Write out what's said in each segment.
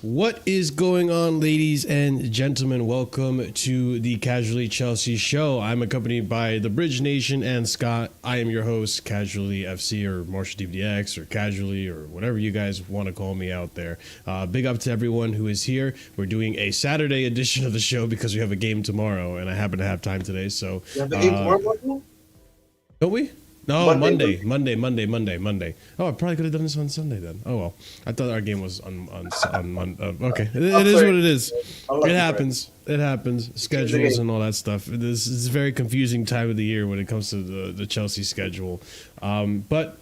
What is going on, ladies and gentlemen? Welcome to the Casually Chelsea show. I'm accompanied by the Bridge Nation and Scott. I am your host, Casually FC or Marshall DVDX or Casually or whatever you guys want to call me out there. Big up to everyone who is here. We're doing a Saturday edition of the show because we have a game tomorrow, and I happen to have time today. So, you have a game tomorrow? Don't we? No, Monday. Oh, I probably could have done this on Sunday then. Oh well, I thought our game was on Monday. Okay, it is what it is. It happens. It happens. Schedules and all that stuff. This is a very confusing time of the year when it comes to the Chelsea schedule. But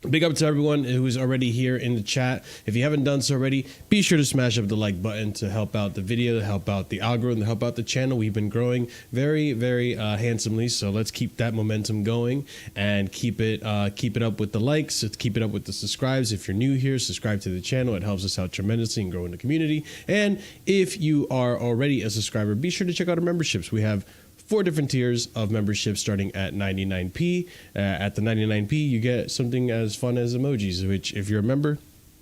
big up to everyone who's already here in the chat. If you haven't done so already, be sure to smash up the like button to help out the video, to help out the algorithm, to help out the channel. We've been growing very, very handsomely, so let's keep that momentum going and keep it up with the likes. Keep it up with the subscribes. If you're new here, subscribe to the channel. It helps us out tremendously and grow in the community. And if you are already a subscriber, be sure to check out our memberships. We have 4 different tiers of membership starting at 99p. At the 99p, you get something as fun as emojis, which if you're a member,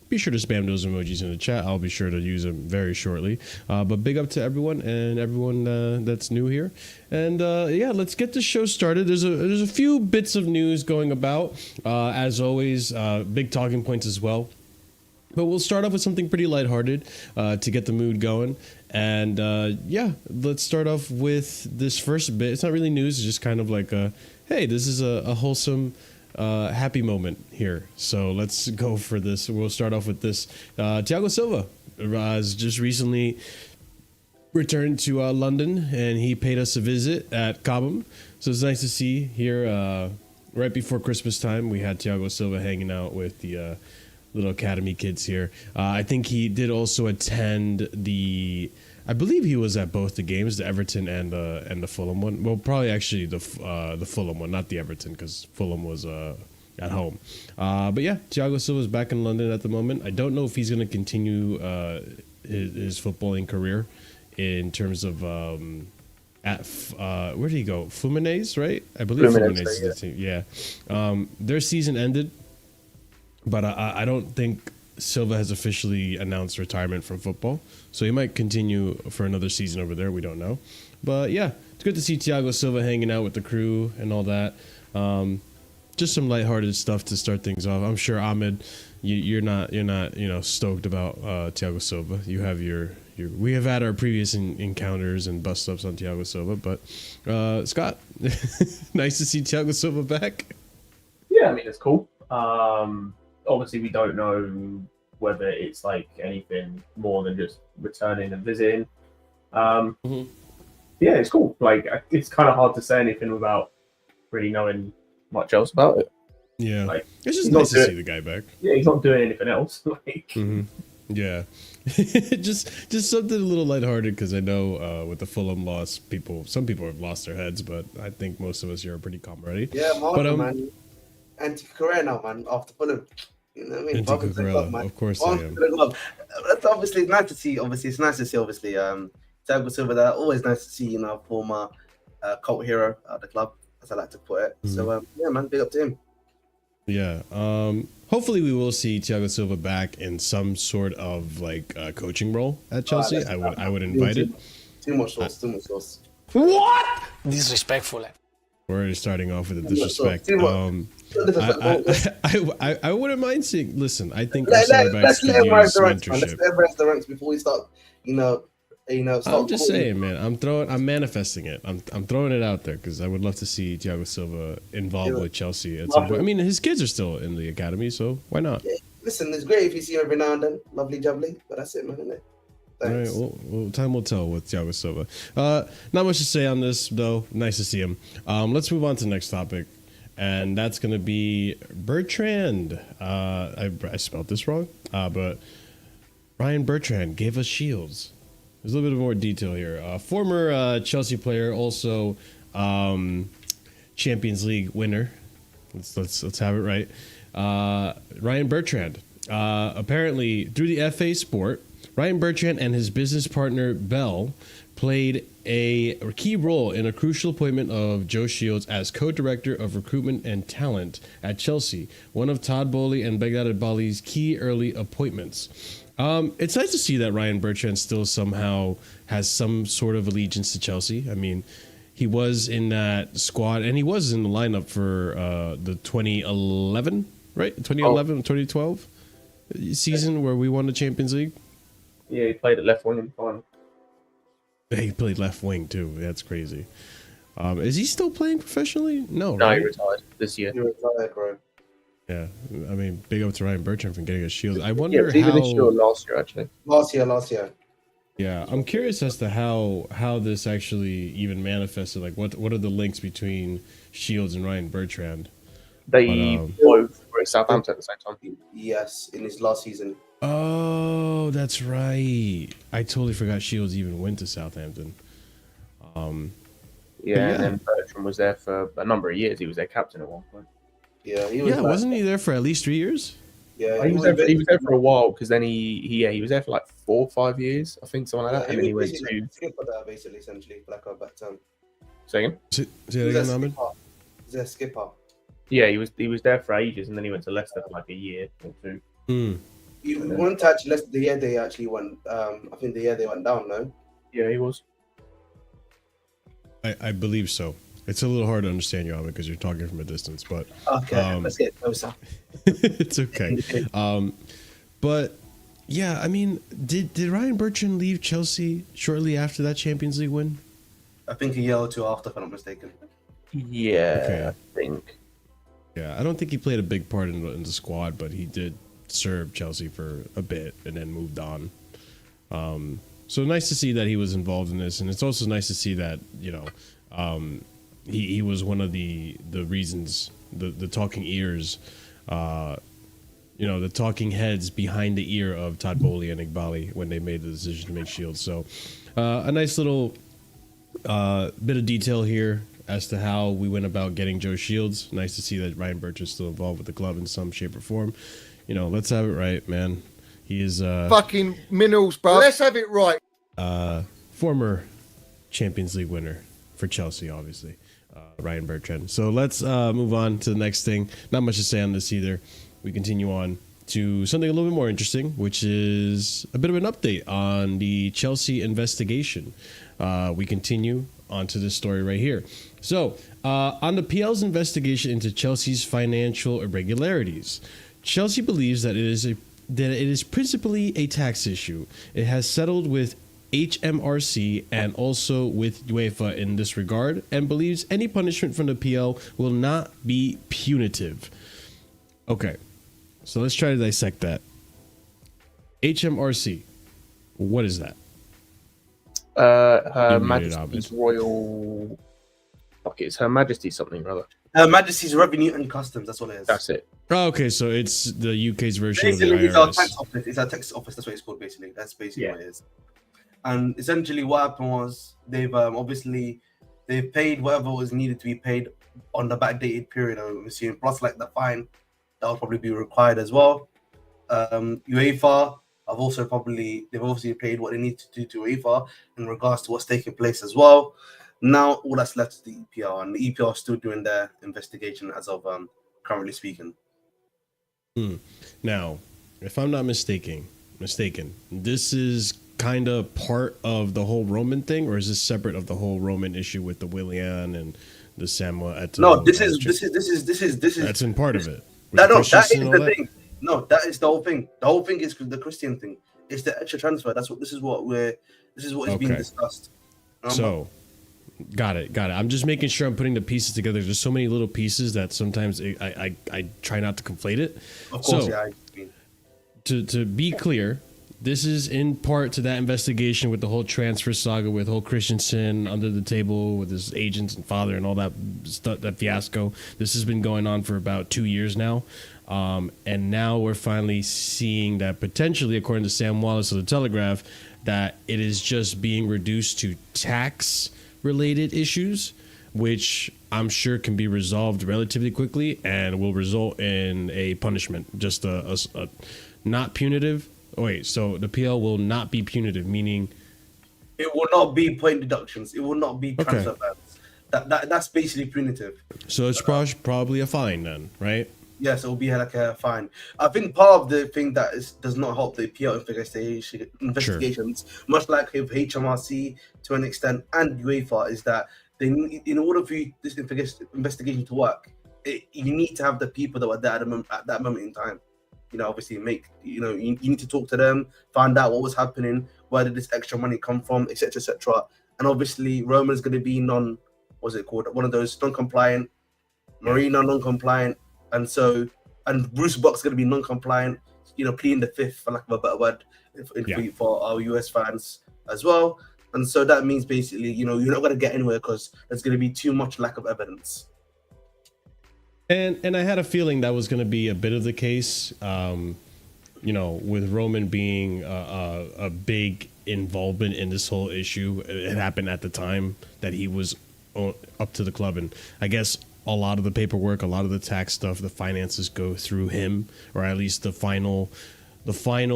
be sure to spam those emojis in the chat. I'll be sure to use them very shortly. But big up to everyone and everyone that's new here. And yeah, let's get the show started. There's a few bits of news going about. As always, big talking points as well. But we'll start off with something pretty lighthearted to get the mood going. And yeah, let's start off with this first bit. It's not really news. It's just kind of like hey, this is a wholesome, happy moment here. So let's go for this. We'll start off with this. Thiago Silva has just recently returned to London, and he paid us a visit at Cobham. So it's nice to see here right before Christmas time. We had Thiago Silva hanging out with the little academy kids here. I think he did also attend I believe he was at both the games, the Everton and the Fulham one. Well, probably actually the Fulham one, not the Everton, because Fulham was at home. But yeah, Thiago Silva's back in London at the moment. I don't know if he's going to continue his footballing career in terms of where did he go? Fluminense, right? I believe Fluminense is the team. Yeah, their season ended. But I don't think Silva has officially announced retirement from football. So he might continue for another season over there. We don't know. But yeah, it's good to see Thiago Silva hanging out with the crew and all that. Just some lighthearted stuff to start things off. I'm sure Ahmed, you're not stoked about Thiago Silva. You have we have had our previous encounters and bust ups on Thiago Silva. But Scott, nice to see Thiago Silva back. Yeah, I mean, it's cool. Obviously, we don't know whether it's like anything more than just returning and visiting. Yeah, it's cool. Like, it's kind of hard to say anything without really knowing much else about it. Yeah, like, it's just nice to see the guy back. Yeah, he's not doing anything else. Yeah, just something a little lighthearted because I know with the Fulham loss, some people have lost their heads, but I think most of us here are pretty calm already. Yeah, man. Anti-Cucurella now, man. After Fulham. You know what I mean? Anti-Cucurella, of course I am. That's obviously nice to see. It's nice to see, Thiago Silva there. Always nice to see, former cult hero at the club, as I like to put it. Mm-hmm. So, yeah, man, big up to him. Yeah. Hopefully we will see Thiago Silva back in some sort of like coaching role at Chelsea. I would invite it. Too much sauce. What? Disrespectful. We're already starting off with the disrespect. I wouldn't mind seeing. Listen, I think let's let him rise the ranks, man. Let's let him rise the ranks before we start. I'm just saying, man. I'm manifesting it. I'm throwing it out there because I would love to see Thiago Silva involved with Chelsea at some point. I mean, his kids are still in the academy, so why not? Yeah. Listen, it's great if you see him every now and then. Lovely jubbly, but that's it, man, isn't it? Thanks. All right, well, time will tell with Thiago Silva. Not much to say on this, though. Nice to see him. Let's move on to the next topic, and that's going to be Bertand. I spelled this wrong, but Ryan Bertrand gave us shields. There's a little bit more detail here. Former Chelsea player, also Champions League winner. Let's have it right. Ryan Bertrand. Apparently, through the FA Sport, Ryan Bertrand and his business partner Bell played a key role in a crucial appointment of Joe Shields as co-director of recruitment and talent at Chelsea, one of Todd Bowley and Begdad Bali's key early appointments. It's nice to see that Ryan Bertrand still somehow has some sort of allegiance to Chelsea. I mean, he was in that squad, and he was in the lineup for the 2011, right? 2011, 2012 season where we won the Champions League. Yeah, he played at left wing in the final. He played left wing too. That's crazy. Is he still playing professionally? No, No, right? he retired this year. He retired, bro. Yeah, I mean, big up to Ryan Bertrand for getting a shield. I Yeah, wonder it was either this year or how. last year, actually. Last year. Yeah, I'm curious as to how this actually even manifested. Like, what are the links between Shields and Ryan Bertrand? They both were at Southampton at the same time. Yes, in his last season. Oh, that's right. I totally forgot Shields even went to Southampton. Yeah, and then Bertrand was there for a number of years. He was their captain at one point. Yeah, he was. Yeah, wasn't he there for at least 3 years? Yeah, He was there for a while because then he was there for like 4 or 5 years, I think, something like that. And then he went to skipper there, basically, essentially, like a Bertand. second. Say that again, Ahmed? He's a skipper. Yeah, he was there for ages, and then he went to Leicester for like a year or two. He went to actually Leicester the year they actually went. I think the year they went down. No. Yeah, he was. I believe so. It's a little hard to understand you, Ahmed, because you're talking from a distance, but Okay, let's get closer. it's okay. But yeah, I mean, did Ryan Bertrand leave Chelsea shortly after that Champions League win? I think a year or two after, if I'm not mistaken. Yeah, Okay. I think. Yeah, I don't think he played a big part in the squad, but he did serve Chelsea for a bit and then moved on. So nice to see that he was involved in this, and it's also nice to see that he was one of the reasons, the talking ears, the talking heads behind the ear of Todd Bowley and Iqbali when they made the decision to make Shields. So a nice little bit of detail here as to how we went about getting Joe Shields. Nice to see that Ryan Bertrand's still involved with the club in some shape or form. Let's have it right, man. He is fucking minerals, bro. Let's have it right. Former Champions League winner for Chelsea, obviously, Ryan Bertrand. So let's move on to the next thing. Not much to say on this either. We continue on to something a little bit more interesting, which is a bit of an update on the Chelsea investigation. We continue onto this story right here. So, on the PL's investigation into Chelsea's financial irregularities, Chelsea believes that it is principally a tax issue. It has settled with HMRC and also with UEFA in this regard, and believes any punishment from the PL will not be punitive. Okay, so let's try to dissect that. HMRC, what is that? Her You muted Majesty's Ahmed. Royal. Fuck it, it's Her Majesty something, brother. Her Majesty's Revenue and Customs. That's what it is. That's it. Oh, okay, so it's the UK's version of the Basically, it's our IRS. tax office. It's our tax office. That's what it's called. Basically, that's basically Yeah. what it is. And essentially, what happened was they've they've paid whatever was needed to be paid on the backdated period. I'm assuming, plus like the fine that will probably be required as well. UEFA have also they've obviously paid what they need to do to UEFA in regards to what's taking place as well. Now all that's left is the EPL, and the EPL are still doing their investigation as of currently speaking. Now, if I'm not mistaken, this is kind of part of the whole Roman thing, or is this separate of the whole Roman issue with the Willian and the Samuel Eto'o? No, this is That's in part of it. That is Christensen and all the thing. No, that is the whole thing. The whole thing is the Christian thing. It's the extra transfer. This is what is being Okay. discussed. So, got it. I'm just making sure I'm putting the pieces together. There's so many little pieces that sometimes I try not to conflate it. Of course, So, yeah. to be clear, this is in part to that investigation with the whole transfer saga with whole Christensen under the table with his agents and father and all that stuff, that fiasco. This has been going on for about 2 years now. And now we're finally seeing that potentially, according to Sam Wallace of the Telegraph, that it is just being reduced to tax related issues, which I'm sure can be resolved relatively quickly and will result in a punishment, just a not punitive. Oh, wait, so the PL will not be punitive, meaning It will not be point deductions. It will not be Okay. transfer bans. That's basically punitive. So it's probably a fine then, right? Yes, it will be like a fine. I think part of the thing that does not help the PL investigations, much like with HMRC to an extent and UEFA, is that they need, in order for this investigation to work, you need to have the people that were there at that moment in time. You know, obviously, you need to talk to them, find out what was happening, where did this extra money come from, etc., etc. And obviously, Roman's going to be one of those non-compliant, Marina non-compliant. And Bruce Buck's going to be non-compliant, pleading the fifth, for lack of a better word, for our US fans as well. And so that means basically, you're not going to get anywhere because there's going to be too much lack of evidence. And I had a feeling that was going to be a bit of the case, with Roman being a big involvement in this whole issue. It happened at the time that he was up to the club, and I guess a lot of the paperwork, a lot of the tax stuff, the finances go through him, or at least the final somewhere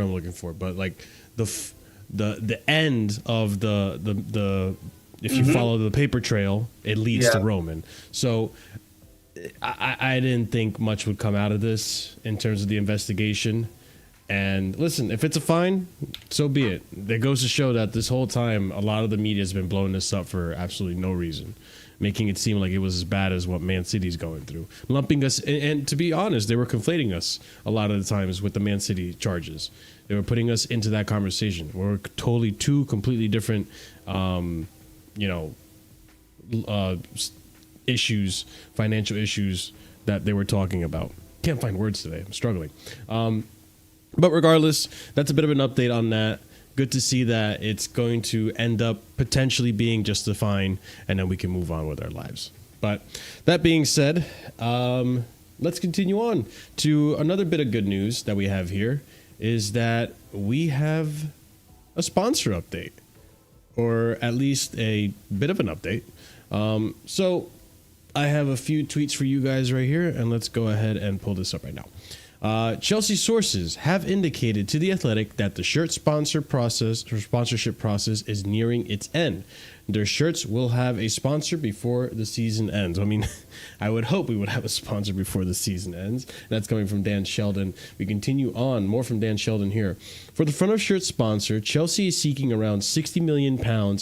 I'm looking for, but like the end of the if you follow the paper trail, it leads to Roman. So I didn't think much would come out of this in terms of the investigation. And listen, if it's a fine, so be it. It goes to show that this whole time, a lot of the media has been blowing this up for absolutely no reason, making it seem like it was as bad as what Man City's going through, lumping us. And to be honest, they were conflating us a lot of the times with the Man City charges. They were putting us into that conversation. We're totally two completely different, issues, financial issues that they were talking about. Can't find words today. I'm struggling. But regardless, that's a bit of an update on that. Good to see that it's going to end up potentially being just a fine, and then we can move on with our lives. But that being said, let's continue on to another bit of good news that we have here, is that we have a sponsor update, or at least a bit of an update. So I have a few tweets for you guys right here, and let's go ahead and pull this up right now. Chelsea sources have indicated to The Athletic that the shirt sponsorship process is nearing its end. Their shirts will have a sponsor before the season ends. I mean, I would hope we would have a sponsor before the season ends. That's coming from Dan Sheldon. We continue on. More from Dan Sheldon here. For the front of shirt sponsor, Chelsea is seeking around £60 million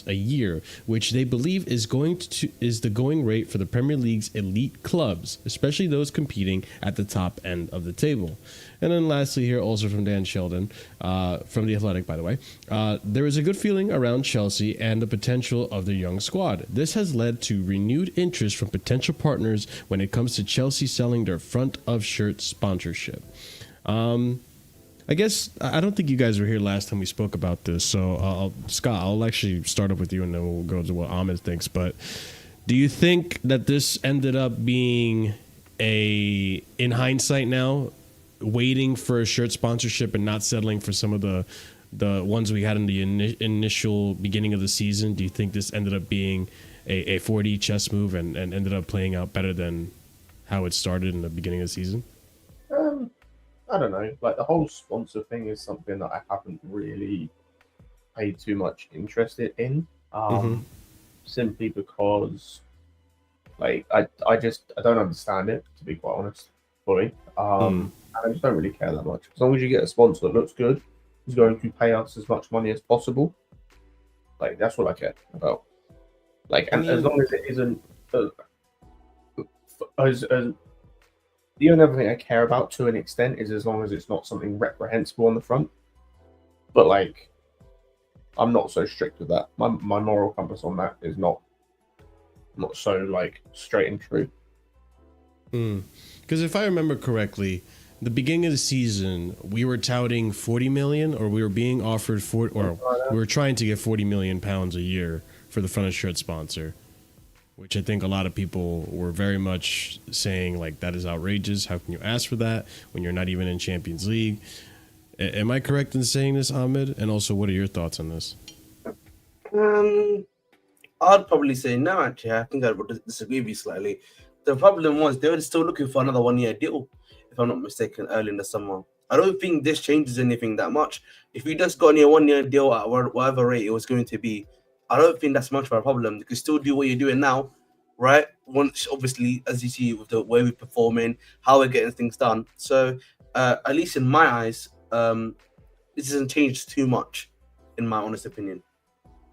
a year, which they believe is the going rate for the Premier League's elite clubs, especially those competing at the top end of the table. And then lastly here, also from Dan Sheldon, from The Athletic, by the way, there is a good feeling around Chelsea and the potential of their young squad. This has led to renewed interest from potential partners when it comes to Chelsea selling their front of shirt sponsorship. I guess I don't think you guys were here last time we spoke about this, so Scott, I'll actually start up with you and then we'll go to what Ahmed thinks. But do you think that this ended up being in hindsight now, waiting for a shirt sponsorship and not settling for some of the ones we had in the initial beginning of the season? Do you think this ended up being a 4D chess move and ended up playing out better than how it started in the beginning of the season? I don't know. Like, the whole sponsor thing is something that I haven't really paid too much interest in. Simply because, like, I don't understand it, to be quite honest, fully. I just don't really care that much. As long as you get a sponsor that looks good, who's going to pay us as much money as possible, like, that's what I care about. Like, and as long as it isn't the only other thing I care about to an extent is as long as it's not something reprehensible on the front. But, like, I'm not so strict with that. My moral compass on that is not so, like, straight and true. Because if I remember correctly, the beginning of the season, we were touting 40 million, or we were being offered we were trying to get 40 million pounds a year for the front of shirt sponsor, which I think a lot of people were very much saying, like, that is outrageous. How can you ask for that when you're not even in Champions League? Am I correct in saying this, Ahmed? And also, what are your thoughts on this? I'd probably say no, actually. I think I would disagree with you slightly. The problem was they were still looking for another 1 year deal, if I'm not mistaken, early in the summer. I don't think this changes anything that much. If you just got a 1 year deal at whatever rate it was going to be, I don't think that's much of a problem. You can still do what you're doing now, right? Once, obviously, as you see with the way we're performing, how we're getting things done. So, at least in my eyes, this hasn't changed too much, in my honest opinion.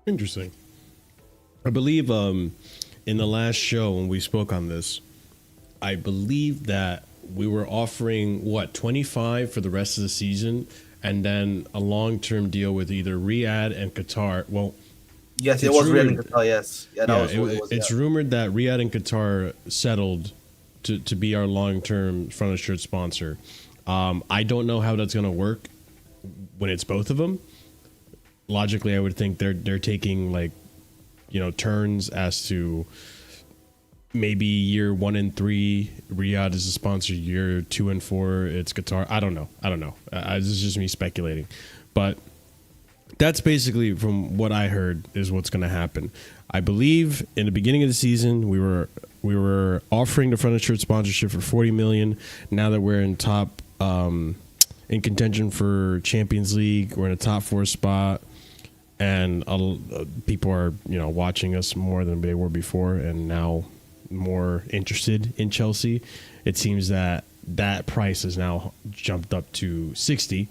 Interesting. I believe in the last show when we spoke on this, I believe that we were offering 25 for the rest of the season, and then a long-term deal with either Riyadh and Qatar. Well, yes, it was Riyadh and Qatar. Yes, yeah, that was what it was. It's rumored that Riyadh and Qatar settled to be our long-term front of shirt sponsor. I don't know how that's going to work when it's both of them. Logically, I would think they're taking turns as to maybe year 1 and 3 Riyadh is a sponsor, year 2 and 4 it's Qatar. I don't know. This is just me speculating, but that's basically from what I heard is what's going to happen. I believe in the beginning of the season we were offering the front of shirt sponsorship for 40 million. Now that we're in top in contention for Champions League, we're in a top 4 spot. And people are, watching us more than they were before, and now more interested in Chelsea. It seems that price has now jumped up to 60.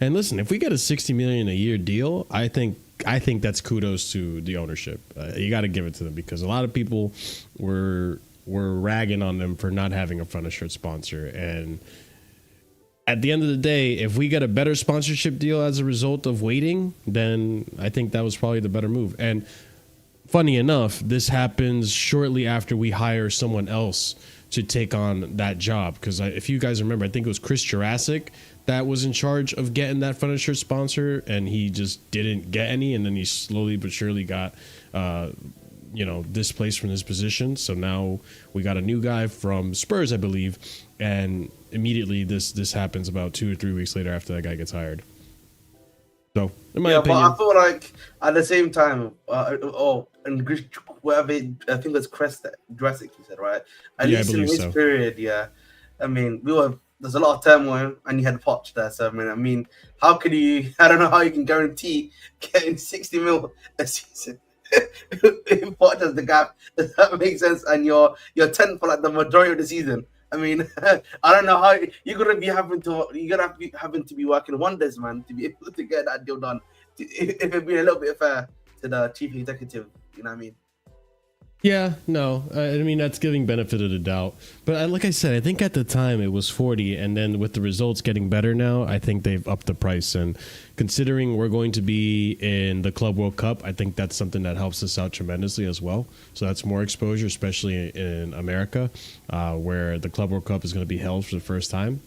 And listen, if we get a 60 million a year deal, I think that's kudos to the ownership. You got to give it to them, because a lot of people were ragging on them for not having a front of shirt sponsor. And at the end of the day, if we get a better sponsorship deal as a result of waiting, then I think that was probably the better move. And funny enough, this happens shortly after we hire someone else to take on that job. Because if you guys remember, I think it was Chris Jurassic that was in charge of getting that front of shirt sponsor, and he just didn't get any. And then he slowly but surely got, displaced from his position. So now we got a new guy from Spurs, I believe. And immediately this happens about 2 or 3 weeks later after that guy gets hired. So, in my opinion, but I feel like at the same time, and whatever, I think it's Jurassic, you said, right? At least in his period, I mean, there's a lot of turmoil, and you had Poch there. So I mean, how could you? I don't know how you can guarantee getting 60 mil a season. If Poch has the gap, does that make sense? And you're 10 for like the majority of the season. I mean, I don't know how you're gonna be having to be working wonders, man, to be able to get that deal done. If it being a little bit fair to the chief executive, you know what I mean? Yeah, no, I mean, that's giving benefit of the doubt. But like I said, I think at the time it was 40, and then with the results getting better now, I think they've upped the price. And considering we're going to be in the Club World Cup, I think that's something that helps us out tremendously as well. So that's more exposure, especially in America, where the Club World Cup is going to be held for the first time.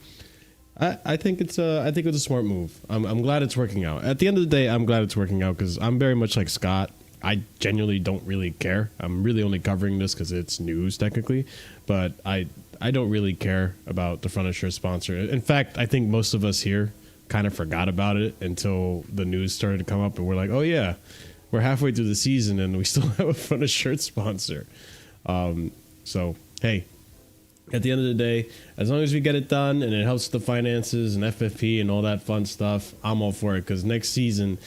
I think it's a smart move. I'm glad it's working out. At the end of the day, I'm glad it's working out, because I'm very much like Scott. I genuinely don't really care. I'm really only covering this because it's news technically, but I don't really care about the front of shirt sponsor. In fact, I think most of us here kind of forgot about it until the news started to come up, and we're like, oh yeah, we're halfway through the season and we still have a front of shirt sponsor. So hey, at the end of the day, as long as we get it done and it helps the finances and FFP and all that fun stuff, I'm all for it, because next season,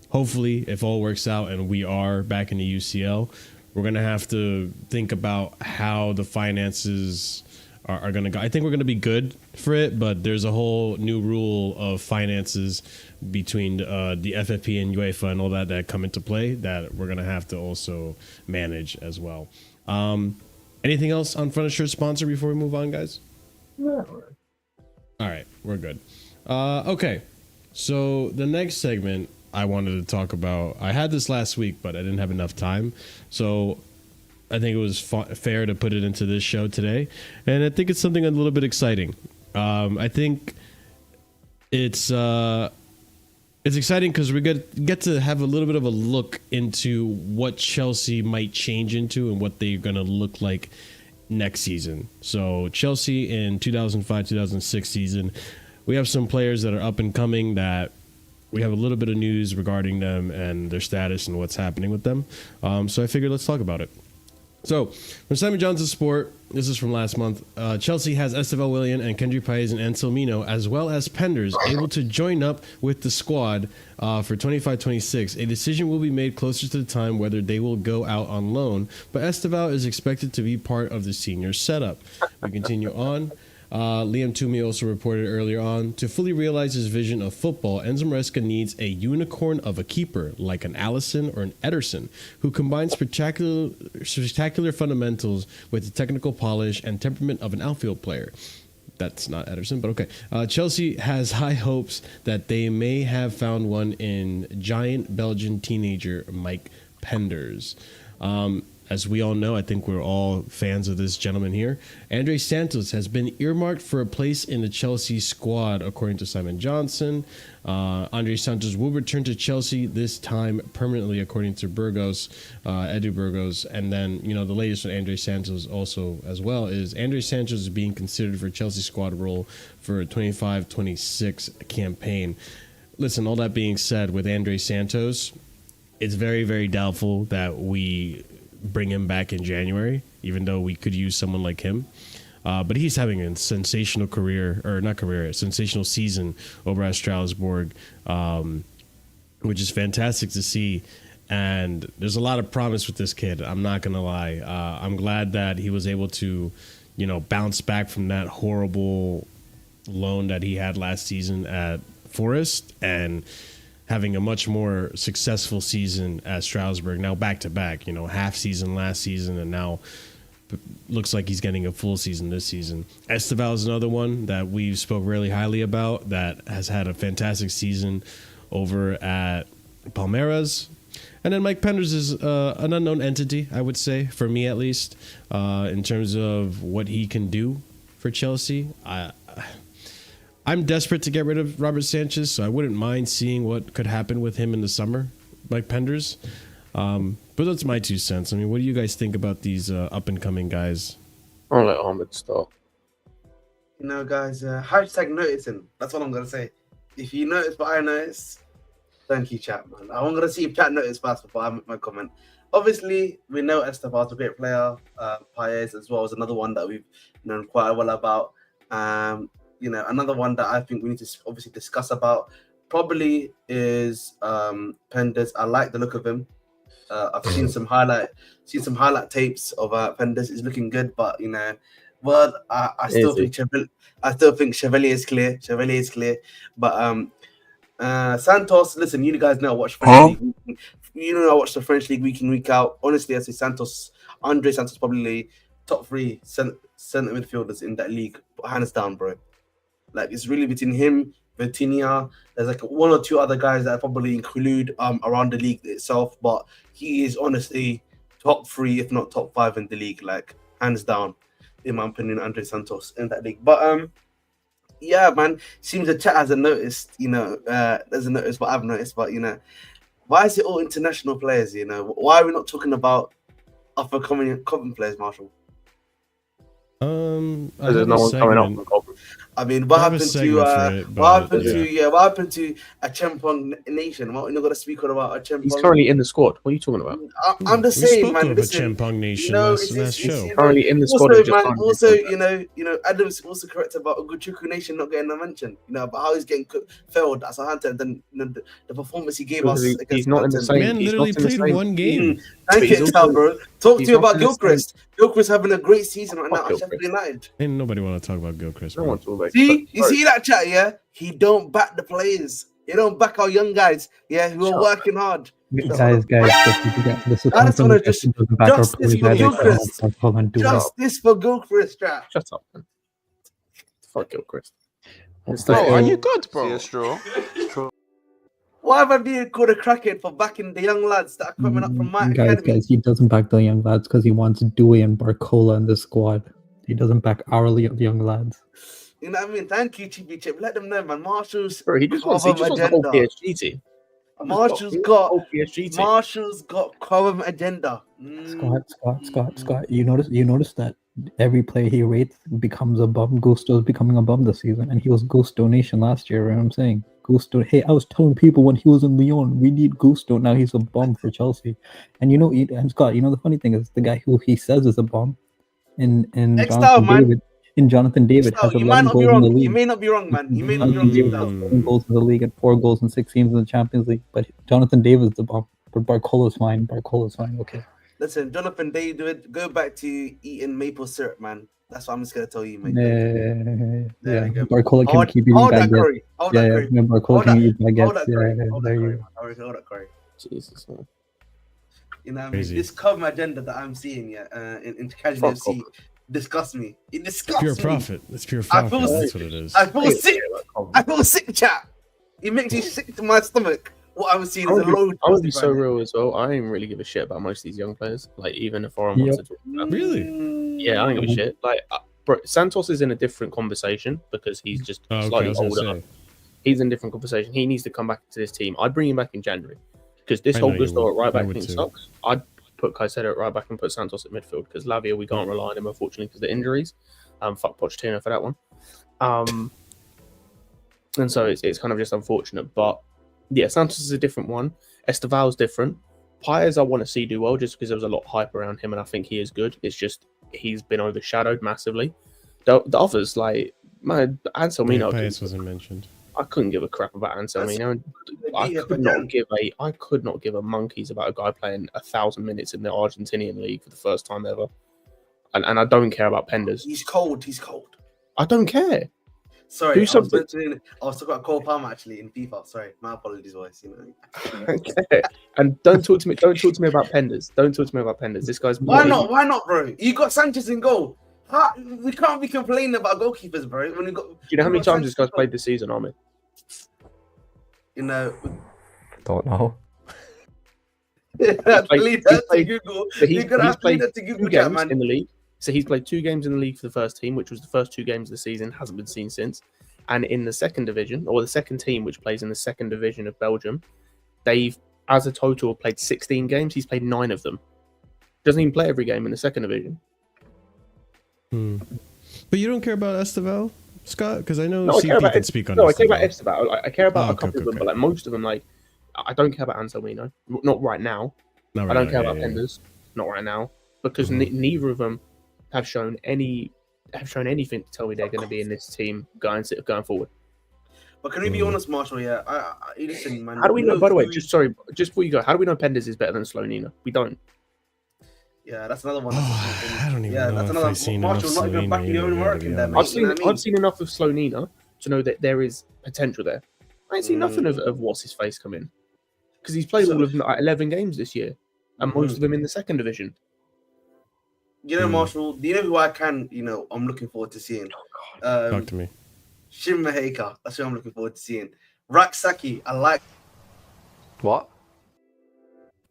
hopefully, if all works out and we are back in the UCL, we're going to have to think about how the finances are going to go. I think we're going to be good for it, but there's a whole new rule of finances between the FFP and UEFA and all that come into play that we're going to have to also manage as well. Anything else on front of shirt sponsor before we move on, guys? No. All right, we're good. Okay, so the next segment I wanted to talk about, I had this last week, but I didn't have enough time. So I think it was fair to put it into this show today. And I think it's something a little bit exciting. I think it's exciting because we get to have a little bit of a look into what Chelsea might change into and what they're going to look like next season. So Chelsea in 2005-2006 season, we have some players that are up and coming that we have a little bit of news regarding them and their status and what's happening with them. So I figured let's talk about it. So, from Simon Johnson Sport, this is from last month. Chelsea has Estevão Willian and Kendry Paes and Anselmino, as well as Penders, able to join up with the squad for 25-26. A decision will be made closer to the time whether they will go out on loan, but Estevão is expected to be part of the senior setup. We continue on. Liam Toomey also reported earlier on, to fully realize his vision of football, Enzo Maresca needs a unicorn of a keeper, like an Alisson or an Ederson, who combines spectacular fundamentals with the technical polish and temperament of an outfield player. That's not Ederson, but okay. Chelsea has high hopes that they may have found one in giant Belgian teenager Mike Penders. As we all know, I think we're all fans of this gentleman here. Andre Santos has been earmarked for a place in the Chelsea squad, according to Simon Johnson. Andre Santos will return to Chelsea, this time permanently, according to Burgos, Edu Burgos. And then, the latest with Andre Santos also as well is Andre Santos is being considered for Chelsea squad role for a 25-26 campaign. Listen, all that being said, with Andre Santos, it's very, very doubtful that we bring him back in January, even though we could use someone like him. But he's having a sensational sensational season over at Strasbourg, which is fantastic to see. And there's a lot of promise with this kid. I'm not going to lie. I'm glad that he was able to, bounce back from that horrible loan that he had last season at Forest and having a much more successful season at Strasbourg, now back-to-back, half season last season, and now looks like he's getting a full season this season. Estevão is another one that we spoke really highly about that has had a fantastic season over at Palmeiras. And then Mike Penders is an unknown entity, I would say, for me at least, in terms of what he can do for Chelsea. I'm desperate to get rid of Robert Sanchez, so I wouldn't mind seeing what could happen with him in the summer, like Penders. But that's my 2 cents. I mean, what do you guys think about these up-and-coming guys? I'll let Ahmed start. Guys, hashtag noticing. That's all I'm going to say. If you notice what I notice, thank you, chat, man. I'm going to see if chat noticed fast before I make my comment. Obviously, we know Estevão's a great player. Paes as well is another one that we've known quite well about. Another one that I think we need to obviously discuss about probably is Penders. I like the look of him. I've seen some highlight tapes of Penders. He's looking good, but I still think Chevalier is clear. But Santos, listen, you guys know I watch French League. I watch the French League week in, week out. Honestly, I say Andre Santos probably top 3 centre midfielders in that league, hands down, bro. Like, it's really between him, Vitinha. There's like 1 or 2 other guys that I probably include around the league itself, but he is honestly top 3, if not top 5 in the league, like hands down, in my opinion, Andre Santos in that league. But yeah, man, seems the chat hasn't noticed, doesn't notice what I've noticed, but why is it all international players? Why are we not talking about up-and-coming players, Marshall? There's no one coming up from Cobham. I mean, what happened to a Chempong Nation? What, we're not going to speak about a Chempong? He's currently in the squad. What are you talking about? I'm just saying, man. Listen, Chempong Nation last show. Currently in the squad. Adam's also correct about Ugochukwu Nation not getting a mention. About how he's getting failed as a hunter, and then the performance he gave us. He's not in the same. Man literally played 1 game. Thank you, bro. Talk to you about Gilchrist. Gilchrist having a great season right now at Sheffield United. Ain't nobody want to talk about Gilchrist. No one talk about. See that chat, yeah? He don't back the players. He don't back our young guys, yeah, who are working hard. Guys, this is justice for Gilchrist, chat. Shut up, man. Fuck Gilchrist. Are you good, bro? Why have I been called a crackhead for backing the young lads that are coming up from my academy? Guys, he doesn't back the young lads because he wants Dewey and Barcola in the squad. He doesn't back our young lads. You know what I mean? Thank you, Chibi Chip. Let them know, man. Marshall's bro, he just wants the whole PhD team. Marshall's got whole PSG team. Marshall's got common agenda. Scott. You notice that every player he rates becomes a bum. Gusto's becoming a bum this season, and he was Gusto Nation last year. You know what I'm saying? Gusto. Hey, I was telling people when he was in Lyon, we need Gusto. Now he's a bum for Chelsea. And and Scott, the funny thing is the guy who he says is a bum, in Jonathan David has 11 goals in the league. You may not be wrong, man. You may not be wrong. 7 goals in the league and 4 goals in 6 games in the Champions League. But Jonathan David's the bum. But Barcola's fine. Okay. Listen, Jonathan David, go back to eating maple syrup, man. That's what I'm just gonna tell you, mate. Yeah. Barcola can keep eating baguettes. Barcola can eat baguettes. Hold that curry. Jesus, man. You know what I mean? This common agenda that I'm seeing in Casually FC disgusts me. It disgusts me. Pure profit. It's pure profit. That's what it is. I feel sick. I feel sick, chat. It makes me sick to my stomach. What I'm seeing is a load. I would be so real as well. I don't even really give a shit about most of these young players. Like, even if I'm wants to talk about them. Really? Yeah, I don't give a shit. Like, bro, Santos is in a different conversation because he's just slightly older. He's in a different conversation. He needs to come back to this team. I'd bring him back in January because this whole Gusto at right back thing sucks. I'd put Caicedo at right back and put Santos at midfield because Lavia, we can't rely on him, unfortunately, because of the injuries. Fuck Pochettino for that one. And so it's kind of just unfortunate. But yeah, Santos is a different one. Esteval's different. Paez, I want to see do well just because there was a lot of hype around him and I think he is good. It's just he's been overshadowed massively. The others, like, man, Anselmino. Paez wasn't mentioned. I couldn't give a crap about Anselmino. I could not give a monkeys about a guy playing 1,000 minutes in the Argentinian league for the first time ever. And I don't care about Penders. He's cold. I don't care. Sorry, I was talking about Cole Palmer actually in FIFA. Sorry, my apologies, boys. Okay. And don't talk to me about Penders. This guy's Why not, bro? You got Sanchez in goal. We can't be complaining about goalkeepers, bro. When we got, do you know how many times this guy's played this season, Armin? Don't know. Leave that to Google. He's played 2 games in the league. So he's played 2 games in the league for the first team, which was the first 2 games of the season, hasn't been seen since. And in the second division, or the second team, which plays in the second division of Belgium, they've, as a total, played 16 games. He's played 9 of them. Doesn't even play every game in the second division. But you don't care about Esteval, Scott? Because I know CP can speak on Esteval. I care about Esteval. I care about a couple of them, but like most of them, like, I don't care about Anselmino. Not right now. I don't care about Penders. Not right now. Because neither of them have shown anything to tell me they're going to be in this team going forward. But can we be honest, Marshall? Yeah, listen, man. How do we know? By the way, just before you go, how do we know Penders is better than Slonina? We don't. Yeah, that's another one. I don't even know. That's another one. Marshall not even backing your own work in there, mate. I've seen enough of Slonina to know that there is potential there. I ain't seen nothing of what's his face come in because he's played all of 11 games this year, and most of them in the second division. You know, Marshall, do you know who I'm looking forward to seeing? Talk to me. Shin Maheka. That's who I'm looking forward to seeing. Raksaki, I like. What?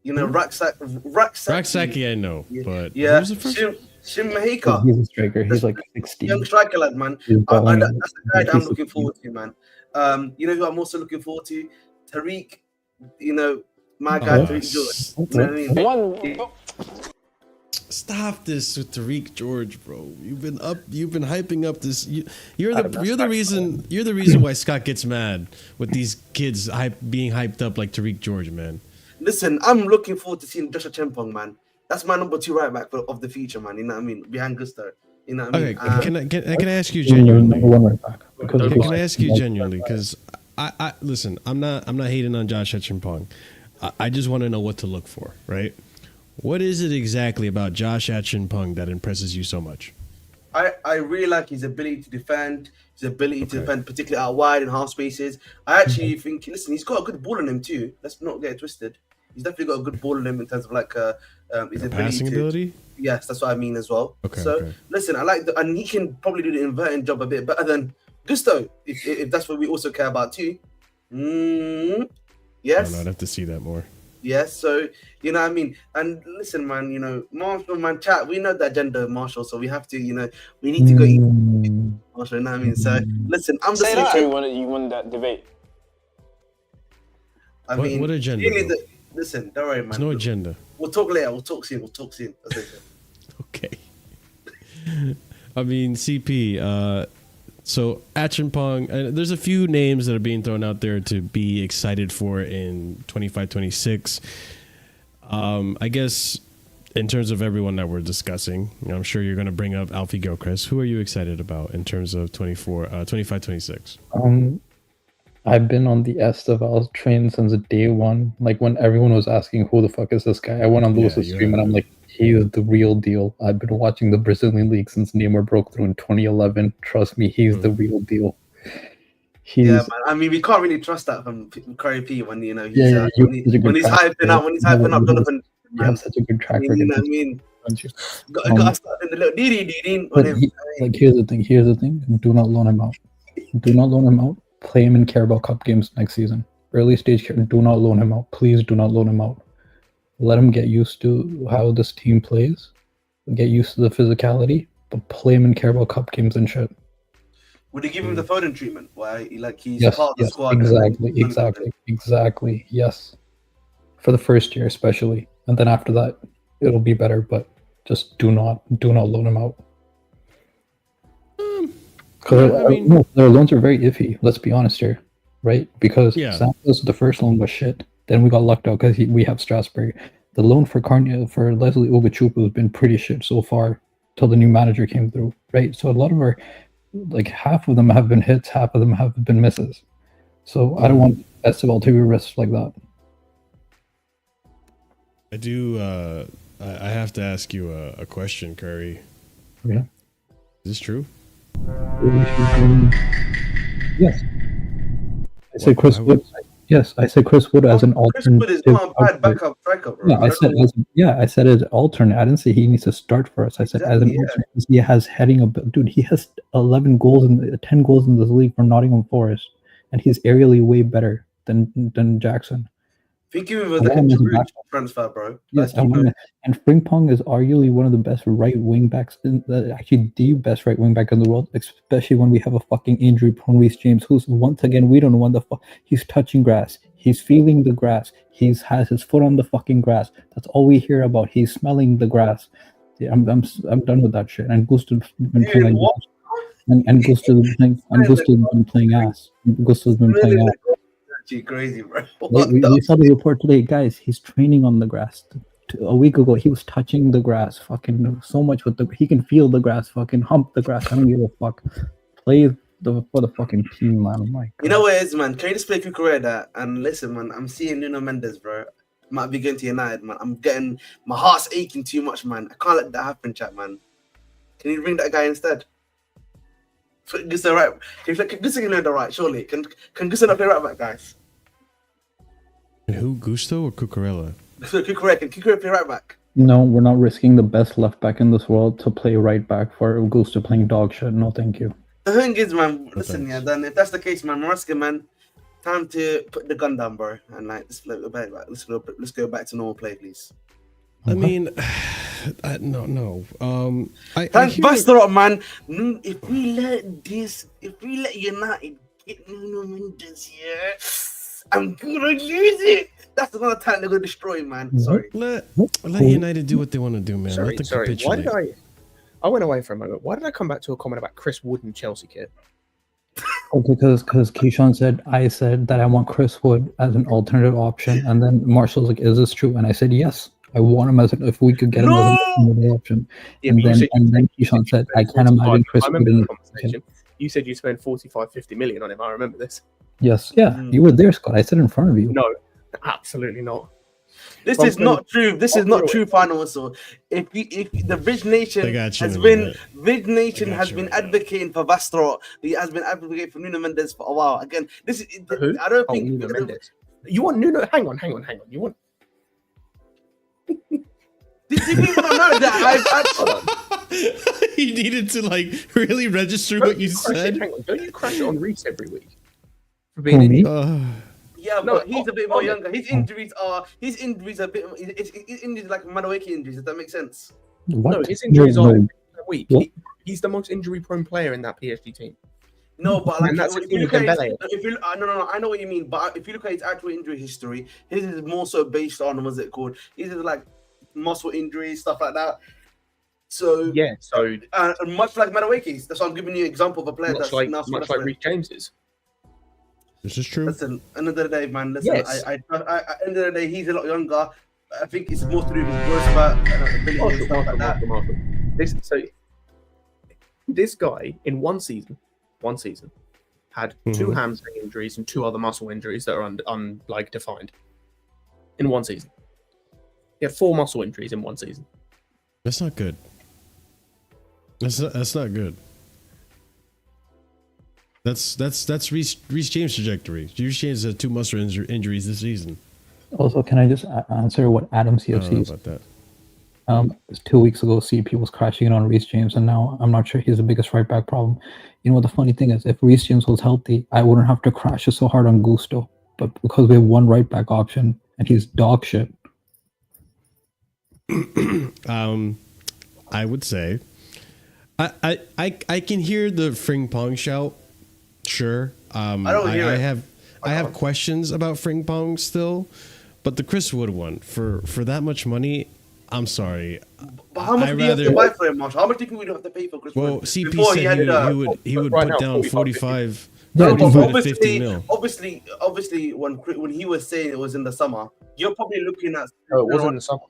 You know, Raksaki, I know. But yeah, who's the first? Shin Maheka. He's a striker. He's like 16. Young striker lad, man. That's the guy that I'm looking forward to, man. You know who I'm also looking forward to? Tariq. You know, my guy Tariq George. You know what I mean? Stop this with Tariq George, bro. You've been hyping up this. You're the reason why Scott gets mad with these kids being hyped up like Tariq George, man. Listen, I'm looking forward to seeing Joshua Chempong, man. That's my number 2 right back of the future, man. You know what I mean? Behind Gusto. You know what I mean? Okay, can I ask you genuinely? Can I ask you genuinely? Because I listen. I'm not hating on Joshua Chempong. I just want to know what to look for, right? What is it exactly about Josh Achimpong that impresses you so much? I really like his ability to defend, his ability to defend particularly out wide in half spaces. I actually think, listen, he's got a good ball in him too. Let's not get it twisted. He's definitely got a good ball in him in terms of like his ability. Yes, that's what I mean as well. Listen, I like and he can probably do the inverting job a bit better than Gusto, if that's what we also care about too. Yes. I'd have to see that more. Yes, so you know what I mean. And listen, man, you know, Marshall, man, chat. We know the agenda, Marshall. So we have to, you know, we need to go eat Marshall. You know what I mean. So listen, I'm just saying. You won that debate. What agenda? Listen, don't worry, man. There's no agenda. We'll talk later. We'll talk soon. Okay. I mean, CP. So Acheampong, there's a few names that are being thrown out there to be excited for in 25-26. I guess in terms of everyone that we're discussing, I'm sure you're going to bring up Alfie Gilchrist. Who are you excited about in terms of 25-26? I've been on the Esteval train since day one. Like when everyone was asking who the fuck is this guy, I went on Lewis's stream and I'm like, he is the real deal. I've been watching the Brazilian league since Neymar broke through in 2011. Trust me, he's the real deal. Yeah, man. I mean, we can't really trust that from Curry P when he's when he's hyping up Donovan. You have such a good track record. You know what I mean? Got start in the little like here's the thing. Do not loan him out. Do not loan him out. Play him in Carabao Cup games next season. Early stage, do not loan him out. Please do not loan him out. Let him get used to how this team plays. Get used to the physicality, but play him in Carabao Cup games and shit. Would he give him the Foden treatment? Why, he's yes, part of the squad? Exactly. Yes, for the first year especially, and then after that, it'll be better. But just do not loan him out. Because their loans are very iffy. Let's be honest here, right? Because Santos, the first loan was shit. Then we got lucked out because we have Strasbourg. The loan for Leslie Ogachupu has been pretty shit so far till the new manager came through, right? So a lot of our, like half of them have been hits, half of them have been misses. So I don't want Esteval to be risked like that. I do. I have to ask you a question, Curry. Yeah. Is this true? Yes. I said Chris Wood. Yes, I said Chris Wood as an alternate. Chris Wood is not a bad backup striker, bro. Yeah, I said as an alternate. I didn't say he needs to start for us. I said as an alternate. He has dude. He has 10 goals in this league for Nottingham Forest, and he's aerially way better than Jackson. Think of him as like a Giroud transfer, bro. Yes, and Frimpong is arguably one of the best right wing backs, actually the best right wing back in the world, especially when we have a fucking injury-prone Reece James, who's once again we don't know when the fuck he's touching grass, he's feeling the grass, has his foot on the fucking grass. That's all we hear about. He's smelling the grass. Yeah, I'm done with that shit. And Gusto's been playing and Gusto's been playing ass. Gusto's been playing ass. Crazy, bro. We saw the report today, guys. He's training on the grass. A week ago, he was touching the grass, fucking so much he can feel the grass, fucking hump the grass. I don't give a fuck. Play for the fucking team, man. My God. You know what it is, man? Can you just play Cucurella? And listen, man, I'm seeing Nuno Mendes, bro. Might be going to United, man. I'm getting my heart's aching too much, man. I can't let that happen, chat, man. Can you bring that guy instead? Gusto right? Gusto can learn the right, surely. Can Gusto not play right back, guys? And who, Gusto or Cucurella? Cucurella, can Cucurella play right back? No, we're not risking the best left back in this world to play right back for Gusto playing dog shit. No, thank you. The thing is, man, listen, then if that's the case, man, Maresca, man, time to put the gun down, bro, and let's go back to normal play, please. I mean, no. Thanks, Bastard, man. If we let United get Nuno Mendes here, I'm gonna lose it. That's another talent they're gonna destroy, man. Sorry. Let United do what they want to do, man. Sorry. Why did I went away for a moment. Why did I come back to a comment about Chris Wood and Chelsea kit? Because Keyshawn said that I want Chris Wood as an alternative option, and then Marshall's like, "Is this true?" And I said, "Yes, I want him as if we could get him as an alternative option." Yeah, and then Keyshawn said, "I can't imagine Chris Wood in the conversation." You said you spent 45-50 million on him. I remember this. Yes, yeah, you were there, Scott. I said in front of you. No, absolutely not. This is not true. This is not true. Final whistle. If the Bridge Nation has been advocating for Vastro, he has been advocating for Nuno Mendes for a while. Again, this is. I don't think Nuno Mendes. You want Nuno? Hang on. You want? Did people not know that? He needed to really register what you said. Hang on. Don't you crash it on Reece every week? For being me? Yeah, but he's a bit more younger. His injuries are a bit. His injuries like Madueke injuries. Does that make sense? What? No, his injuries are weak. He's the most injury-prone player in that PSG team. No, but like And that's if the you thing look with at Dembele. if you no, I know what you mean, but if you look at his actual injury history, his is more so based on what's it called? His is like muscle injuries, stuff like that. So Yeah, so much like Madueke's, that's why I'm giving you an example of a player much like Reece James's. This is true. Listen, end of the day, man. Listen, Yes. I end of the day, he's a lot younger. I think it's more to do with his growth spurt and ability and stuff like that. This guy in one season had two hamstring injuries and two other muscle injuries that are like defined in one season. He had 4 muscle injuries in one season. That's not good. That's not good. That's Reece James' trajectory. Reece James had 2 muscle injuries this season. Also, can I just answer what Adam CFC about that? 2 weeks ago, CP was crashing in on Reece James, and now I'm not sure he's the biggest right back problem. You know what the funny thing is? If Reece James was healthy, I wouldn't have to crash it so hard on Gusto. But because we have one right back option and he's dog shit. I would say I can hear the Frimpong shout. Sure. I have questions about Frimpong still, but the Chris Wood one for that much money, I'm sorry. But how much do you have to buy for him, Marshall? How much do you think we'd have to pay for Chris Wood? Well, CP said he would put down 45. No, but 50 mil. obviously, when he was saying it was in the summer, you're probably looking at. Oh, it wasn't in the summer.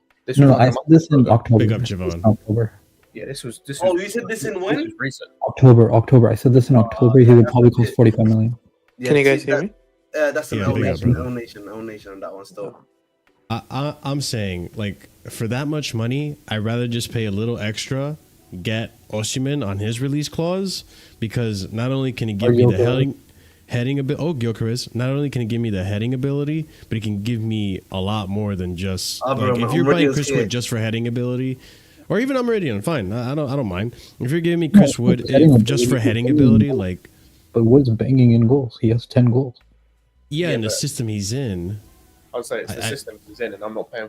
I said this in October. Big up, Javon. October. Yeah, this was. Oh, you said this in when? This was recent. October. I said this in October. He would probably cost 45 million. Yeah, Can you guys hear me? That's an Yeah, old big up, nation brother. on that one still. I'm saying, like, for that much money, I'd rather just pay a little extra, get Osimhen on his release clause, because not only can he give me the heading ability. Oh, Gyökeres. Not only can he give me the heading ability, but he can give me a lot more than just if you're buying Chris Wood just for heading ability, or even I'm Meridian, fine. I don't mind. If you're giving me Chris Wood just for heading ability, like. But Wood's banging in goals. He has 10 goals. Yeah, in the system he's in. I would say it's the system he's in, and I'm not paying.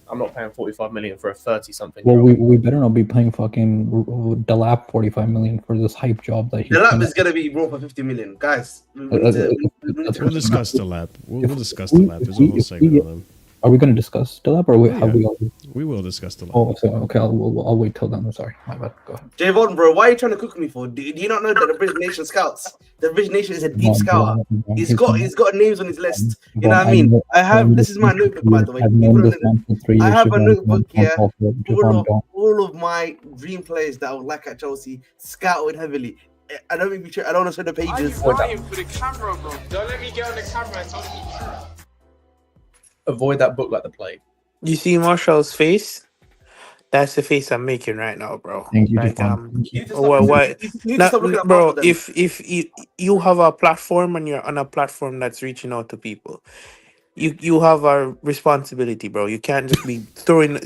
I'm not paying 45 million for a 30-something. Well, we better not be paying fucking Delap 45 million for this hype job that he's. Delap is gonna be brought for 50 million, guys. We'll discuss Delap. We'll discuss Delap. There's a whole segment on them. Are we going to discuss Delap, or have we already? We will discuss Delap. Oh, okay. I'll wait till then. I'm sorry. My bad. Go ahead. Javon, bro, why are you trying to cook me for? Do you not know that the British Nation scouts? The British Nation is a deep scouter. He's got names on his list. You know what I mean? I have this is my notebook, by the way. I have a notebook here. All of my dream players that I would like at Chelsea, scouted heavily. I don't want to show the pages. Why are you lying for the camera, bro? Don't let me get on the camera and tell me the truth. Avoid that book like the plague. You see Marshall's face? That's the face I'm making right now, bro. Thank you. Like, bro, if you have a platform and you're on a platform that's reaching out to people, you have a responsibility, bro. You can't just be throwing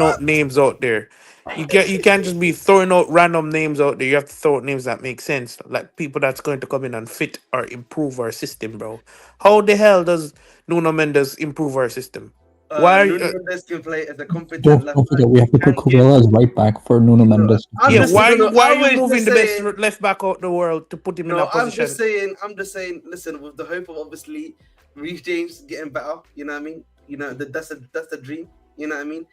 out names out there. You can't just be throwing out random names out there. You have to throw out names that make sense, like people that's going to come in and fit or improve our system, bro. How the hell does Nuno Mendes improve our system? Why are Nuno Mendes can play as a competent Don't forget, we have to put Cucurella as right back for Nuno Mendes. Why are you moving the best left back out the world to put him in that position? I'm just saying. Listen, with the hope of obviously Reece James getting better. You know what I mean? You know that's the dream. You know what I mean?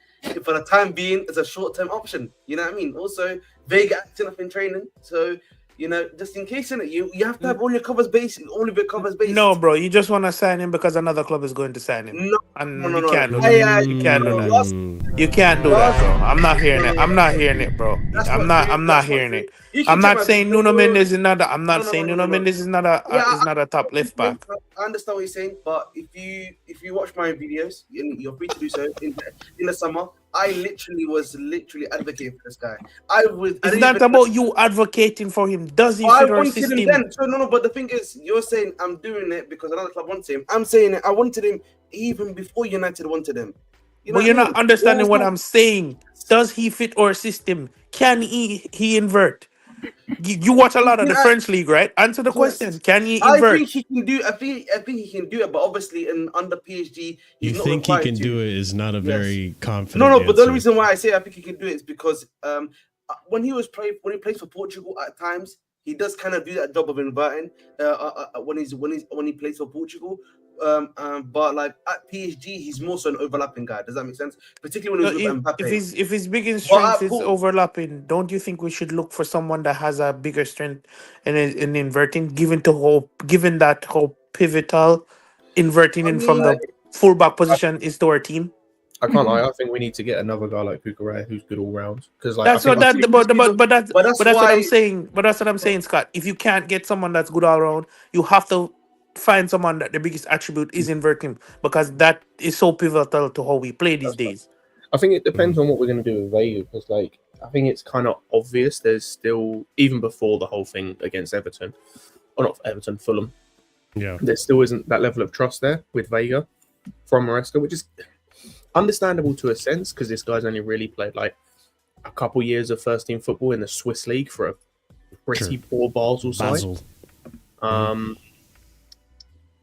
For the time being, it's a short-term option. You know what I mean? Also, Veiga acting up in training, so you know, just in case, innit? You have to have all of your covers based. No, bro, you just want to sign him because another club is going to sign him. No. You can't do that. You can't do that. You can't do that, bro. I'm not hearing it. I'm not hearing it, bro. I'm not hearing it. I'm not saying Nuno Mendes is not. I'm not saying Nuno Mendes is not a top left back. I understand what you're saying, but if you watch my videos, you're free to do so in the summer. I was advocating for this guy. It's not about you advocating for him. Does he fit our system? Him then. So no. But the thing is, you're saying I'm doing it because another club wants him. I'm saying it. I wanted him even before United wanted him. But you're not understanding what I'm saying. Does he fit our system? Can he invert? You watch a lot of the French league, right? Answer the question. Can he invert? I think he can do. I think he can do it, but obviously, under PSG, you think he can do it is not a very confident. No. But the only reason why I say I think he can do it is because when he plays for Portugal at times, he does kind of do that job of inverting when he plays for Portugal. But like at PSG, he's more so an overlapping guy. Does that make sense? Particularly when he was with Mbappe. If his biggest But strength at is overlapping, don't you think we should look for someone that has a bigger strength in inverting, given that whole pivotal inverting in from the fullback position is to our team? I can't lie. I think we need to get another guy like Cucurella who's good all round. Because like That's what that's what I'm saying. But that's what I'm saying, Scott. If you can't get someone that's good all around, you have to find someone that the biggest attribute is inverting, because that is so pivotal to how we play these days. I think it depends on what we're going to do with Veiga, because like I think it's kind of obvious there's still, even before the whole thing against Everton, or not Everton, Fulham, there still isn't that level of trust there with Veiga from Maresca, which is understandable to a sense, because this guy's only really played like a couple years of first team football in the Swiss league for a pretty poor Basel side.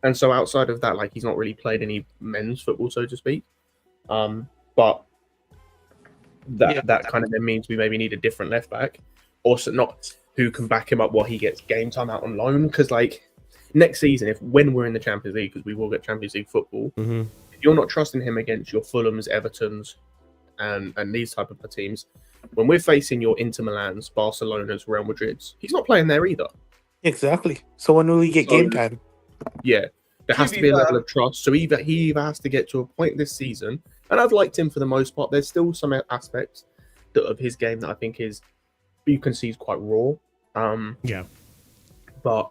And so outside of that, like he's not really played any men's football, so to speak. But that kind of then means we maybe need a different left back, also not who can back him up while he gets game time out on loan. Because like next season, when we're in the Champions League, because we will get Champions League football, if you're not trusting him against your Fulhams, Evertons, and these type of teams, when we're facing your Inter Milans, Barcelonas, Real Madrids, he's not playing there either. Exactly. So when will we get game time? Yeah, there has to be a level of trust. So he either has to get to a point this season, and I've liked him for the most part. There's still some aspects of his game that I think you can see is quite raw. But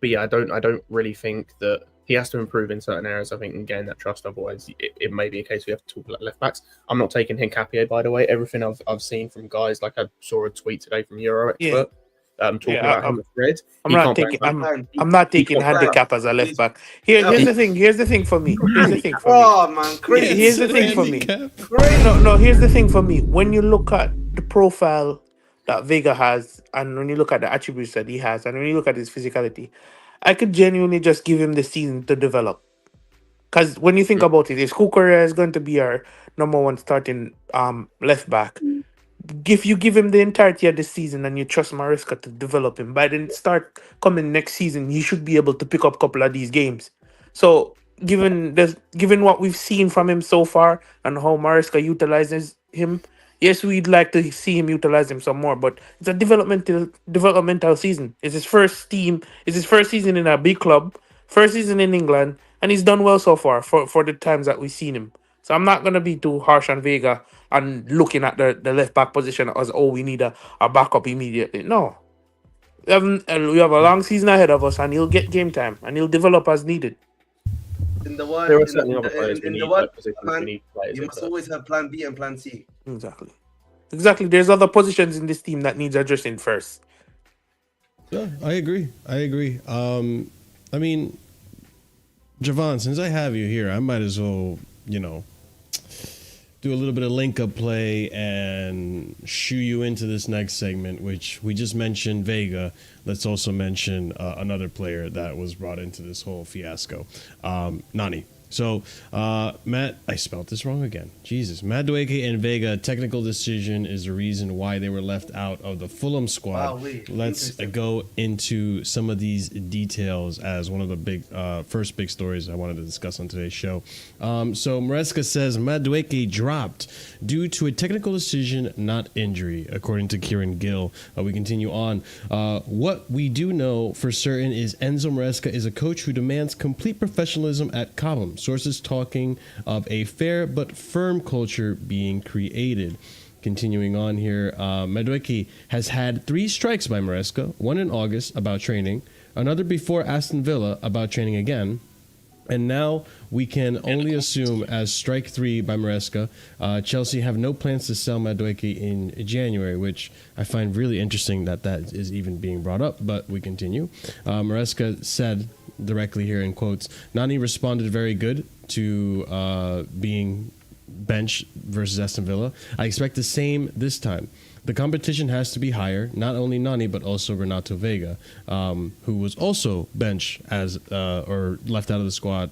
yeah, I don't really think that he has to improve in certain areas, I think, and gain that trust. Otherwise, it may be a case we have to talk about left backs. I'm not taking Hincapié, by the way. Everything I've seen from guys, like I saw a tweet today from Euro Expert. Talking about him with Fred. I'm not taking handicap as a left back. Here's the thing for me. Here's the thing for me. When you look at the profile that Veiga has, and when you look at the attributes that he has, and when you look at his physicality, I could genuinely just give him the season to develop. Because when you think about it, if Cucurella is going to be our number one starting left back, if you give him the entirety of the season and you trust Maresca to develop him, by the start coming next season, he should be able to pick up a couple of these games. So given what we've seen from him so far and how Maresca utilizes him, yes, we'd like to see him utilize him some more, but it's a developmental season. It's his first season in a big club, first season in England, and he's done well so far for the times that we've seen him. So I'm not going to be too harsh on Veiga and looking at the left back position as, we need a backup immediately. No. We have a long season ahead of us, and he'll get game time, and he'll develop as needed. In the word, you must always have plan B and plan C. Exactly. There's other positions in this team that needs addressing first. Yeah, I agree. I mean, Javon, since I have you here, I might as well, do a little bit of link-up play and shoo you into this next segment, which we just mentioned Veiga. Let's also mention another player that was brought into this whole fiasco, Nani. So, Matt, I spelled this wrong again. Jesus. Madueke and Veiga, technical decision is the reason why they were left out of the Fulham squad. Let's go into some of these details as one of the first big stories I wanted to discuss on today's show. So, Maresca says Madueke dropped due to a technical decision, not injury, according to Kieran Gill. We continue on. What we do know for certain is Enzo Maresca is a coach who demands complete professionalism at Cobham. Sources talking of a fair but firm culture being created. Continuing on here, Madueke has had 3 strikes by Maresca, one in August about training, another before Aston Villa about training again, and now we can only assume as strike 3 by Maresca. Chelsea have no plans to sell Madueke in January, which I find really interesting that is even being brought up, but we continue. Maresca said directly here in quotes, Nani responded very good to being benched versus Aston Villa. I expect the same this time. The competition has to be higher, not only Nani, but also Renato Veiga, who was also benched or left out of the squad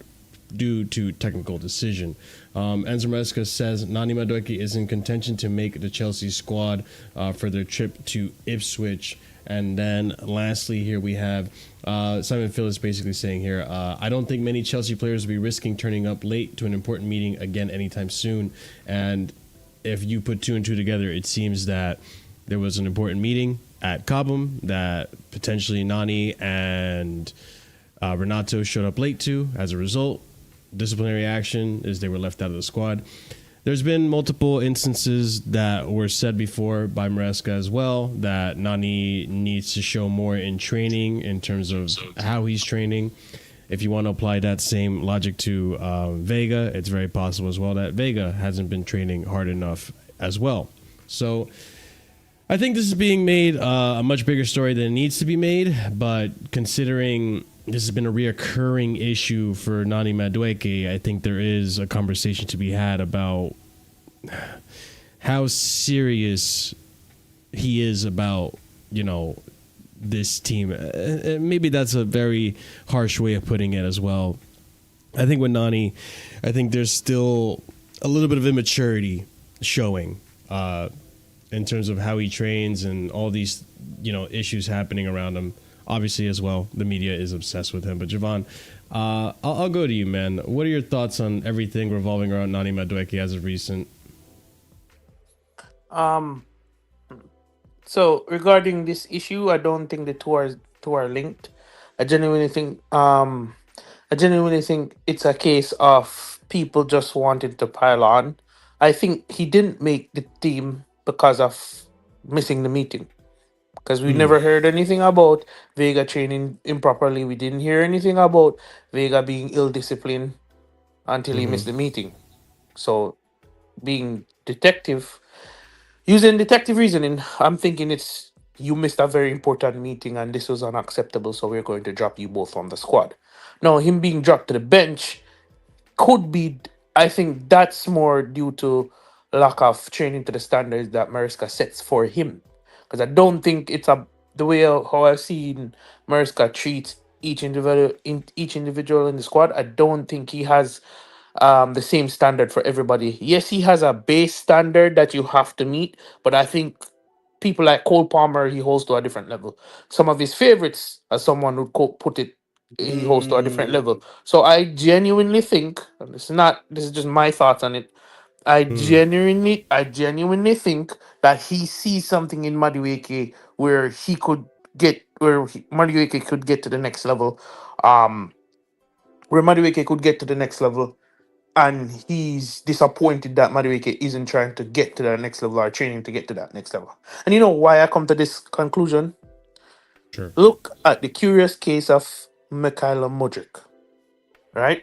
due to technical decision. Enzo Maresca says Nani Madueke is in contention to make the Chelsea squad for their trip to Ipswich. And then lastly, here we have Simon Phillips basically saying here, I don't think many Chelsea players will be risking turning up late to an important meeting again anytime soon. And if you put two and two together, it seems that there was an important meeting at Cobham that potentially Nani and Renato showed up late to. As a result, disciplinary action is they were left out of the squad. There's been multiple instances that were said before by Maresca as well that Nani needs to show more in training in terms of how he's training. If you want to apply that same logic to Veiga, it's very possible as well that Veiga hasn't been training hard enough as well. So I think this is being made a much bigger story than it needs to be made, but considering this has been a reoccurring issue for Nani Madueke, I think there is a conversation to be had about how serious he is about, this team. Maybe that's a very harsh way of putting it as well. I think with Nani, I think there's still a little bit of immaturity showing in terms of how he trains and all these, issues happening around him. Obviously, as well, the media is obsessed with him. But Javon, I'll go to you, man. What are your thoughts on everything revolving around Nani Madueke as of recent? So regarding this issue, I don't think the two are linked. I genuinely think it's a case of people just wanted to pile on. I think he didn't make the team because of missing the meeting. Because we never heard anything about Veiga training improperly. We didn't hear anything about Veiga being ill-disciplined until he missed the meeting. So, using detective reasoning, I'm thinking it's you missed a very important meeting and this was unacceptable, so we're going to drop you both from the squad. Now, him being dropped to the bench could be, I think that's more due to lack of training to the standards that Maresca sets for him. Because I don't think it's the way how I've seen Maresca treat each individual in the squad. I don't think he has the same standard for everybody. Yes, he has a base standard that you have to meet, but I think people like Cole Palmer, he holds to a different level. Some of his favorites, as someone would put it, he holds to a different level. So I genuinely think, and this is just my thoughts on it. I genuinely think that he sees something in Madueke where Madueke could get to the next level. And he's disappointed that Madueke isn't trying to get to that next level or training to get to that next level. And you know why I come to this conclusion? Sure. Look at the curious case of Mikhailo Mudryk. Right?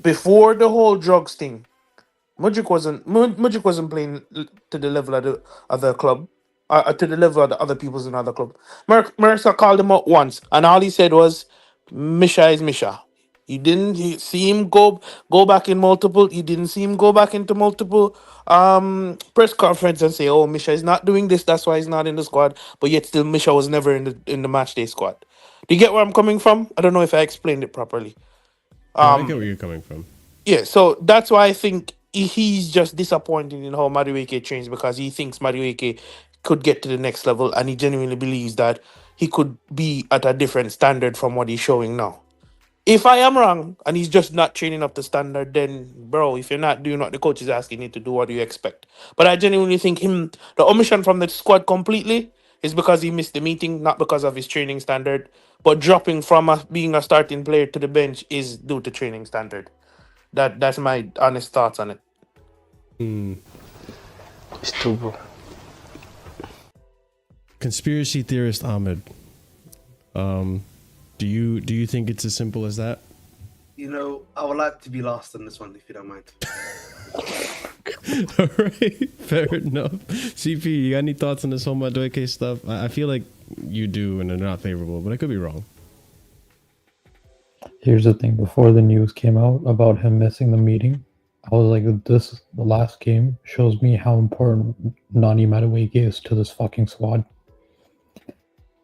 Before the whole drugs thing, Mudryk wasn't playing to the level of the other club, to the level of the other people's in other club. Maresca called him out once, and all he said was, "Misha is Misha." You didn't see him go back in multiple. You didn't see him go back into multiple press conference and say, "Oh, Misha is not doing this. That's why he's not in the squad." But yet, still, Misha was never in the match day squad. Do you get where I'm coming from? I don't know if I explained it properly. I get where you're coming from. Yeah, so that's why I think he's just disappointed in how Madueke trains, because he thinks Madueke could get to the next level, and he genuinely believes that he could be at a different standard from what he's showing now. If I am wrong and he's just not training up to standard, then bro, if you're not doing what the coach is asking you to do, what do you expect? But I genuinely think the omission from the squad completely is because he missed the meeting, not because of his training standard. But dropping from being a starting player to the bench is due to training standard. That's my honest thoughts on it. It's true, bro. Conspiracy theorist Ahmed. Do you think it's as simple as that? I would like to be last on this one, if you don't mind. All right, fair enough. CP, you got any thoughts on this whole Madueke stuff? I feel like you do, and they're not favorable, but I could be wrong. Here's the thing. Before the news came out about him missing the meeting, I was like, the last game shows me how important Nani Madueke is to this fucking squad.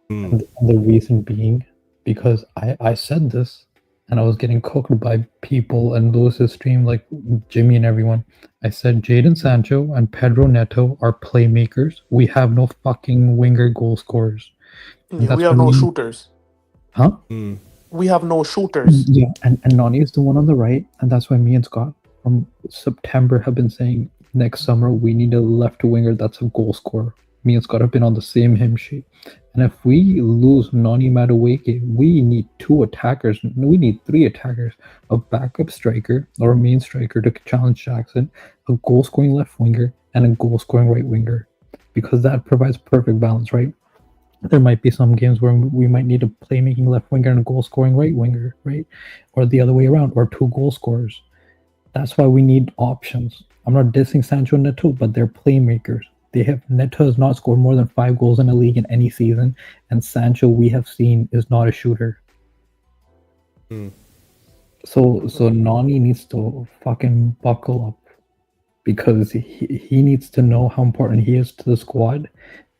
And the reason being, because I said this and I was getting cooked by people and Lewis's stream, like Jimmy and everyone. I said Jadon Sancho and Pedro Neto are playmakers. We have no fucking winger goal scorers. Yeah, we have no shooters. Huh? We have no shooters. Yeah, and Nani is the one on the right, and that's why me and Scott from September have been saying next summer we need a left winger that's a goal scorer. Me and Scott have been on the same hymn sheet. And if we lose Nani Madueke, we need 2 attackers. We need 3 attackers. A backup striker or a main striker to challenge Jackson, a goal-scoring left winger, and a goal-scoring right winger. Because that provides perfect balance, right? There might be some games where we might need a playmaking left winger and a goal-scoring right winger, right? Or the other way around, or 2 goal scorers. That's why we need options. I'm not dissing Sancho and Neto, but they're playmakers. Neto has not scored more than 5 goals in a league in any season, and Sancho, we have seen, is not a shooter. So Nani needs to fucking buckle up, because he needs to know how important he is to the squad,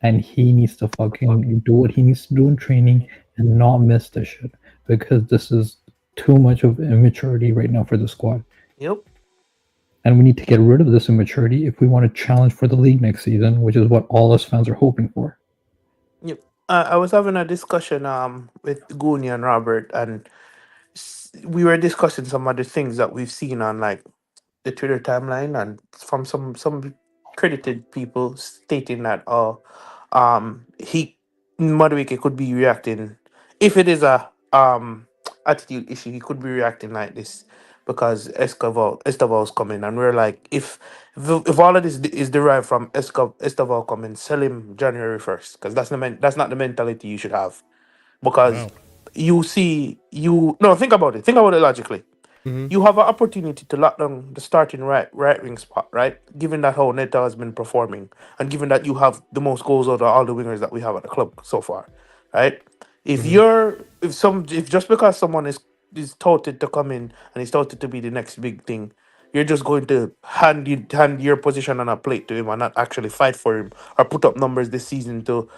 and he needs to fucking do what he needs to do in training and not miss this shit, because this is too much of immaturity right now for the squad. Yep. And we need to get rid of this immaturity if we want to challenge for the league next season, which is what all us fans are hoping for. Yep. I was having a discussion with Guiu and Robert, and we were discussing some of the things that we've seen on like the Twitter timeline, and from some credited people stating that Madueke could be reacting, if it is a attitude issue, he could be reacting like this because Estaval's coming, and we're like, if all of this is derived from Estaval coming, sell him January 1st, because that's not the mentality you should have, because think about it logically. You have an opportunity to lock down the starting right wing spot, right? Given that how Neto has been performing, and given that you have the most goals out of all the wingers that we have at the club so far, right? If just because someone is touted to come in and is touted to be the next big thing, you're just going to hand your position on a plate to him and not actually fight for him or put up numbers this season to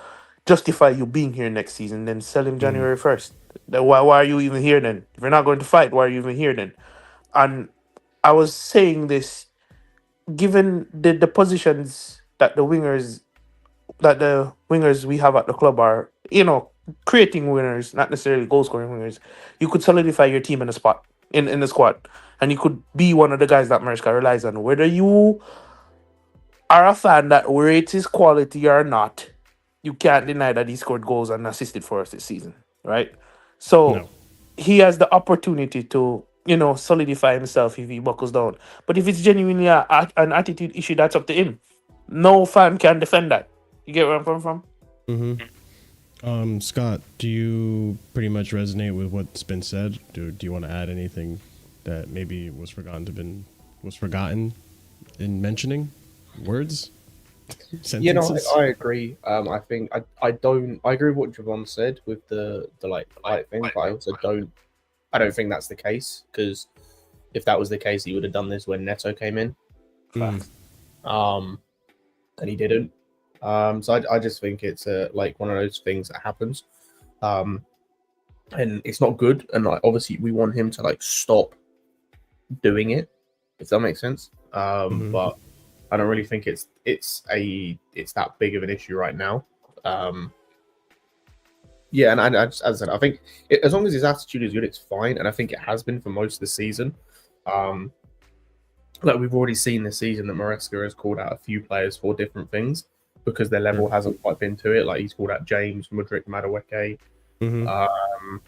justify you being here next season, then sell him January 1st. Then why are you even here then? If you're not going to fight, why are you even here then? And I was saying this, given the positions that the wingers we have at the club are, creating winners, not necessarily goal scoring winners, you could solidify your team in the spot, in the squad. And you could be one of the guys that Maresca relies on. Whether you are a fan that rates his quality or not, you can't deny that he scored goals and assisted for us this season, right? So he has the opportunity to, solidify himself if he buckles down. But if it's genuinely an attitude issue, that's up to him. No fan can defend that. You get where I'm coming from? Scott, do you pretty much resonate with what's been said? Do you want to add anything that maybe was forgotten in mentioning words? Sentences? I agree. I think I agree with what Javon said with the light thing, but I also don't think that's the case, because if that was the case, he would have done this when Neto came in. And he didn't. So I just think it's like one of those things that happens, and it's not good. And like obviously we want him to like stop doing it, if that makes sense. But I don't really think it's that big of an issue right now. Yeah, and I just, as I said, I think as long as his attitude is good, it's fine, and I think it has been for most of the season. Like we've already seen this season that Maresca has called out a few players for different things because their level hasn't quite been to it. Like he's called out James, Mudryk, Madueke. I'm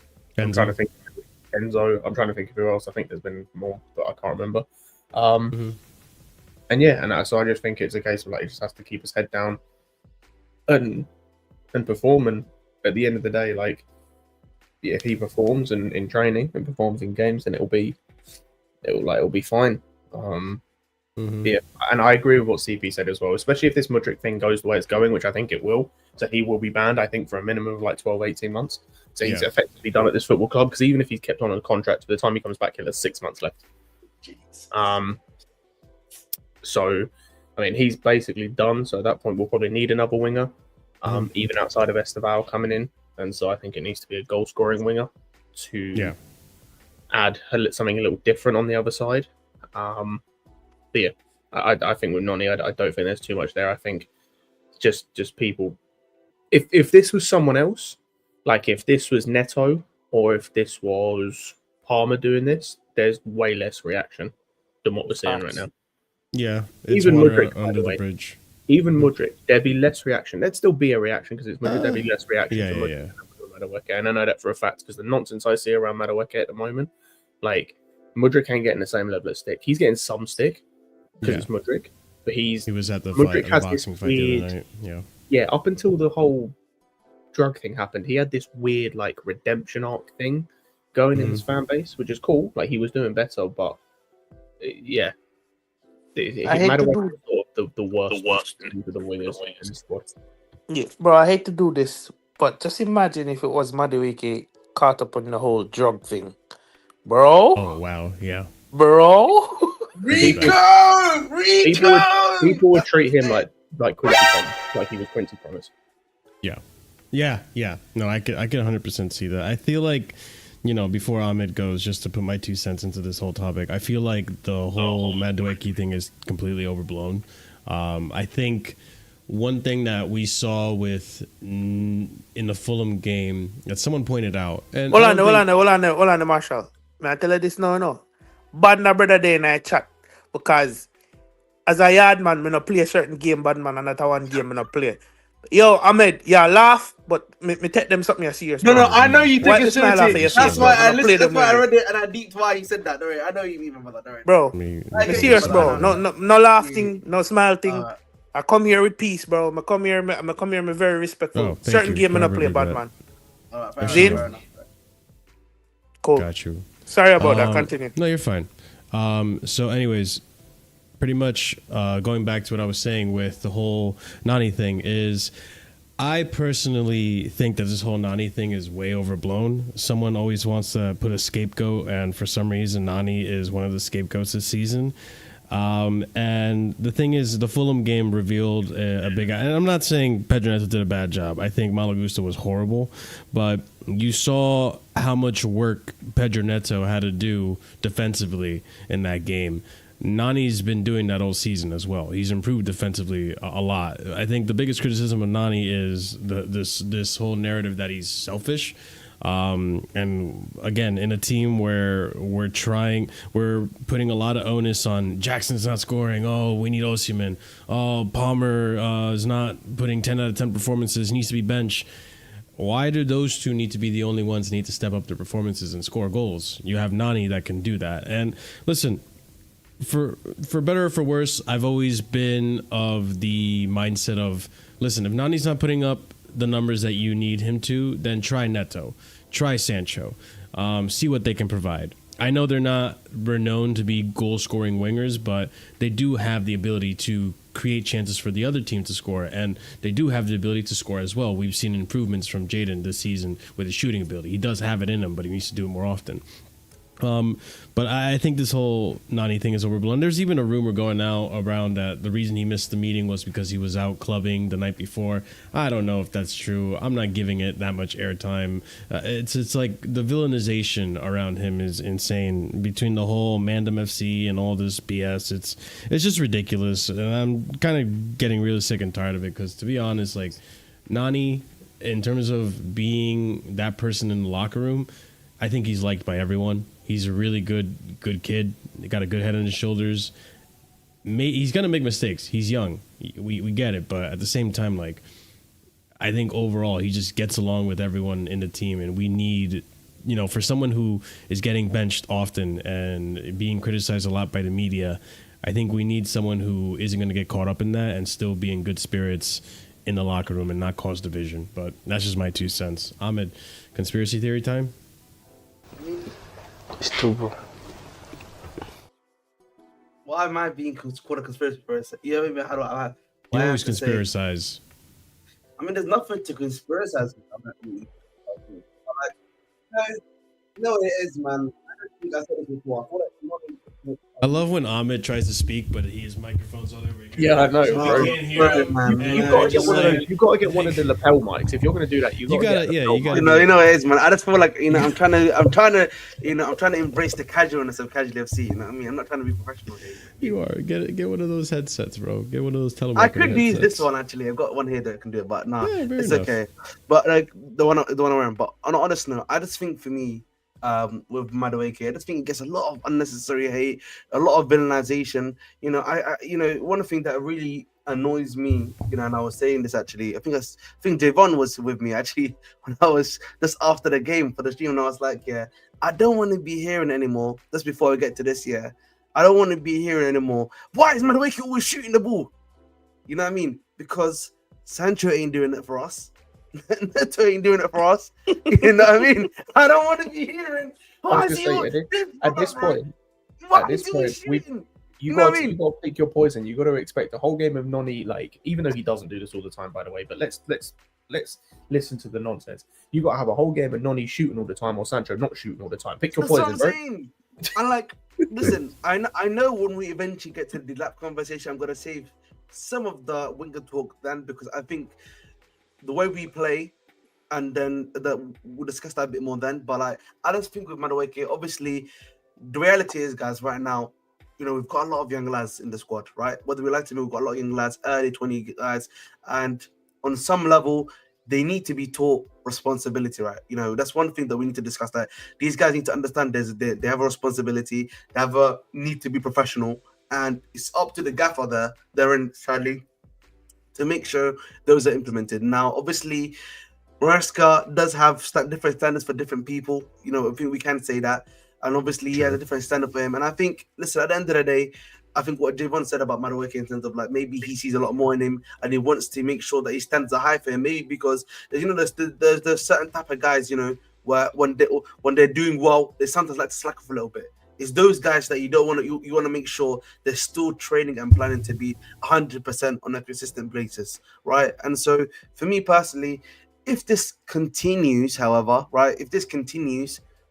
trying to think Enzo. I'm trying to think of who else. I think there's been more, but I can't remember. And yeah, and so I just think it's a case of like he just has to keep his head down and perform. And at the end of the day, like if he performs in training and performs in games, then it'll be fine. Yeah, and I agree with what CP said as well, especially if this Mudryk thing goes the way it's going, which I think it will. So he will be banned, I think, for a minimum of like 12, 18 months. So he's effectively done at this football club, because even if he's kept on a contract, by the time he comes back, he'll have 6 months left. So, I mean, he's basically done. So at that point, we'll probably need another winger, even outside of Estaval coming in. And so I think it needs to be a goal-scoring winger add something a little different on the other side. But yeah, I think with Noni, I don't think there's too much there. I think just people. If this was someone else, like if this was Neto or if this was Palmer doing this, there's way less reaction than what we're seeing right now. Yeah, it's Even water Mudryk, under the bridge. Even Mudryk, there'd be less reaction. There'd still be a reaction because it's Mudryk. There'd be less reaction to Mudryk than Madueke, and I know that for a fact because the nonsense I see around Madueke at the moment, like Mudryk ain't getting the same level of stick. He's getting some stick because it's Mudryk, but he was at the Mudryk fight, has boxing this fight the weird, other night. Yeah, up until the whole drug thing happened, he had this weird like redemption arc thing going in his fan base, which is cool. Like he was doing better, but yeah, I hate to do the worst of the wingers in the squad. Yeah, bro, I hate to do this, but just imagine if it was Madueke caught up on the whole drug thing, bro. Oh wow, yeah, bro. Rico. People would treat him like Quincy Promise, like he was Quincy Promise. Yeah. No, I could 100% see that. I feel like, before Ahmed goes, just to put my 2 cents into this whole topic, I feel like the whole Madueke thing is completely overblown. I think one thing that we saw in the Fulham game that someone pointed out, and hold on, Marshall. May I tell you this now, no? Bad na brother day in I chat because as a yard man, me no play a certain game, bad man, and not a one game me no play. Yo, Ahmed, yeah, laugh, but me take them something you serious. No, I know you take it serious. That's why I read it and I deeped why he said that. Don't worry. I know you mean about that. Bro, me serious, bro. No laugh thing, no smile thing. I come here with peace, bro. I come here, me very respectful. Certain game, I not play, bad man. Zin? Cool. Got you. Sorry about that. Continue. No, you're fine. So, anyways, pretty much going back to what I was saying with the whole Nani thing is, I personally think that this whole Nani thing is way overblown. Someone always wants to put a scapegoat, and for some reason, Nani is one of the scapegoats this season. And the thing is, the Fulham game revealed a big... And I'm not saying Pedro Neto did a bad job. I think Malo Gusto was horrible. But you saw how much work Pedro Neto had to do defensively in that game. Nani's been doing that all season as well. He's improved defensively a lot. I think the biggest criticism of Nani is this whole narrative that he's selfish. And again, in a team where we're putting a lot of onus on Jackson's not scoring. Oh, we need Osimhen. Oh, Palmer is not putting 10 out of 10 performances. He needs to be benched. Why do those two need to be the only ones that need to step up their performances and score goals? You have Nani that can do that. And listen, for better or for worse, I've always been of the mindset of, listen, if Nani's not putting up the numbers that you need him to, then try Neto, try Sancho, see what they can provide. I know they're not renowned to be goal-scoring wingers, but they do have the ability to create chances for the other team to score, and they do have the ability to score as well. We've seen improvements from Jadon this season with his shooting ability. He does have it in him, but he needs to do it more often. But I think this whole Nani thing is overblown. There's even a rumor going now around that the reason he missed the meeting was because he was out clubbing the night before. I don't know if that's true. I'm not giving it that much airtime. It's like the villainization around him is insane. Between the whole Mandem FC and all this BS, it's just ridiculous. And I'm kind of getting really sick and tired of it because, to be honest, like Nani, in terms of being that person in the locker room, I think he's liked by everyone. He's a really good kid. He got a good head on his shoulders. He's gonna make mistakes. He's young. We get it, but at the same time, like, I think overall he just gets along with everyone in the team, and we need, for someone who is getting benched often and being criticized a lot by the media, I think we need someone who isn't gonna get caught up in that and still be in good spirits in the locker room and not cause division. But that's just my 2 cents. Ahmed, conspiracy theory time. It's too, bro. Why am I being called a conspiracy person? You know what I mean? How do I? You always conspiracize. I mean, there's nothing to conspiracize. No, it is, man. I think I said it before. I feel like I love when Ahmed tries to speak, but his microphone's on every. Yeah, I know, So bro. we can't hear him. Man, And You've we're got to get just one of those. like- You've got to get one of the lapel mics. If you're going to do that, you gotta, get yeah, lapel you gotta. mic. you know it is, man. I just feel like I'm trying to embrace the casualness of Casually FC. You know what I mean? I'm not trying to be professional here. You are get one of those headsets, bro. Get one of those telemarketing I could use headsets. this one actually. I've got one here that can do it, but nah, Yeah, fair it's enough. okay. But like the one I'm wearing. But on an honest note, I just think for me, with Madueke, I just think it gets a lot of unnecessary hate, a lot of villainization. You know, I one thing that really annoys me, you know, and I was saying this actually. I think Devon was with me actually when I was just after the game for the stream, and I was like, yeah, I don't want to be hearing anymore. Just before we get to this, yeah, I don't want to be hearing anymore. Why is Madueke always shooting the ball? You know what I mean? Because Sancho ain't doing it for us. Neto ain't doing it for us. You know what I mean? I don't want to be hearing. Why is he at this point, you got to pick your poison. You got to expect the whole game of Noni, like, even though he doesn't do this all the time, by the way. But let's listen to the nonsense. You got to have a whole game of Noni shooting all the time or Sancho not shooting all the time. Pick your poison, bro. And like, listen, I know when we eventually get to the Delap conversation, I'm gonna save some of the winger talk then, because I think the way we play, and then we'll discuss that a bit more then. But like, I just think with Madueke, obviously, the reality is, guys, right now, you know, we've got a lot of young lads in the squad, right? Whether we like to be, we've got a lot of young lads, early 20 guys, and on some level, they need to be taught responsibility, right? You know, that's one thing that we need to discuss. That these guys need to understand they have a responsibility, they have a need to be professional, and it's up to the gaffer there in Charlie to make sure those are implemented. Now, obviously, Maresca does have different standards for different people. You know, I think we can say that. And obviously, he has a different standard for him. And I think, listen, at the end of the day, I think what Javon said about Madueke in terms of like maybe he sees a lot more in him and he wants to make sure that his standards are high for him. Maybe because, you know, there's certain type of guys, you know, where when they're doing well, they sometimes like to slack off a little bit. It's those guys that you don't want to, you want to make sure they're still training and planning to be 100% on a consistent basis, right? And so for me personally, if this continues, however, right,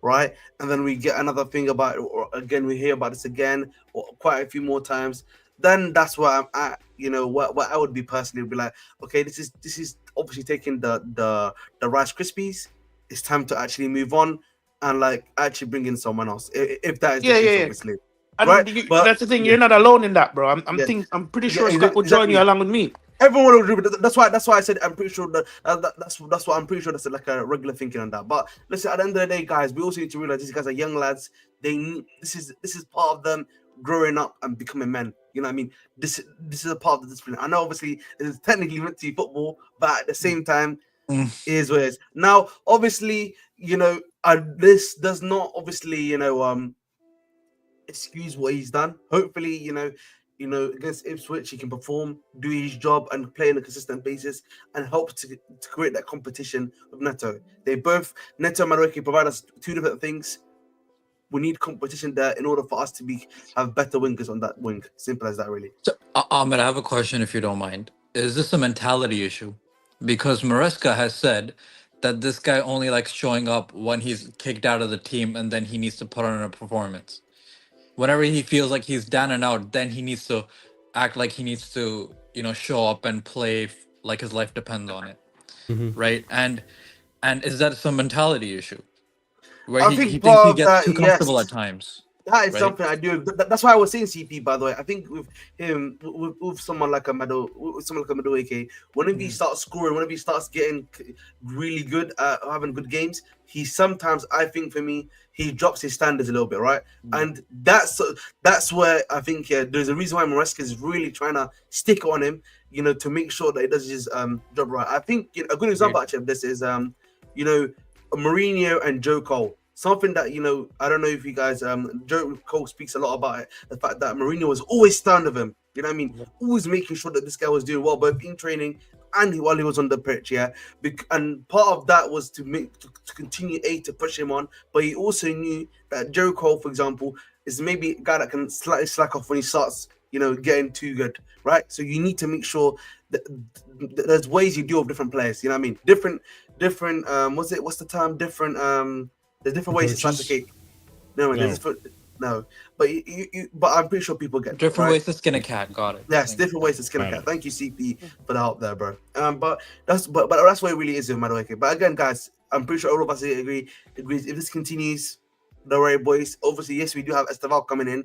right, and then we get another thing about it, or again, we hear about this again, or quite a few more times, then that's where I'm at, you know, what I would be personally be like, okay, this is obviously taking the Rice Krispies. It's time to actually move on and like actually bring in someone else, if that is the case, obviously. And right? but that's the thing. You're not alone in that, bro. I'm pretty sure Scott will join you along with me. Everyone will agree with that. That's why I said I'm pretty sure that's what I'm pretty sure that's like a regular thinking on that. But listen, at the end of the day, guys, we also need to realize these guys are young lads. This is part of them growing up and becoming men. You know what I mean? This is a part of the discipline. I know obviously it's technically meant to be football, but at the same time, it is what it is. Now, obviously, you know, this does not obviously, you know, excuse what he's done. Hopefully, you know, against Ipswich, he can perform, do his job, and play on a consistent basis, and help to create that competition with Neto. Neto and Madueke provide us two different things. We need competition there in order for us to have better wingers on that wing. Simple as that, really. So, Ahmed, I have a question, if you don't mind. Is this a mentality issue? Because Maresca has said that this guy only likes showing up when he's kicked out of the team, and then he needs to put on a performance. Whenever he feels like he's down and out, then he needs to act like he needs to, you know, show up and play like his life depends on it, right? And is that some mentality issue where he thinks he gets too comfortable at times? That is something I do. That's why I was saying CP. By the way, I think with him, with someone like a Madueke, whenever he starts scoring, whenever he starts getting really good, having good games, he sometimes, I think for me, he drops his standards a little bit, right? And that's where I think there's a reason why Maresca is really trying to stick on him, you know, to make sure that he does his job right. I think a good example actually of this is you know, Mourinho and Joe Cole. Something that, you know, I don't know if you guys, Joe Cole speaks a lot about it, the fact that Mourinho was always stern of him. You know what I mean? Always making sure that this guy was doing well, both in training and while he was on the pitch, yeah. And part of that was to continue to push him on, but he also knew that Joe Cole, for example, is maybe a guy that can slightly slack off when he starts, you know, getting too good, right? So you need to make sure that there's ways you deal with different players. You know what I mean? Different. What's the term? There's different ways to slice the cake. No, No, but but I'm pretty sure people get Different right? ways to skin a cat. Got it. Yes, Thank different you. ways to skin a cat. Thank you, CP, for the help there, bro. But that's what it really is with Madueke. But again, guys, I'm pretty sure all of us agrees. If this continues, don't worry, boys. Obviously, yes, we do have Esteval coming in.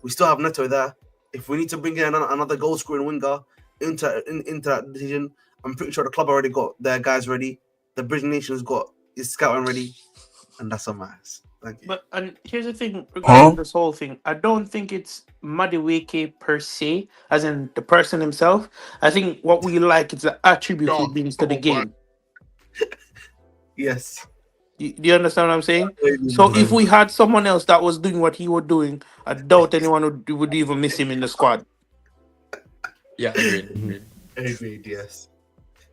We still have Neto there. If we need to bring in another goal scoring winger into that decision, I'm pretty sure the club already got their guys ready. The Bridge Nation's got his scouting ready, and that's a mess. Thank you. But and here's the thing regarding this whole thing. I don't think it's Madueke per se, as in the person himself. I think what we like is the attribute he brings to the game. Yes. Do you understand what I'm saying? So if we had someone else that was doing what he was doing, I doubt anyone would even miss him in the squad. Yeah, agreed. Agreed, yes.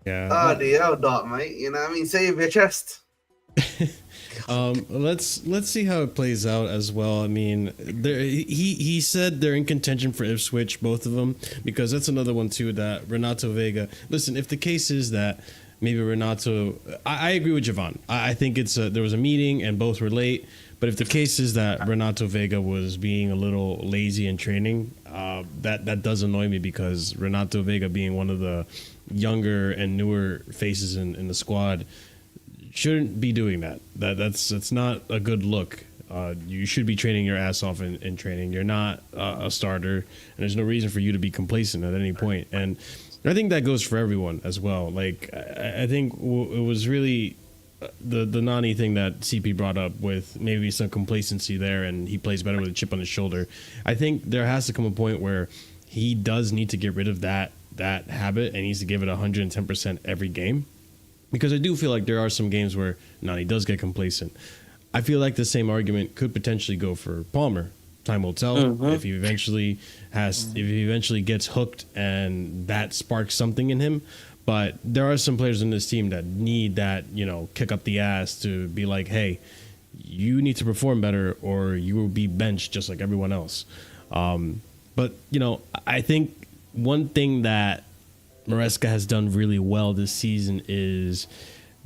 Yeah. Oh, the hell, Dark, mate. You know what I mean? Save your chest. Let's see how it plays out as well. I mean, he said they're in contention for Ipswich, both of them, because that's another one too that Renato Veiga. Listen, if the case is that maybe Renato, I agree with Javon. I think there was a meeting and both were late. But if the case is that Renato Veiga was being a little lazy in training, that does annoy me, because Renato Veiga, being one of the younger and newer faces in the squad, shouldn't be doing that. That's not a good look. You should be training your ass off in training. You're not a starter, and there's no reason for you to be complacent at any point. And I think that goes for everyone as well. Like, I think it was really the Nani thing that CP brought up, with maybe some complacency there, and he plays better with a chip on his shoulder. I think there has to come a point where he does need to get rid of that habit, and needs to give it 110% every game. Because I do feel like there are some games where Nani does get complacent. I feel like the same argument could potentially go for Palmer. Time will tell if he eventually gets hooked and that sparks something in him. But there are some players in this team that need that, kick up the ass to be like, hey, you need to perform better or you will be benched just like everyone else. But I think one thing that Maresca has done really well this season is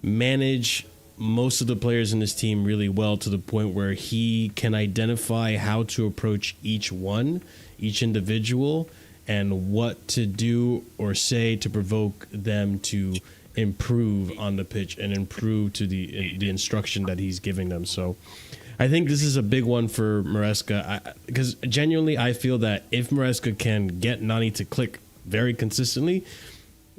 manage most of the players in this team really well, to the point where he can identify how to approach each individual, and what to do or say to provoke them to improve on the pitch and improve to the instruction that he's giving them. So I think this is a big one for Maresca, because genuinely I feel that if Maresca can get Nani to click very consistently,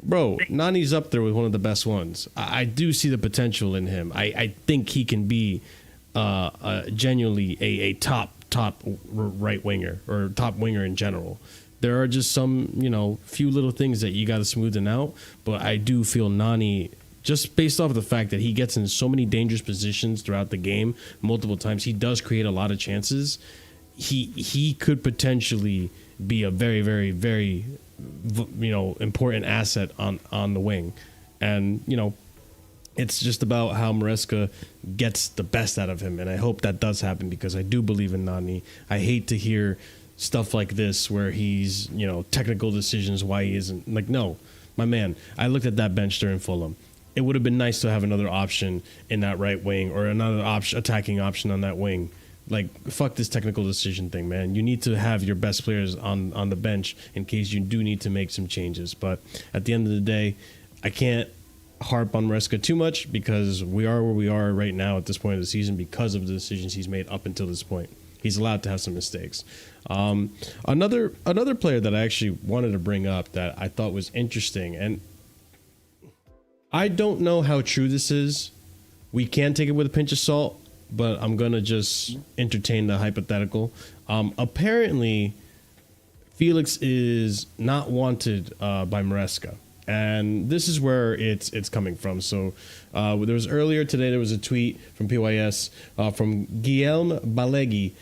bro, Nani's up there with one of the best ones. I do see the potential in him. I think he can be genuinely a top right winger, or top winger in general. There are just some, few little things that you got to smoothen out. But I do feel Nani, just based off of the fact that he gets in so many dangerous positions throughout the game multiple times, he does create a lot of chances. He could potentially be a very, very, very, important asset on the wing. And, it's just about how Maresca gets the best out of him. And I hope that does happen, because I do believe in Nani. I hate to hear stuff like this where he's, technical decisions, why he isn't. Like, no, my man, I looked at that bench during Fulham. It would have been nice to have another option in that right wing, or another attacking option on that wing. Like, fuck this technical decision thing, man. You need to have your best players on the bench in case you do need to make some changes. But at the end of the day, I can't harp on Maresca too much, because we are where we are right now at this point of the season because of the decisions he's made up until this point. He's allowed to have some mistakes. Another player that I actually wanted to bring up that I thought was interesting, and I don't know how true this is. We can take it with a pinch of salt, but I'm going to just entertain the hypothetical. Apparently, Felix is not wanted by Maresca. And this is where it's coming from. So there was earlier today, there was a tweet from PYS from Guillaume Balegi,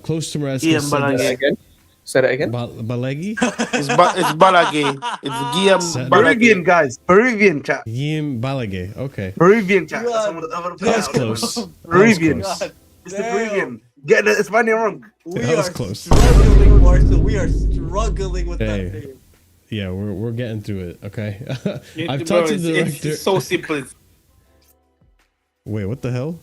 close to Maresca. Guillaume Balegi. Say that again. Balegi? It's Balagi. It's Guillaume Balagi. Peruvian, guys. Peruvian chat. Guillaume Balegi. Okay. Peruvian chat. That's close. Peruvian. That was close. It's the Peruvian. Get the Spanish wrong. That was close. Struggling, Marcel. We are struggling with that name. Yeah, we're getting through it. Okay. I've Bro, talked to the it's director. so simple. Wait, what the hell?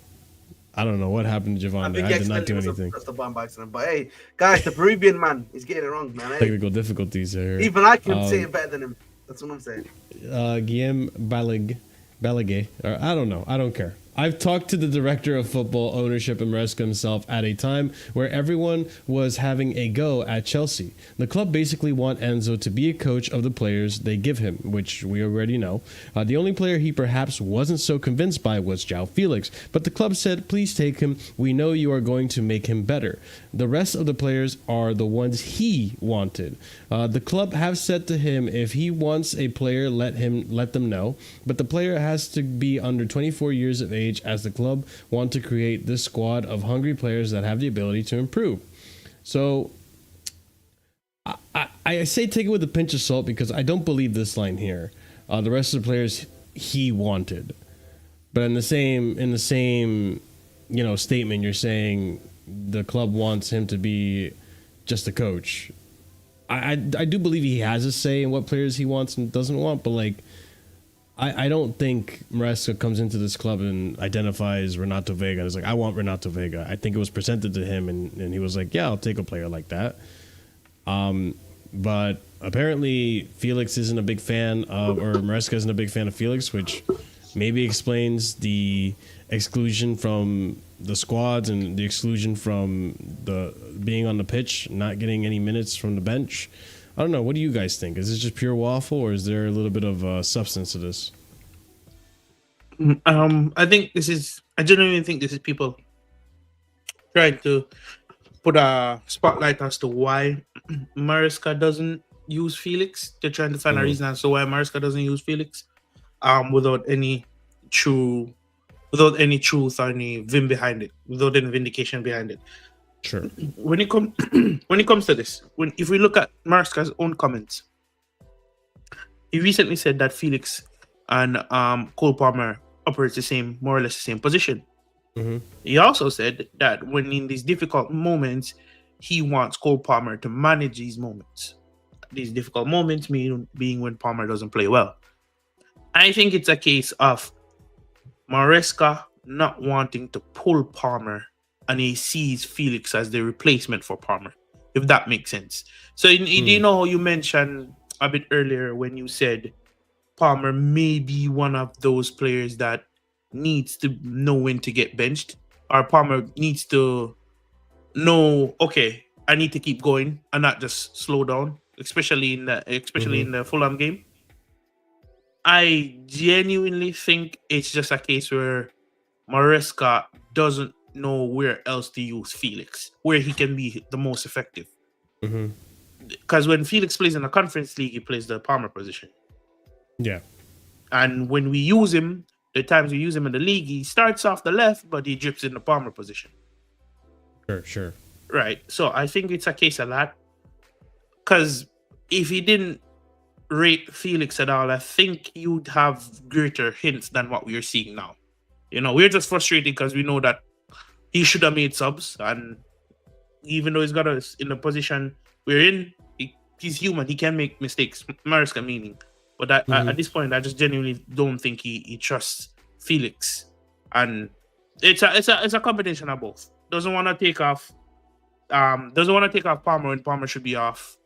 I don't know what happened to Javon. I did not do anything. Press the button by accident. But hey, guys, the Peruvian man is getting it wrong, man. Hey. Technical difficulties here. Even I can say it better than him. That's what I'm saying. Guillem Balaguer. I don't know. I don't care. I've talked to the director of football ownership and Maresca himself at a time where everyone was having a go at Chelsea. The club basically want Enzo to be a coach of the players they give him, which we already know. The only player he perhaps wasn't so convinced by was João Felix, but the club said, please take him. We know you are going to make him better. The rest of the players are the ones he wanted. The club have said to him, if he wants a player, let them know. But the player has to be under 24 years of age, as the club want to create this squad of hungry players that have the ability to improve. So I say take it with a pinch of salt because I don't believe this line here. The rest of the players he wanted, but in the same statement, you're saying the club wants him to be just a coach. I do believe he has a say in what players he wants and doesn't want, but like. I don't think Maresca comes into this club and identifies Renato Veiga and is like, I want Renato Veiga. I think it was presented to him and he was like, yeah, I'll take a player like that. But apparently Felix isn't a big fan of, or Maresca isn't a big fan of Felix, which maybe explains the exclusion from the squads and the exclusion from the being on the pitch, not getting any minutes from the bench. I don't know. What do you guys think? Is this just pure waffle, or is there a little bit of substance to this? I think this is. I genuinely think this is people trying to put a spotlight as to why Maresca doesn't use Felix. They're trying to find a reason as to why Maresca doesn't use Felix, without any truth or any vim behind it, without any vindication behind it. Sure. When it comes to this, if we look at Maresca's own comments, he recently said that Felix and Cole Palmer operates more or less the same position. Mm-hmm. He also said that when in these difficult moments, he wants Cole Palmer to manage these moments. These difficult moments being when Palmer doesn't play well. I think it's a case of Maresca not wanting to pull Palmer, and he sees Felix as the replacement for Palmer, if that makes sense. So, you know how you mentioned a bit earlier when you said Palmer may be one of those players that needs to know when to get benched, or Palmer needs to know, okay, I need to keep going and not just slow down, especially in the Fulham game. I genuinely think it's just a case where Maresca doesn't know where else to use Felix, where he can be the most effective. Because when Felix plays in the Conference League, he plays the Palmer position. Yeah. And when we use him, the times we use him in the league, he starts off the left, but he drips in the Palmer position. Sure. Right. So I think it's a case of that. Because if he didn't rate Felix at all, I think you'd have greater hints than what we are seeing now. You know, we're just frustrated because we know that he should have made subs, and even though he's got us in the position we're in, he's human. He can make mistakes. Maresca meaning, but at this point, I just genuinely don't think he trusts Felix, and it's a combination of both. Doesn't want to take off Palmer when Palmer should be off,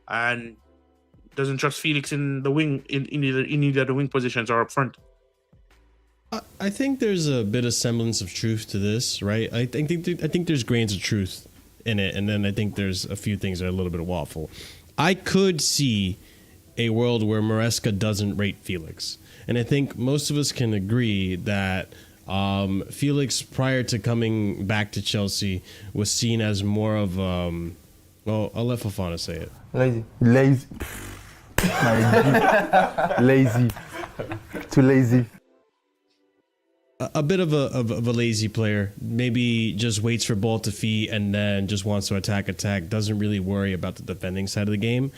and doesn't trust Felix in the wing in either the wing positions or up front. I think there's a bit of semblance of truth to this, right? I think there's grains of truth in it, and then I think there's a few things that are a little bit of waffle. I could see a world where Maresca doesn't rate Felix, and I think most of us can agree that Felix, prior to coming back to Chelsea, was seen as more of well, I'll let Fofana say it. Lazy. Lazy. Too lazy. A bit of a lazy player, maybe just waits for ball to feet and then just wants to attack, doesn't really worry about the defending side of the game.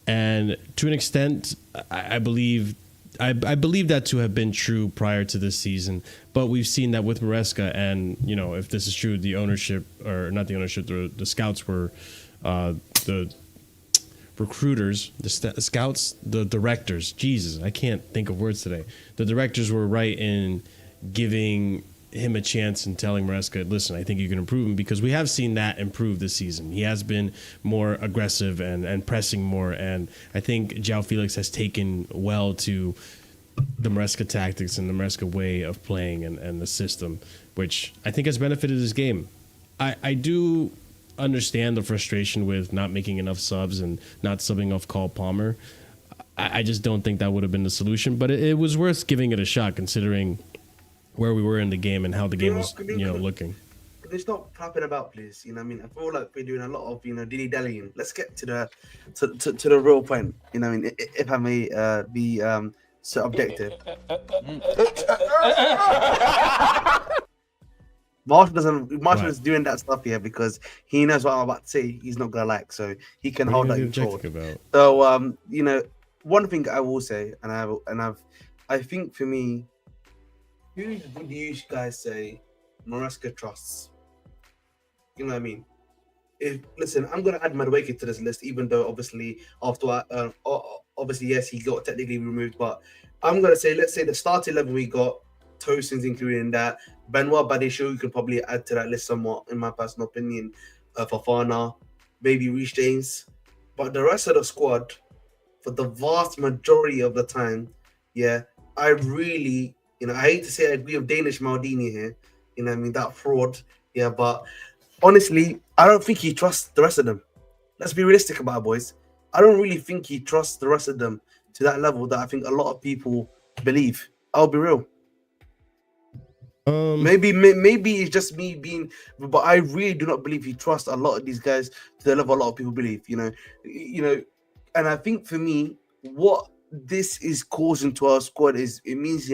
And to an extent, I believe that to have been true prior to this season, but we've seen that with Maresca, and you know, if this is true, the ownership, or not the ownership, the scouts were the recruiters, the scouts, the directors. Jesus, I can't think of words today. The directors were right in giving him a chance and telling Maresca, listen, I think you can improve him, because we have seen that improve this season. He has been more aggressive and pressing more, and I think João Felix has taken well to the Maresca tactics and the Maresca way of playing and the system, which I think has benefited his game. I do understand the frustration with not making enough subs and not subbing off Cole Palmer. I just don't think that would have been the solution, but it was worth giving it a shot considering where we were in the game and how the game was, looking. Can they stop flapping about, please? You know what I mean? I feel like we're doing a lot of, dilly-dallying. Let's get to the real point. You know what I mean? If I may be so objective. Marshall is doing that stuff here because he knows what I'm about to say. He's not gonna like, so he can hold that control. So one thing I will say, I think for me, who would you guys say Maresca trusts? You know what I mean? Listen, I'm gonna add Madueke to this list, even though obviously yes, he got technically removed, but I'm gonna say, let's say the starting 11 we got, Tosin's included in that. Benoit Badiashile, you can probably add to that list somewhat, in my personal opinion. Fofana, maybe Guiu Staying. But the rest of the squad, for the vast majority of the time, I really, I hate to say I agree with Danish Maldini here. You know what I mean? That fraud. Yeah, but honestly, I don't think he trusts the rest of them. Let's be realistic about it, boys. I don't really think he trusts the rest of them to that level that I think a lot of people believe. I'll be real. Maybe it's just me being, but I really do not believe he trusts a lot of these guys to the level a lot of people believe. And I think for me, what this is causing to our squad is it means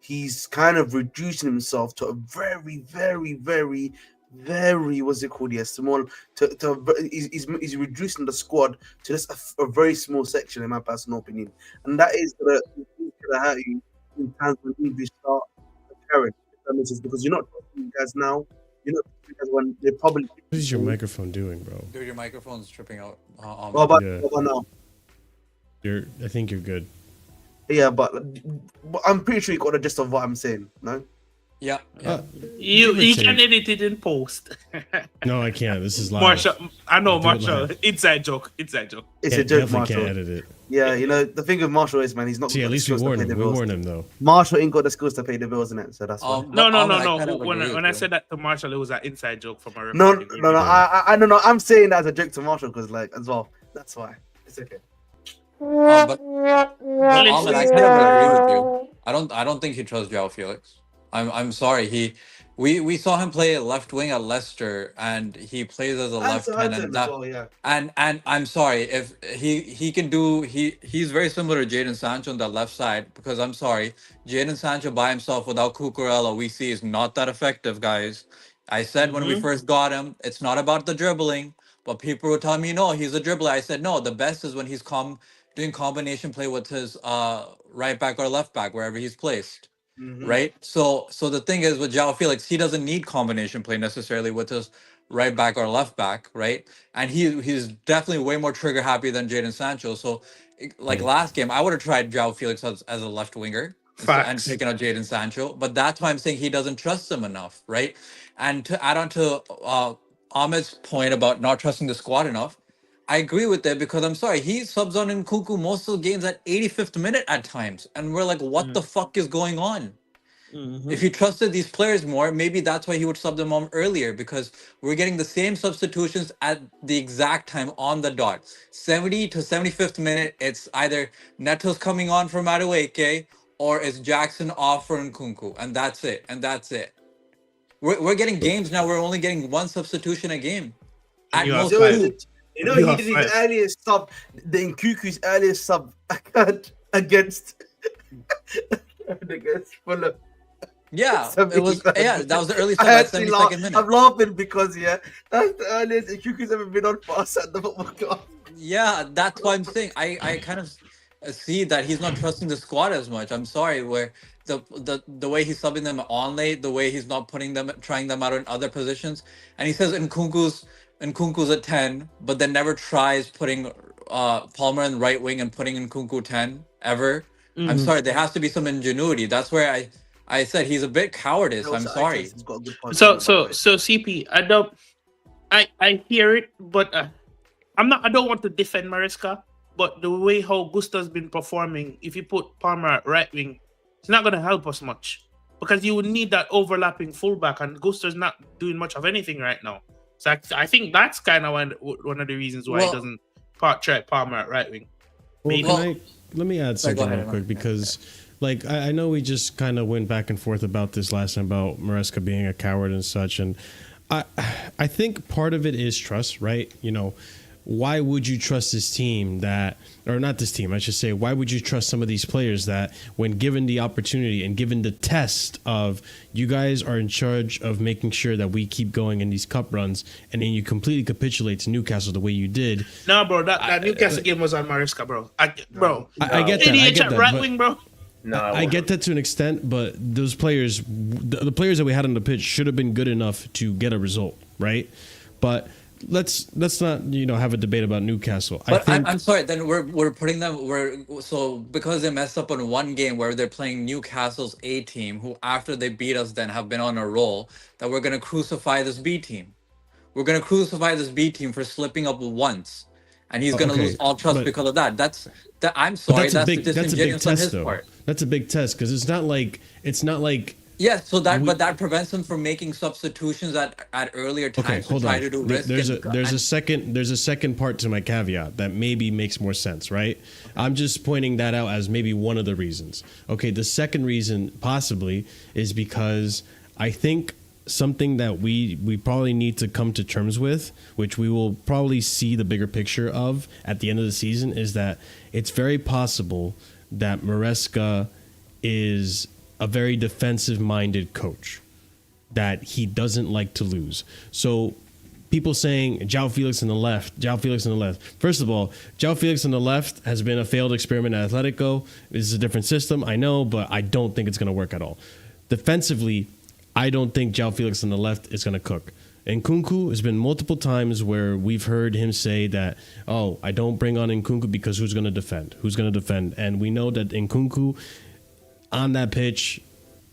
he's kind of reducing himself to a very, very, very, very small. He's reducing the squad to just a very small section, in my personal opinion, and that is gonna hurt you in times when English start appearing. Because you're not talking guys now. You're not talking guys when they probably. What is your microphone doing, bro? Dude, your microphone's tripping out. What about now? I think you're good. Yeah, but I'm pretty sure you got the gist of what I'm saying. No. Yeah. You can edit it in post. No, I can't. This is live. Marshall, I know, Marshall. Inside joke. It's a joke, Marshall. Can't edit it. Yeah, the thing with Marshall is, man, he's not. See, at least we warned him, though. Marshall ain't got the skills to pay the bills, innit? So that's why. No. When I said that to Marshall, it was an inside joke from a No. I don't know. I'm saying that as a joke to Marshall because, as well. That's why. It's okay. But I kind of agree with you. I don't think he trusts João Felix. I'm sorry. We saw him play left wing at Leicester, and he plays as a left hand. And I'm sorry if he can do. He's very similar to Jadon Sancho on that left side, because I'm sorry, Jadon Sancho by himself without Cucurella, we see is not that effective, guys. I said when we first got him, it's not about the dribbling, but people were telling me no, he's a dribbler. I said no, the best is when he's doing combination play with his right back or left back wherever he's placed. Right, so the thing is with João Felix, he doesn't need combination play necessarily with his right back or left back, right? And he's definitely way more trigger happy than Jadon Sancho. So, like last game, I would have tried João Felix as a left winger and taken out Jadon Sancho. But that's why I'm saying he doesn't trust him enough, right? And to add on to Ahmed's point about not trusting the squad enough, I agree with it, because I'm sorry, he subs on Nkunku most of the games at 85th minute at times, and we're like, what the fuck is going on? If he trusted these players more, maybe that's why he would sub them on earlier, because we're getting the same substitutions at the exact time on the dot. 70 to 75th minute, it's either Neto's coming on for Madueke or it's Jackson off for Nkunku, and that's it. We're getting games now, we're only getting one substitution a game. At most two. He did his earliest sub, the Nkuku's earliest sub against Fulham. Yeah, it was. Yeah, that was the earliest sub at 72nd minute. I'm laughing because that's the earliest Nkuku's ever been on for us at the football club. Yeah, that's why I'm saying I kind of see that he's not trusting the squad as much. I'm sorry, where the way he's subbing them on late, the way he's not trying them out in other positions, and he says Nkunku's at 10, but then never tries putting Palmer in right wing and putting Nkunku 10 ever. I'm sorry, there has to be some ingenuity. That's where I said he's a bit cowardice. I'm sorry. So CP, I hear it, but I don't want to defend Maresca, but the way how Gusto's been performing, if you put Palmer at right wing, it's not going to help us much because you would need that overlapping fullback, and Gusto's not doing much of anything right now. So I think that's kind of one of the reasons why he doesn't try Palmer at right wing. Well, let me add something real quick because, like, I know we just kind of went back and forth about this last time about Maresca being a coward and such, and I think part of it is trust, right? You know, why would you trust this team or not this team, I should say, why would you trust some of these players that when given the opportunity and given the test of you guys are in charge of making sure that we keep going in these cup runs and then you completely capitulate to Newcastle the way you did? No, bro, that Newcastle game was on Maresca, bro. I get that. KDH at right wing, bro. No, I get that to an extent, but those players, the players that we had on the pitch should have been good enough to get a result, right? But let's not have a debate about Newcastle. But I'm sorry. Then we're putting them because they messed up on one game where they're playing Newcastle's A team, who after they beat us then have been on a roll. That we're gonna crucify this B team. We're gonna crucify this B team for slipping up once, and he's gonna lose all trust because of that. I'm sorry. That's a big test, though. That's a big test because it's not like. Yeah, so but that prevents them from making substitutions at earlier times to try to do risk. There's a second part to my caveat that maybe makes more sense, right? I'm just pointing that out as maybe one of the reasons. Okay, the second reason possibly is because I think something that we probably need to come to terms with, which we will probably see the bigger picture of at the end of the season, is that it's very possible that Maresca is a very defensive-minded coach, that he doesn't like to lose. So people saying João Felix on the left. First of all, João Felix on the left has been a failed experiment at Atletico. This is a different system, I know, but I don't think it's going to work at all. Defensively, I don't think João Felix on the left is going to cook. Nkunku has been multiple times where we've heard him say that, I don't bring on Nkunku because who's going to defend? And we know that Nkunku on that pitch,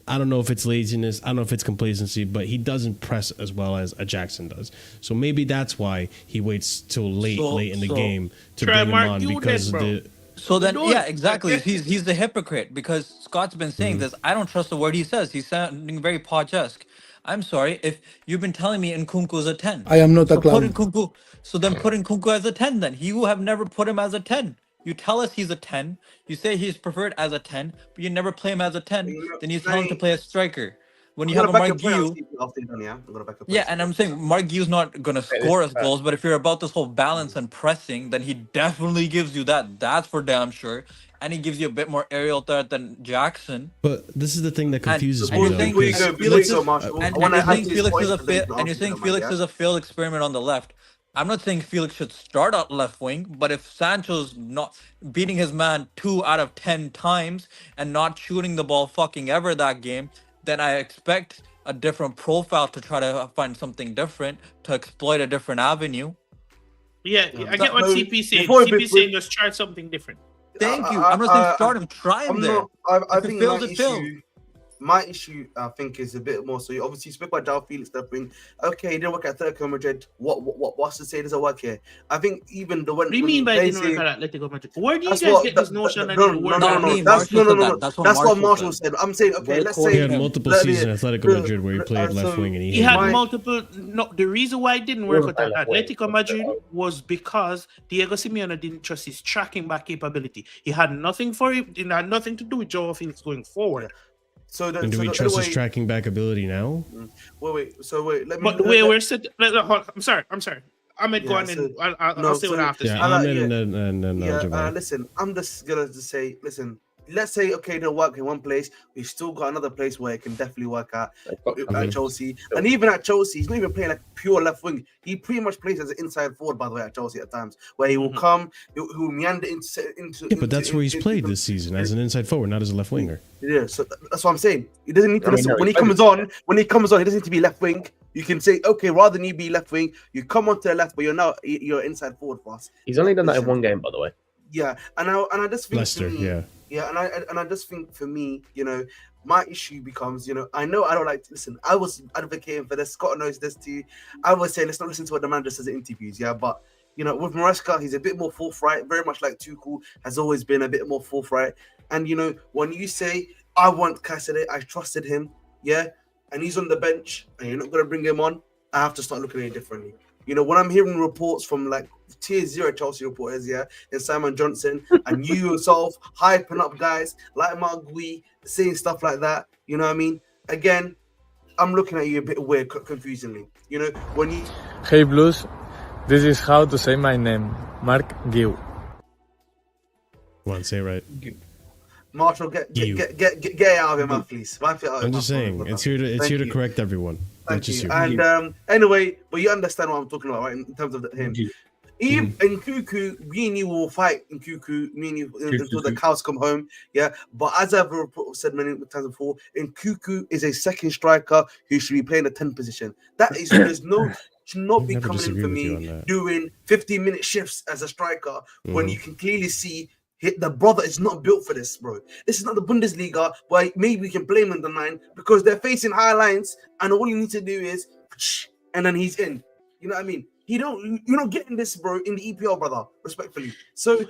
I don't know if it's laziness, I don't know if it's complacency, but he doesn't press as well as a Jackson does. So maybe that's why he waits till late in the game to bring him on because yeah, exactly. He's the hypocrite because Scott's been saying this. I don't trust the word he says. He's sounding very Poch-esque. I'm sorry if you've been telling me Nkunku is a 10. I am not a clown. Then put Nkunku as a 10 then. You have never put him as a 10. You tell us he's a 10. You say he's preferred as a 10, but you never play him as a 10. Then you tell him to play a striker. When you have a Mark Guiu, and I'm saying Mark Guiu's not going to score us goals, but if you're about this whole balance and pressing, then he definitely gives you that. That's for damn sure. And he gives you a bit more aerial threat than Jackson. But this is the thing that confuses me. You're saying Felix is a failed experiment on the left. I'm not saying Felix should start out left wing, but if Sancho's not beating his man 2 out of 10 times and not shooting the ball fucking ever that game, then I expect a different profile to try to find something different, to exploit a different avenue. Yeah, I get what CP saying. CP saying just try something different. Thank you. I'm not saying start him, try him there. I think my issue, I think, is a bit more. So you obviously spoke about João Felix stepping. Okay, he didn't work at Atletico Madrid. What's to say doesn't work here? I think even the one. What do you mean by didn't work at Atletico Madrid? Where do you guys get this notion? That's what Marshall said. I'm saying, okay, let's say he had multiple seasons at Atletico Madrid where he played left wing and he had multiple. No, the reason why it didn't work at Atletico Madrid was because Diego Simeone didn't trust his tracking back capability. He had nothing for him. It had nothing to do with João Felix going forward. And do we trust his tracking back ability now? Wait. We're set. I'm sorry. Ahmed, go on and I'll say what I have to say. Listen, I'm just gonna say, listen. Let's say, okay, they'll work in one place. We've still got another place where it can definitely work at Chelsea. And even at Chelsea, he's not even playing like pure left wing. He pretty much plays as an inside forward, by the way, at Chelsea at times, where he will come, he'll meander into. Yeah, but that's where he's played this season, as an inside forward, not as a left winger. Yeah, so that's what I'm saying. He doesn't need to listen. When he comes on, he doesn't need to be left wing. You can say, okay, rather than you be left wing, you come onto the left, but you're inside forward for us. He's only done that in one game, by the way. Yeah, and I just think Leicester, and I just think for me, my issue becomes, I know I don't like to listen. I was advocating for this. Scott knows this too. I was saying let's not listen to what the manager says in interviews, yeah. But with Maresca, he's a bit more forthright, very much like Tuchel has always been a bit more forthright. And when you say I want Cassidy, I trusted him, yeah, and he's on the bench, and you're not gonna bring him on, I have to start looking at it differently. When I'm hearing reports from like tier 0 Chelsea reporters, yeah, and Simon Johnson, and you yourself hyping up guys like Guiu, saying stuff like that, you know what I mean? Again, I'm looking at you a bit weird, confusingly. When you... Hey Blues, this is how to say my name, Mark Guiu. Come on, say it right. Marshall, get out of your mouth, please. I'm just saying, it's here to correct everyone. Thank you. And anyway, but you understand what I'm talking about, right? In terms of him. In Nkunku, me and you will fight in Nkunku, me and you until the cows come home. Yeah. But as I've said many times before, Nkunku is a second striker who should be playing the 10 position. That is should not be coming in for me doing 15-minute shifts as a striker when you can clearly see the brother is not built for this, bro. This is not the Bundesliga where maybe we can blame him the 9 because they're facing high lines and all you need to do is and then he's in. You know what I mean? You're not getting this, bro, in the EPL, brother, respectfully. So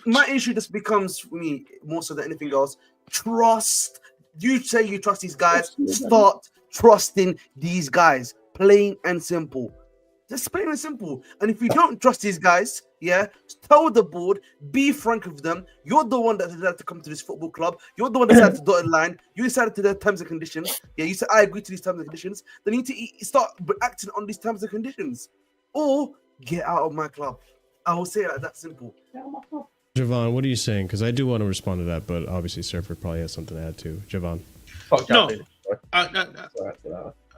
my issue just becomes, for me, more so than anything else, trust. You say you trust these guys, start trusting these guys. Plain and simple. Just plain and simple. And if you don't trust these guys, yeah, tell the board, be frank with them. You're the one that decided to come to this football club. You're the one that decided to dot a line. You decided to the terms and conditions. Yeah, you said, I agree to these terms and conditions. Then you need to start acting on these terms and conditions. Or get out of my club. I will say it like that simple. Javon, what are you saying? Because I do want to respond to that, but obviously Surfer probably has something to add too. Javon.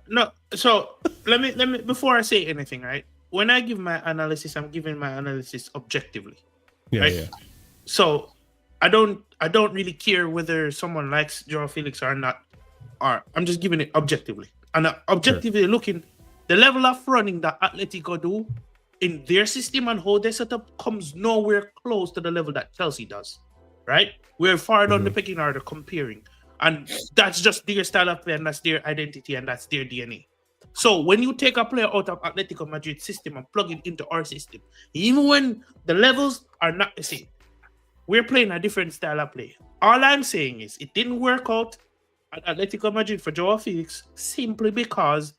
No. So let me before I say anything, right? When I give my analysis, I'm giving my analysis objectively. Yeah, right? yeah. So I don't really care whether someone likes Joao Felix or not. Or I'm just giving it objectively. And objectively looking, the level of running that Atletico do in their system and how they set up comes nowhere close to the level that Chelsea does, right? We're far down the pecking order comparing. And that's just their style of play and that's their identity and that's their DNA. So when you take a player out of Atletico Madrid system and plug it into our system, even when the levels are not the same, we're playing a different style of play. All I'm saying is it didn't work out at Atletico Madrid for Joao Felix simply because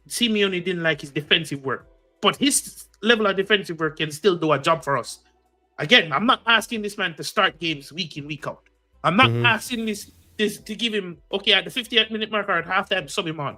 Simeone didn't like his defensive work. But his level of defensive work can still do a job for us. Again, I'm not asking this man to start games week in, week out. I'm not asking this to give him, okay, at the 58th minute marker at halftime, sub him on.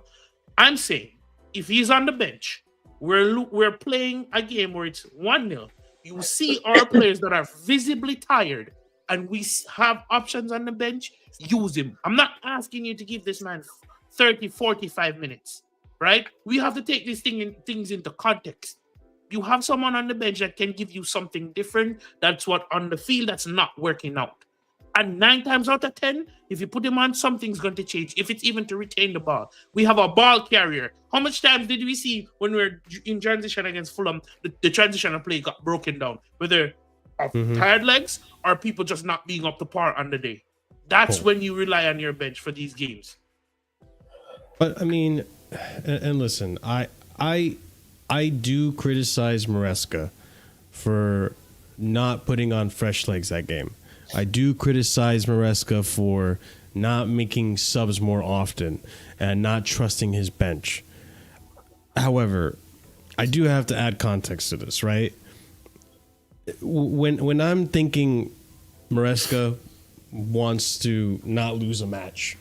I'm saying, if he's on the bench, we're playing a game where it's 1-0. You see our players that are visibly tired, and we have options on the bench, use him. I'm not asking you to give this man 30, 45 minutes, right? We have to take these things into context. You have someone on the bench that can give you something different. That's what on the field that's not working out. And 9 times out of 10, if you put him on, something's going to change. If it's even to retain the ball. We have a ball carrier. How much times did we see when we were in transition against Fulham, the transition play got broken down? Whether tired legs or people just not being up to par on the day. That's when you rely on your bench for these games. But I mean, and listen, I do criticize Maresca for not putting on fresh legs that game. I do criticize Maresca for not making subs more often and not trusting his bench. However, I do have to add context to this, right? When I'm thinking Maresca wants to not lose a match,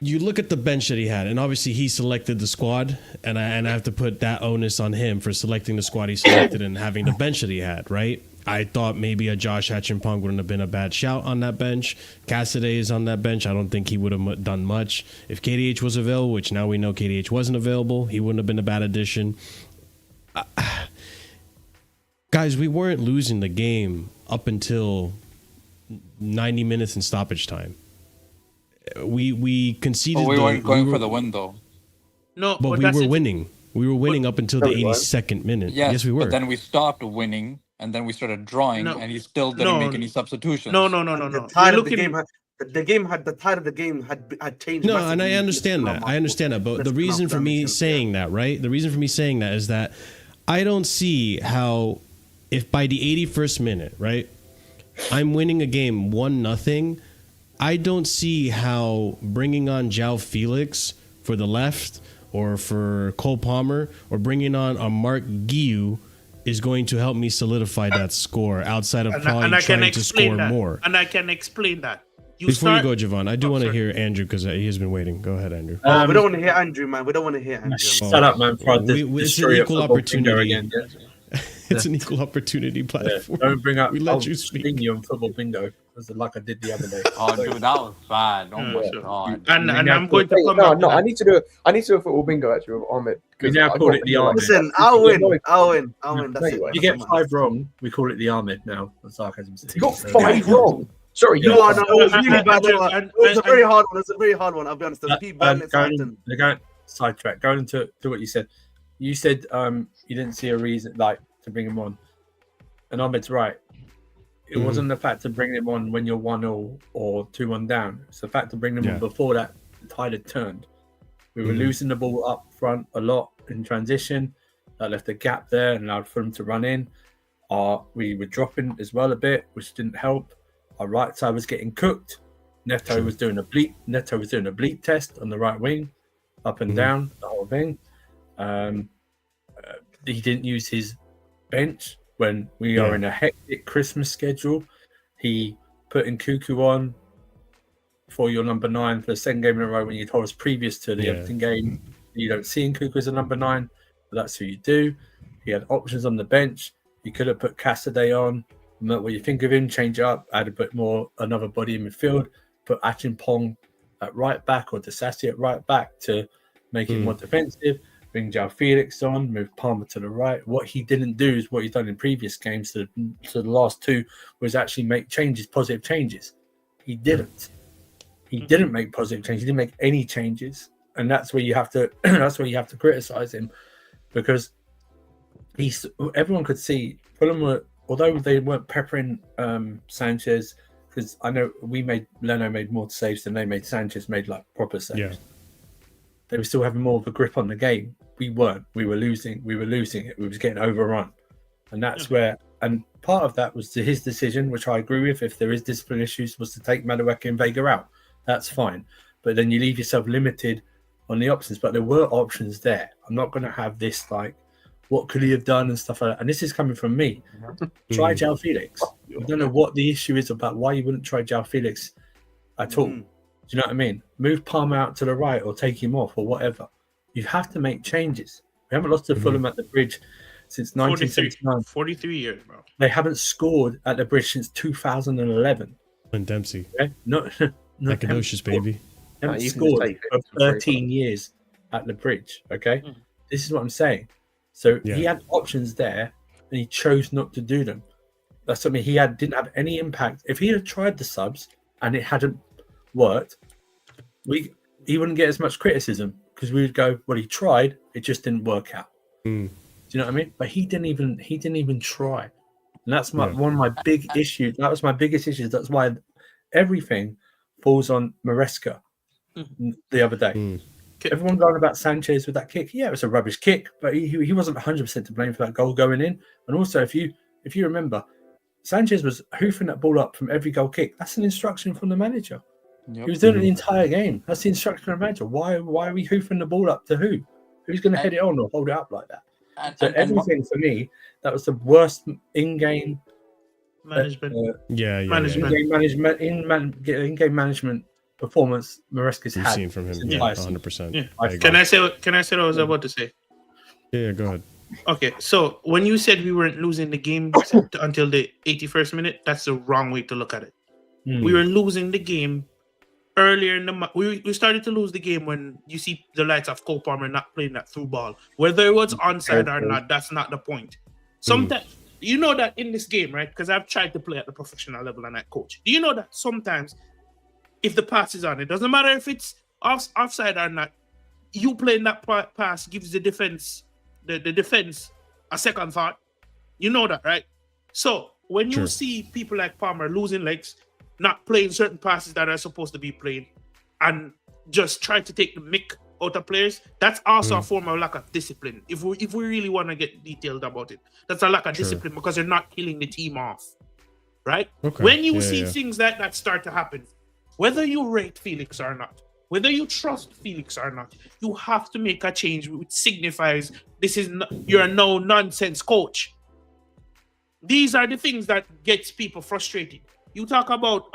you look at the bench that he had, and obviously he selected the squad, and I have to put that onus on him for selecting the squad he selected and having the bench that he had, right? I thought maybe a Josh Hatchinpong wouldn't have been a bad shout on that bench. Cassidy is on that bench. I don't think he would have done much. If KDH was available, which now we know KDH wasn't available, he wouldn't have been a bad addition. Guys, we weren't losing the game up until 90 minutes in stoppage time. We conceded. But we weren't going for the win, though. No, but we were winning. We were winning up until the 82nd minute. Yes, we were. But then we stopped winning, and then we started drawing, and he still didn't make any substitutions. No. The the game had the tide of the game had changed. No, massively and I in understand this that. amount I understand that. But the this reason amount for of me damage, saying that, right? The reason for me saying that is that I don't see how, if by the 81st minute, right, I'm winning a game 1-0, I don't see how bringing on João Felix for the left or for Cole Palmer or bringing on a Mark Guiu is going to help me solidify that score outside of probably trying to score more. And I can explain that. Before you go, Javon, I do want to hear Andrew because he has been waiting. Go ahead, Andrew. we don't want to hear Andrew, man. We don't want to hear Andrew. Shut up, man. It's an equal opportunity. Again, yeah. It's an equal opportunity platform. Yeah. Don't bring up. We let you speak. You on football bingo like I did the other day. Oh, dude, that was bad. Oh my god. And I'm going to come No, I need to do a football bingo actually with Ahmed. We now call it the Ahmed. Listen, I'll win. That's it. You get 5 wrong, we call it the Ahmed now. The Sarcasm City. You got 5 wrong. Sorry, you are. It was really bad. It was a very hard one. It's a very hard one. I'll be honest. Going sidetrack. Going into what you said. You said you didn't see a reason to bring him on, and Ahmed's right. It wasn't the fact to bring him on when you're 1-0 or 2-1 down. It's the fact to bring him on before that tide had turned. We were losing the ball up front a lot in transition. That left a gap there and allowed for him to run in. We were dropping as well a bit, which didn't help. Our right side was getting cooked. Neto was doing a bleep test on the right wing, up and down the whole thing. He didn't use his bench when we are in a hectic Christmas schedule. He put in Cuckoo on for your number 9 for the second game in a row when you told us previous to the Everton game you don't see in Cuckoo as a number 9, but that's who you do. He had options on the bench. You could have put Cassidy on. What you think of him, change it up, add a bit more, another body in midfield, put Achimpong at right back or Disasi at right back to make it more defensive. Bring João Felix on, move Palmer to the right. What he didn't do is what he's done in previous games. So the last 2 was actually make changes, positive changes. He didn't. He didn't make positive changes. He didn't make any changes, and that's where you have to. That's where you have to criticize him, because everyone could see Fulham were, although they weren't peppering Sanchez, because I know Leno made more saves than they made. Sanchez made proper saves. Yeah. They were still having more of a grip on the game. We weren't. We were losing it. We was getting overrun. And that's where, and part of that was his decision, which I agree with. If there is discipline issues, was to take Madueke and Veiga out. That's fine. But then you leave yourself limited on the options. But there were options there. I'm not going to have this what could he have done and stuff like that. And this is coming from me. Try João Felix. I don't know what the issue is about why you wouldn't try João Felix at all. Do you know what I mean? Move Palmer out to the right or take him off or whatever. You have to make changes. We haven't lost to Fulham at the Bridge since 1979. 43 years, bro. They haven't scored at the Bridge since 2011. And Dempsey. Okay? Not Acadocious, baby. They haven't scored for 13 years at the Bridge. Okay? This is what I'm saying. So he had options there and he chose not to do them. That's something he didn't have any impact. If he had tried the subs and it hadn't worked, he wouldn't get as much criticism, because we would go, well, he tried, it just didn't work out. Do you know what I mean? But he didn't even try, and that's one of my big issues. That was my biggest issue. That's why everything falls on Maresca the other day. Everyone going about Sanchez with that kick. Yeah, it was a rubbish kick, but he wasn't 100% to blame for that goal going in. And also, if you remember, Sanchez was hoofing that ball up from every goal kick. That's an instruction from the manager. He was doing it the entire game. That's the instruction from the manager. Why are we hoofing the ball up to who? Who's going to head it on or hold it up like that? Everything for me, that was the worst in-game management. In-game management performance Maresca's had seen from him. 100%. Can I say what I was about to say? Yeah, go ahead. Okay, so when you said we weren't losing the game until the 81st minute, that's the wrong way to look at it. We were losing the game earlier in the we started to lose the game when you see the likes of Cole Palmer not playing that through ball. Whether it was onside or not, that's not the point. Sometimes you know that in this game, right? Because I've tried to play at the professional level and I coach. Do you know that sometimes if the pass is on, it doesn't matter if it's offside or not, you playing that pass gives the defense the defense a second thought. You know that, right? So when you see people like Palmer losing legs, not playing certain passes that are supposed to be played, and just try to take the mick out of players. That's also a form of lack of discipline. If we really want to get detailed about it, that's a lack of discipline because you're not killing the team off, right? Okay. When you see things that start to happen, whether you rate Felix or not, whether you trust Felix or not, you have to make a change which signifies you're a no nonsense coach. These are the things that gets people frustrated. You talk about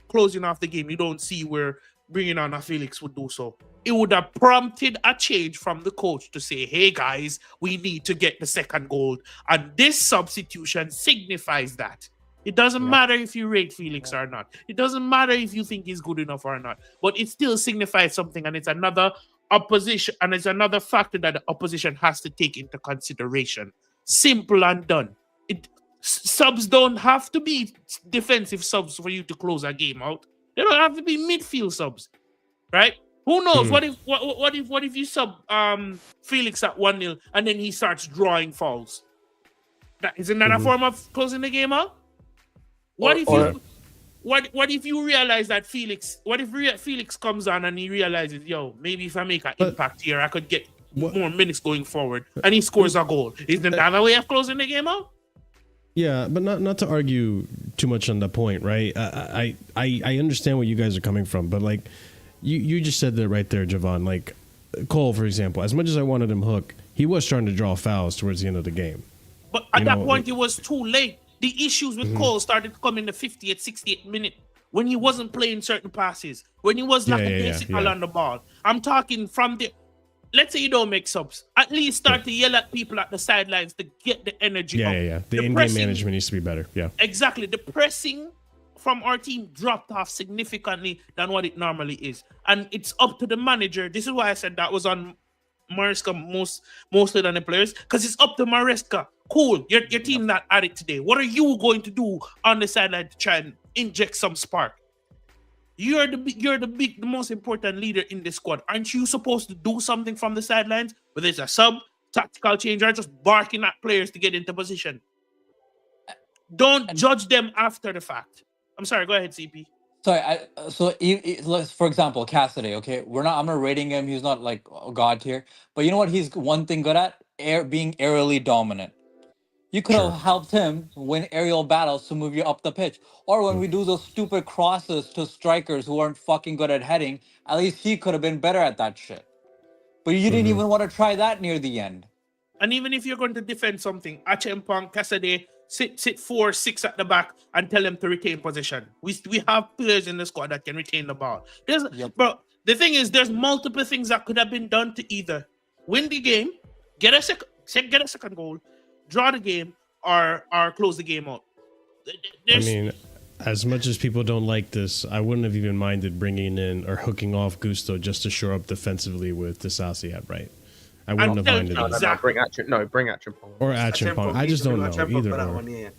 closing off the game. You don't see where bringing on a Felix would do so. It would have prompted a change from the coach to say, hey guys, we need to get the second goal. And this substitution signifies that. It doesn't matter if you rate Felix or not. It doesn't matter if you think he's good enough or not. But it still signifies something, and it's another opposition, and it's another factor that the opposition has to take into consideration. Simple and done. Subs don't have to be defensive subs for you to close a game out. They don't have to be midfield subs, right? Who knows? What if you sub Felix at 1-0 and then he starts drawing fouls? Isn't that a form of closing the game out? What if you realize that Felix? What if Felix comes on and he realizes, yo, maybe if I make an impact here, I could get more minutes going forward, and he scores a goal? Isn't that a way of closing the game out? Yeah, but not to argue too much on that point, right? I understand where you guys are coming from, but like you just said that right there, Javon. Like Cole, for example, as much as I wanted him hooked, he was trying to draw fouls towards the end of the game. But at that point, it was too late. The issues with Cole started to come in the 50th, 68th minute when he wasn't playing certain passes, when he was lackadaisical on the ball. I'm talking from the... Let's say you don't make subs. At least start to yell at people at the sidelines to get the energy up. The in-game management needs to be better. Yeah. Exactly. The pressing from our team dropped off significantly than what it normally is. And it's up to the manager. This is why I said that was on Maresca mostly than the players, because it's up to Maresca. Cool, your team not at it today. What are you going to do on the sideline to try and inject some spark? You're the most important leader in this squad. Aren't you supposed to do something from the sidelines? Whether it's a sub, tactical change, or just barking at players to get into position. Don't judge them after the fact. I'm sorry, go ahead, CP. Sorry, for example, Cassidy, okay? I'm not rating him. He's not like God tier. But you know what he's one thing good at? Being aerially dominant. You could have helped him win aerial battles to move you up the pitch. Or when we do those stupid crosses to strikers who aren't fucking good at heading, at least he could have been better at that shit. But you didn't even want to try that near the end. And even if you're going to defend something, Achempong, Cassidy, sit 4-6 at the back and tell them to retain possession. We have players in the squad that can retain the ball. But the thing is, there's multiple things that could have been done to either win the game, get a second goal, draw the game, or close the game out. I mean, as much as people don't like this, I wouldn't have even minded bringing in or hooking off Gusto just to shore up defensively with Disasi at right. I wouldn't have minded that. Bring Achempong. Or Achempong. I just don't know either. That one,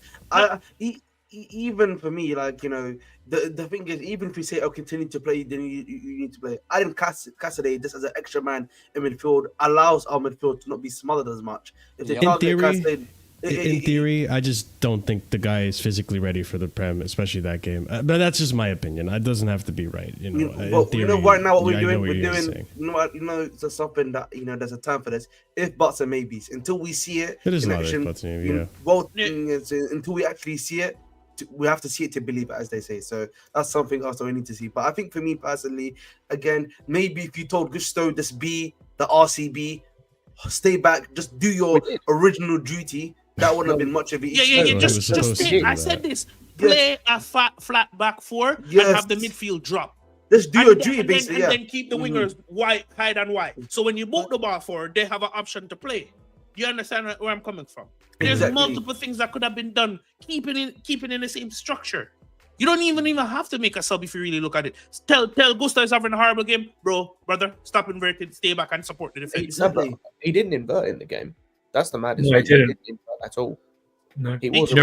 even for me, like, you know, the thing is, even if we say, continue to play, then you need to play. I think Cassidy, just as an extra man in midfield, allows our midfield to not be smothered as much. If they target Cassidy, in theory, I just don't think the guy is physically ready for the Prem, especially that game. But that's just my opinion. It doesn't have to be right. You know, right now what we're doing, it's something that, you know, there's a time for this. If buts and maybes, until we see it, it is in action, until we actually see it, we have to see it to believe it, as they say. So that's something else that we need to see. But I think for me personally, again, maybe if you told Gusto, just be the RCB, stay back, just do your original duty, that wouldn't have been much of it. Just stay. I said this. Play a flat back four and have the midfield drop. Just do your duty, basically. And then keep the wingers wide, hide and wide. So when you boot the ball forward, they have an option to play. You understand where I'm coming from? There's multiple things that could have been done, keeping in the same structure. You don't even have to make a sub if you really look at it. Tell Gusto is having a horrible game, brother. Stop inverted, stay back and support the defense. He didn't invert in the game. That's the maddest. No, he didn't invert at all. No, he was.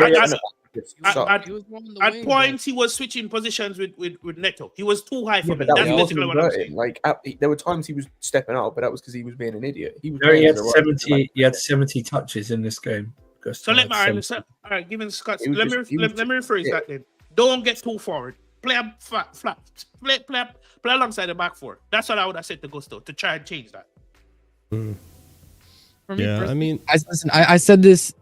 At points, he was switching positions with Neto. He was too high for me. That's basically what I'm saying. Like there were times he was stepping out, but that was because he was being an idiot. He had 70. He had 70 touches in this game. So let me rephrase that then. Don't get too forward. play alongside the back four. That's what I would have said to Gusto to try and change that. Yeah, I mean, I said this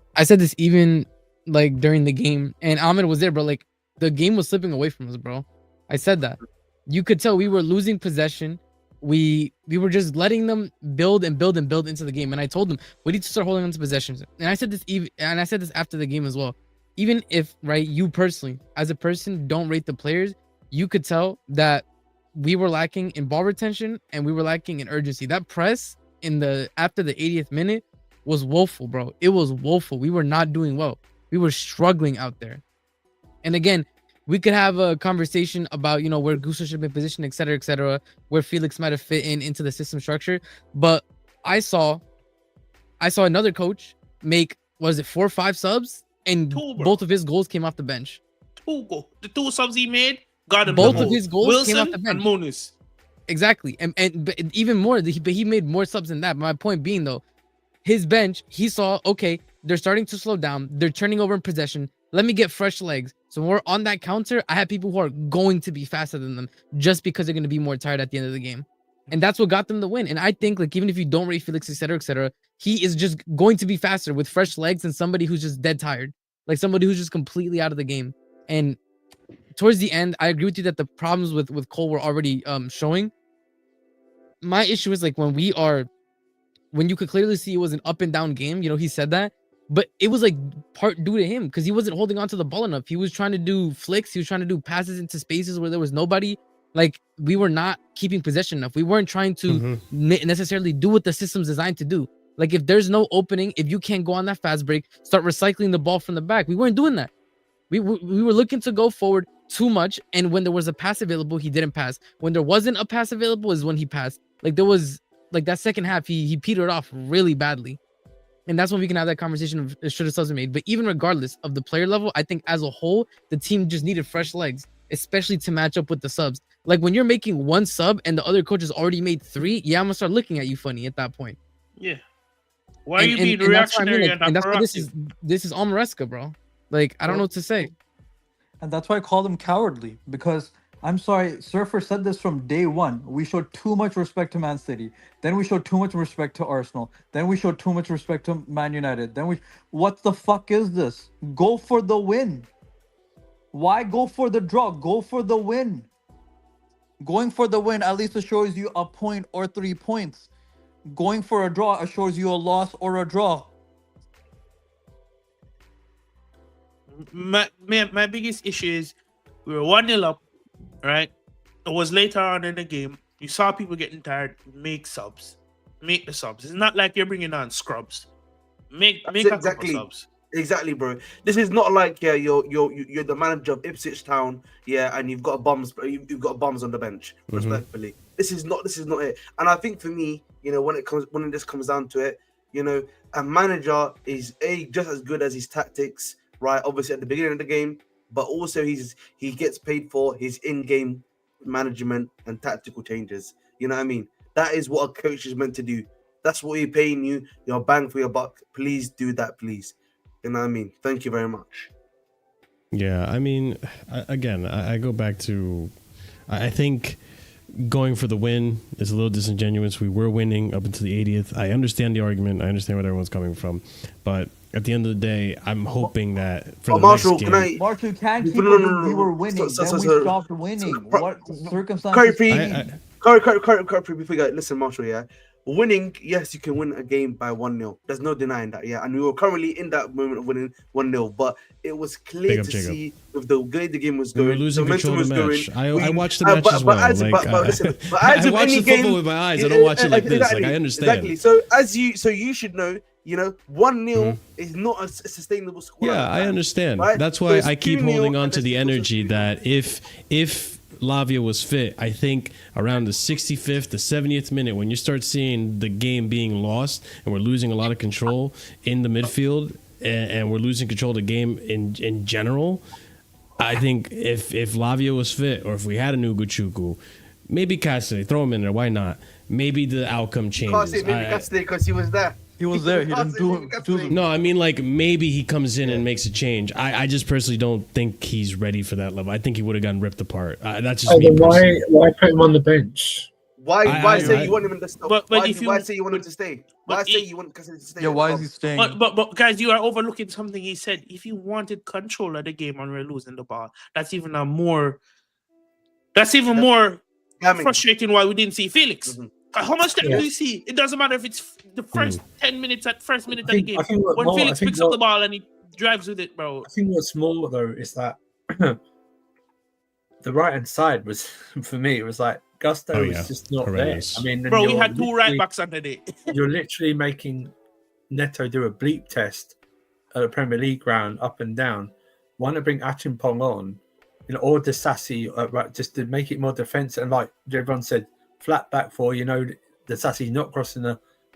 even like during the game, and Ahmed was there, bro. Like the game was slipping away from us, bro. I said that. You could tell we were losing possession. We were just letting them build into the game. And I told them we need to start holding on to possessions. And I said this after the game as well. Even if, right, you personally, as a person, don't rate the players, you could tell that we were lacking in ball retention and we were lacking in urgency. That press after the 80th minute was woeful, bro. It was woeful. We were not doing well. We were struggling out there. And again, we could have a conversation about, where Gusto should be positioned, et cetera, where Felix might have fit into the system structure. But I saw another coach make, 4 or 5 subs, and both of his goals came off the bench. The 2 subs he made got him. Both of his goals Wilson came off the bench. And Munis. Exactly. But even more, but he made more subs than that. My point being, though, his bench, he saw, okay, they're starting to slow down. They're turning over in possession. Let me get fresh legs. So when we're on that counter, I have people who are going to be faster than them just because they're going to be more tired at the end of the game. And that's what got them the win. And I think, like, even if you don't rate Felix, et cetera, he is just going to be faster with fresh legs than somebody who's just dead tired. Like somebody who's just completely out of the game. And towards the end, I agree with you that the problems with Cole were already showing. My issue is, like, when you could clearly see it was an up and down game, he said that. But it was like part due to him because he wasn't holding on to the ball enough. He was trying to do flicks. He was trying to do passes into spaces where there was nobody. Like, we were not keeping possession enough. We weren't trying to necessarily do what the system's designed to do. Like, if there's no opening, if you can't go on that fast break, start recycling the ball from the back. We weren't doing that. We were looking to go forward too much. And when there was a pass available, he didn't pass. When there wasn't a pass available is when he passed. Like, there was, like, that second half, he petered off really badly. And that's when we can have that conversation of should have subs been made. But even regardless of the player level, I think as a whole, the team just needed fresh legs, especially to match up with the subs. Like, when you're making 1 sub and the other coach has already made 3, yeah, I'm gonna start looking at you funny at that point. Yeah. Why are you being reactionary? And that's why this is all Maresca, bro. Like, I don't know what to say. And that's why I call them cowardly, because I'm sorry, Surfer said this from day one. We showed too much respect to Man City. Then we showed too much respect to Arsenal. Then we showed too much respect to Man United. What the fuck is this? Go for the win. Why go for the draw? Go for the win. Going for the win at least assures you a point or 3 points. Going for a draw assures you a loss or a draw. My biggest issue is we were 1-0 up, right? It was later on in the game. You saw people getting tired. Make subs. Make the subs. It's not like you're bringing on scrubs. Make a couple subs. Exactly, bro. This is not like you're the manager of Ipswich Town, and you've got bums on the bench. Respectfully, this is not it. And I think for me, when this comes down to it, a manager is just as good as his tactics, right? Obviously at the beginning of the game, but also he gets paid for his in-game management and tactical changes. You know what I mean? That is what a coach is meant to do. That's what he's paying you. Your bang for your buck. Please do that, please. You know what I mean? Thank you very much. Yeah, I mean, I go back to, I think going for the win is a little disingenuous. We were winning up until the 80th. I understand the argument. I understand where everyone's coming from. But at the end of the day, I'm hoping that for the Marshall, next game... Marshall, you can't keep we were winning. We stopped winning. What circumstances? Curry, before you go, listen, Marshall, winning, yes, you can win a game by 1-0. There's no denying that, and we were currently in that moment of winning 1-0, but it was clear to see with the way the game was going. We were losing control of the match. I watched the match as well. I watch the football with my eyes. I don't watch it like this. Like, I understand. Exactly. So you should know, 1-0 is not a sustainable score. Yeah, I understand. Right? That's why I keep holding on to the energy that if Lavia was fit, I think around the 65th to 70th minute, when you start seeing the game being lost and we're losing a lot of control in the midfield and we're losing control of the game in general, I think if Lavia was fit or if we had a new Guchuku, maybe Cassidy, throw him in there, why not? Maybe the outcome changes. You can't say maybe Cassidy because he was there. He was there. He didn't do it. No, I mean like maybe he comes in and makes a change. I just personally don't think he's ready for that level. I think he would have gotten ripped apart. That's just me. Why put him on the bench? Why say you want him in the stop? But Why say you want him to stay? Why say you want Casemiro to stay? Yeah, why is he staying? But guys, you are overlooking something he said. If you wanted control of the game and we're losing the ball, that's even more frustrating why we didn't see Felix. Mm-hmm. How much time do you see? It doesn't matter if it's the first 10 minutes at first minute of the game. When Felix picks up the ball and he drives with it, bro. I think what's more though is that the right hand side was, for me, it was like Gusto was just not horrendous. there. I mean, bro, we had 2 right backs under there. You're literally making Neto do a bleep test at a Premier League ground up and down. Want to bring Achimpong on, or Disasi, just to make it more defensive. And like everyone said, flat back 4. Disasi's not crossing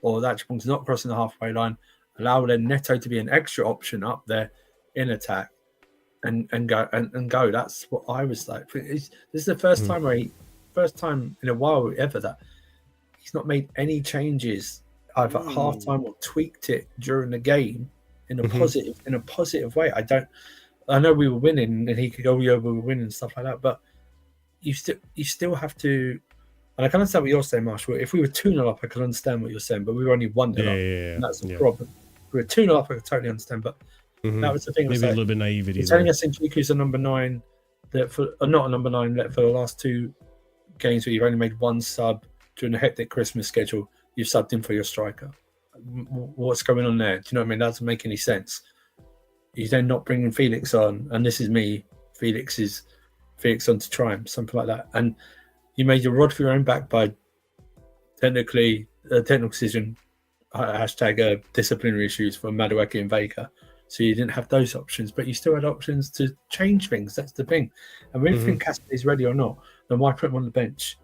or Achimpong's not crossing the halfway line. Allow then Neto to be an extra option up there in attack, and go. That's what I was like. This is the first time in a while ever that he's not made any changes either at halftime or tweaked it during the game in a positive way. I know we were winning and he could go, we were winning and stuff like that, but you still have to, and I can understand what you're saying, Marshall. If we were 2-0 up, I could understand what you're saying, but we were only 1-0 up. And that's the problem. If we were 2-0 up, I could totally understand, but that was the thing. Maybe a little bit naivety. You're telling us Nkunku's a number 9, not a number 9, that for the last 2 games where you've only made 1 sub during a hectic Christmas schedule, you've subbed in for your striker. What's going on there? Do you know what I mean? That doesn't make any sense. He's then not bringing Felix on, and this is me. Felix on to try him, something like that. And you made your rod for your own back by technical decision, hashtag disciplinary issues for Madueke and Veiga. So you didn't have those options, but you still had options to change things. That's the thing. And when you think Castell's ready or not, then why put him on the bench?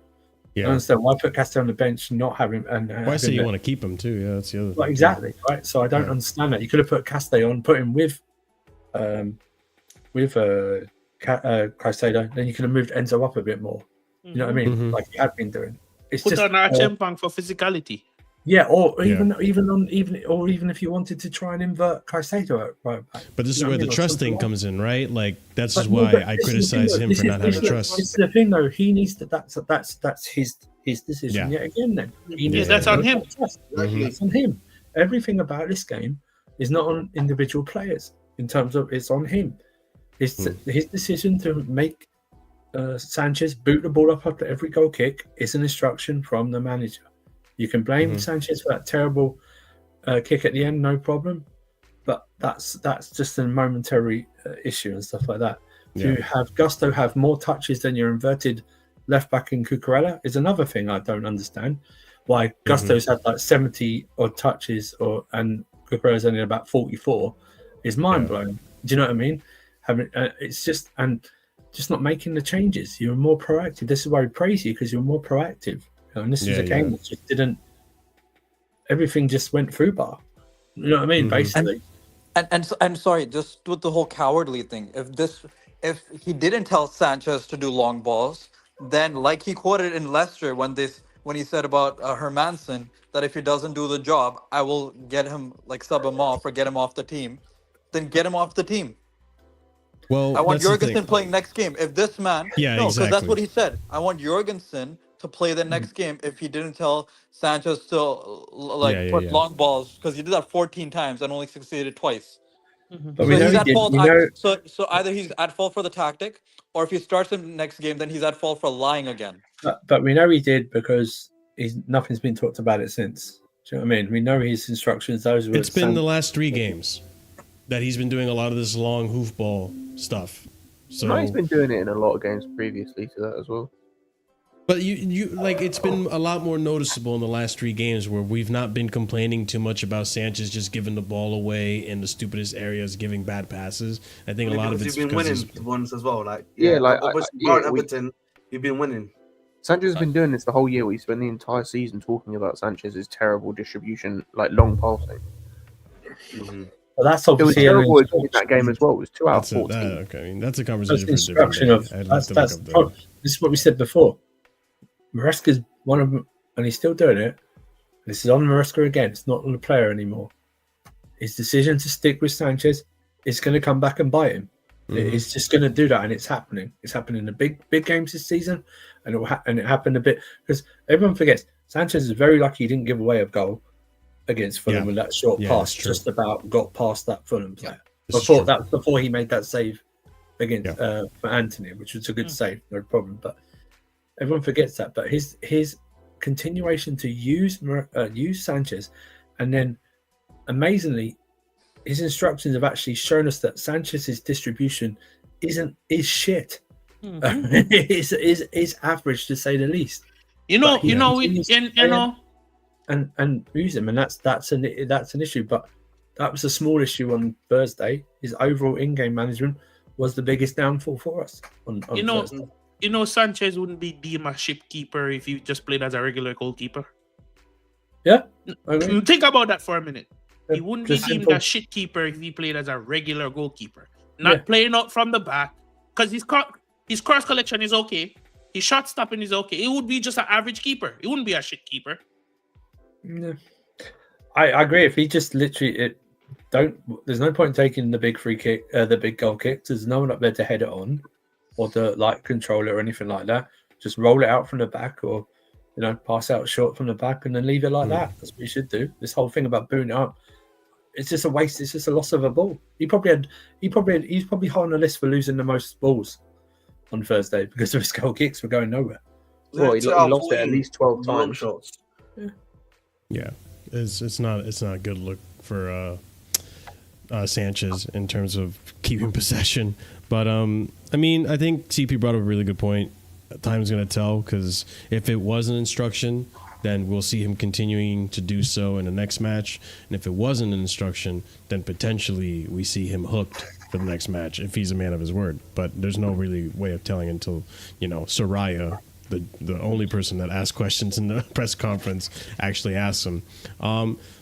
Yeah. I understand why put Castell on the bench and not have him. And why say you want to keep him too? Yeah, that's the other thing. Exactly, right? So I don't understand that. You could have put Castell on, put him with Caicedo, then you could have moved Enzo up a bit more. You know what I mean? Like you had been doing. It's Put just on Achimpong for physicality. Yeah, or even if you wanted to try and invert Caicedo, right? But this is where the trust thing comes in, right? Like that's just why I criticize him for not having trust. It's the thing, though. He needs to. That's his decision yet again. Then that's on him. It's on him. Everything about this game is not on individual players. In terms of it's on him. It's his decision to make Sanchez boot the ball up after every goal kick is an instruction from the manager. You can blame Sanchez for that terrible kick at the end, no problem. But that's just a momentary issue and stuff like that. To have Gusto have more touches than your inverted left back in Cucurella is another thing I don't understand. Why Gusto's had like 70 odd touches and Cucurella's only about 44 is mind blowing. Do you know what I mean? It's just not making the changes. You're more proactive. This is why we praise you, because you're more proactive. And this is a game that just didn't. Everything just went through bar. You know what I mean? Basically. And sorry, just with the whole cowardly thing. If he didn't tell Sanchez to do long balls, then like he quoted in Leicester when he said about Hermanson that if he doesn't do the job, I will get him sub him off or get him off the team. Then get him off the team. Well, I want Jorgensen playing next game. If this man, because that's what he said. I want Jorgensen to play the next game. If he didn't tell Sanchez to put long balls, because he did that 14 times and only succeeded twice. But so he's at fault. So either he's at fault for the tactic, or if he starts him next game, then he's at fault for lying again. But we know he did because nothing's been talked about it since. Do you know what I mean? We know his instructions. It's been the last 3 games that he's been doing a lot of this long hoofball stuff. So he's been doing it in a lot of games previously to that as well. But you it's been a lot more noticeable in the last 3 games where we've not been complaining too much about Sanchez just giving the ball away in the stupidest areas, giving bad passes. I think a lot of it's been winning ones as well. Everton, you've been winning. Sanchez has been doing this the whole year. We spent the entire season talking about Sanchez's terrible distribution, long passing. Well, that's obviously it was terrible in that game as well. It was 2 out of 14. Okay, I mean that's a conversation for instruction a different day. This is what we said before. Maresca's one of them, and he's still doing it. This is on Maresca again. It's not on the player anymore. His decision to stick with Sanchez is going to come back and bite him. It's just going to do that, and it's happening. It's happening in the big games this season, and it happened a bit because everyone forgets Sanchez is very lucky he didn't give away a goal against Fulham with that short pass. Just about got past that Fulham player. Before he made that save against for Anthony, which was a good save, no problem. But everyone forgets that. But his continuation to use Sanchez, and then amazingly, his instructions have actually shown us that Sanchez's distribution is shit. Is average to say the least. And use him, and that's an issue. But that was a small issue on Thursday. His overall in-game management was the biggest downfall for us. On Thursday. Sanchez wouldn't be deemed a shipkeeper if he just played as a regular goalkeeper. Yeah, think about that for a minute. He wouldn't be deemed a shit keeper if he played as a regular goalkeeper. Not playing out from the back, because his cross collection is okay. His shot stopping is okay. It would be just an average keeper. It wouldn't be a shit keeper. No. I agree. If he just literally there's no point in taking the big free kick, the big goal kicks. There's no one up there to head it on, or to control it or anything like that. Just roll it out from the back, or pass out short from the back, and then leave it like that. That's what you should do. This whole thing about booting it up, it's just a waste. It's just a loss of a ball. He's probably high on the list for losing the most balls on Thursday because of his goal kicks were going nowhere. Well, he lost it at least 12 times. Yeah, it's not a good look for Sanchez in terms of keeping possession. But I think CP brought up a really good point. Time's going to tell, because if it was an instruction, then we'll see him continuing to do so in the next match. And if it wasn't an instruction, then potentially we see him hooked for the next match if he's a man of his word. But there's no really way of telling until, Soraya, the only person that asked questions in the press conference, actually asks him.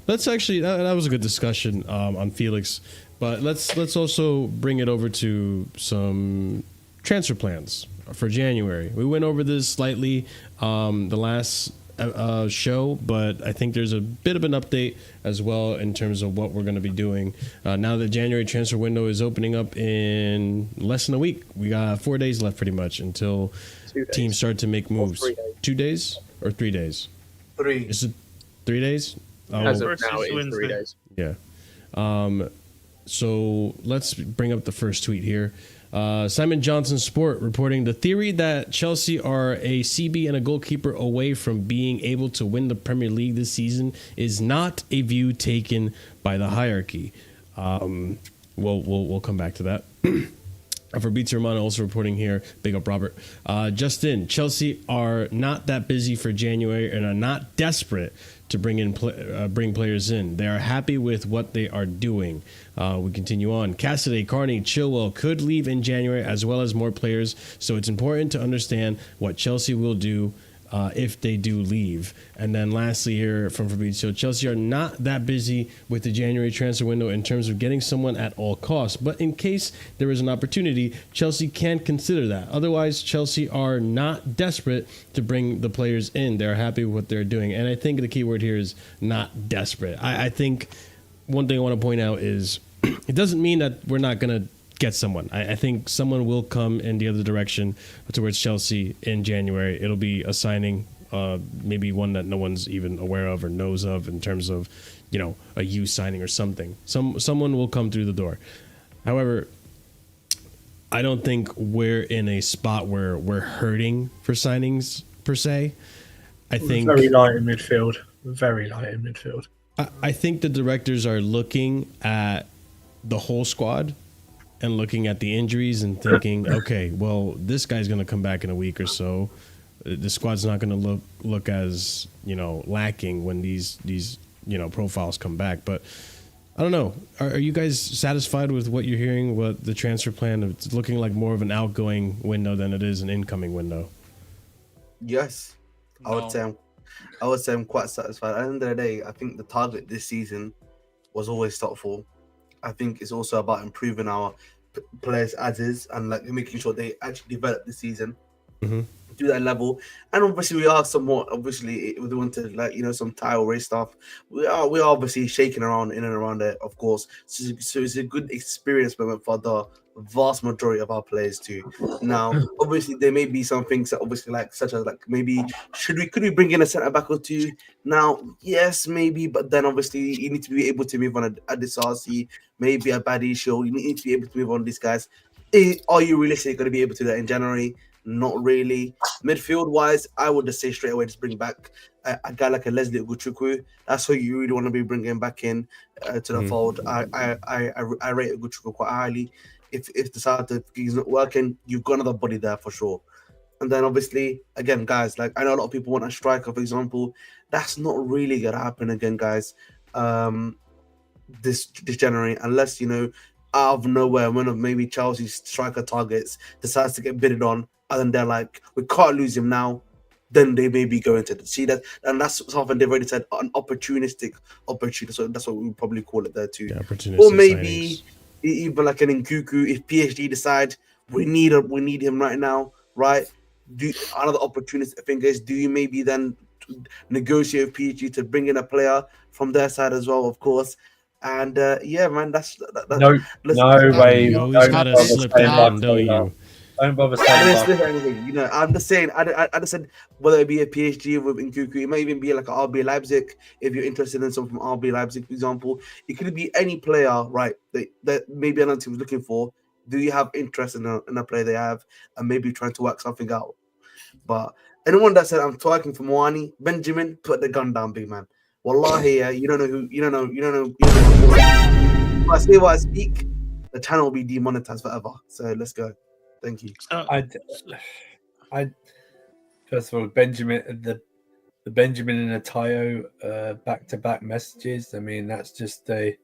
Let's actually, that was a good discussion on Felix. But let's also bring it over to some transfer plans for January. We went over this slightly the last show, but I think there's a bit of an update as well in terms of what we're going to be doing now that January transfer window is opening up in less than a week. We got 4 days left pretty much until teams start to make moves. 2 days or 3 days? 3. Is it 3 days? As of now, it is 3 days. Yeah. So let's bring up the first tweet here. Simon Johnson Sport reporting the theory that Chelsea are a CB and a goalkeeper away from being able to win the Premier League this season is not a view taken by the hierarchy. We'll come back to that. Fabrizio Romano also reporting here. Big up, Robert. Justin, Chelsea are not that busy for January and are not desperate to bring players in. They are happy with what they are doing. We continue on. Cassidy, Carney, Chilwell could leave in January, as well as more players. So it's important to understand what Chelsea will do if they do leave. And then lastly here from Fabrizio, Chelsea are not that busy with the January transfer window in terms of getting someone at all costs. But in case there is an opportunity, Chelsea can consider that. Otherwise, Chelsea are not desperate to bring the players in. They're happy with what they're doing. And I think the key word here is not desperate. I think one thing I want to point out is it doesn't mean that we're not going to get someone. I think someone will come in the other direction towards Chelsea in January. It'll be a signing, maybe one that no one's even aware of or knows of in terms of, a youth signing or something. Someone will come through the door. However, I don't think we're in a spot where we're hurting for signings per se. I think very light in midfield. Very light in midfield. I think the directors are looking at the whole squad and looking at the injuries and thinking, okay, well, this guy's going to come back in a week or so. The squad's not going to look as, lacking when these profiles come back. But I don't know. Are you guys satisfied with what you're hearing, what the transfer plan? It's looking like more of an outgoing window than it is an incoming window. Yes. No. I would say I'm quite satisfied. At the end of the day, I think the target this season was always top 4. I think it's also about improving our players as is and making sure they actually develop this season do that level. And obviously we are somewhat, obviously we wanted like, you know, some title race stuff. We are obviously shaking around in and around it, of course. So it's a good experience moment for the vast majority of our players too. Now, obviously there may be some things that obviously like, such as like maybe could we bring in a centre back or two? Now, yes, maybe, but then obviously you need to be able to move on a Disarcy, maybe a Bad Show. You need to be able to move on these guys. Are you realistically going to be able to do that in January? Not really. Midfield wise, I would just say straight away, just bring back a guy like a Leslie Ugochukwu. That's who you really want to be bringing back in to the fold. I rate Ugochukwu quite highly. If the side is not working, you've got another body there for sure. And then obviously, again, guys, like I know a lot of people want a striker, for example. That's not really gonna happen again, guys. This January, unless you know, out of nowhere, one of maybe Chelsea's striker targets decides to get bidded on, and then they're like, we can't lose him now. Then they may be going to see that, and that's something they've already said, an opportunistic opportunity. So that's what we would probably call it there too. Yeah, or maybe even like an Nkuku, if PSG decide we need him right now, right? Another opportunity thing is, do you maybe then negotiate with PSG to bring in a player from their side as well, of course. And yeah, man, that's no way. You always gotta slip that in, don't you? Don't bother saying anything. You know, I'm just saying. I just said whether it be a PSG with Nkuku, it might even be like an RB Leipzig. If you're interested in someone from RB Leipzig, for example, it could be any player, right? That maybe another team is looking for. Do you have interest in a player they have, and maybe trying to work something out? But anyone that said I'm twerking for Moani, Benjamin, put the gun down, big man. Wallahi, you don't know who. You don't know. If I say what I speak, the channel will be demonetized forever. So let's go. Thank you. I first of all, Benjamin, the Benjamin and Atayo back-to-back messages. I mean, that's just the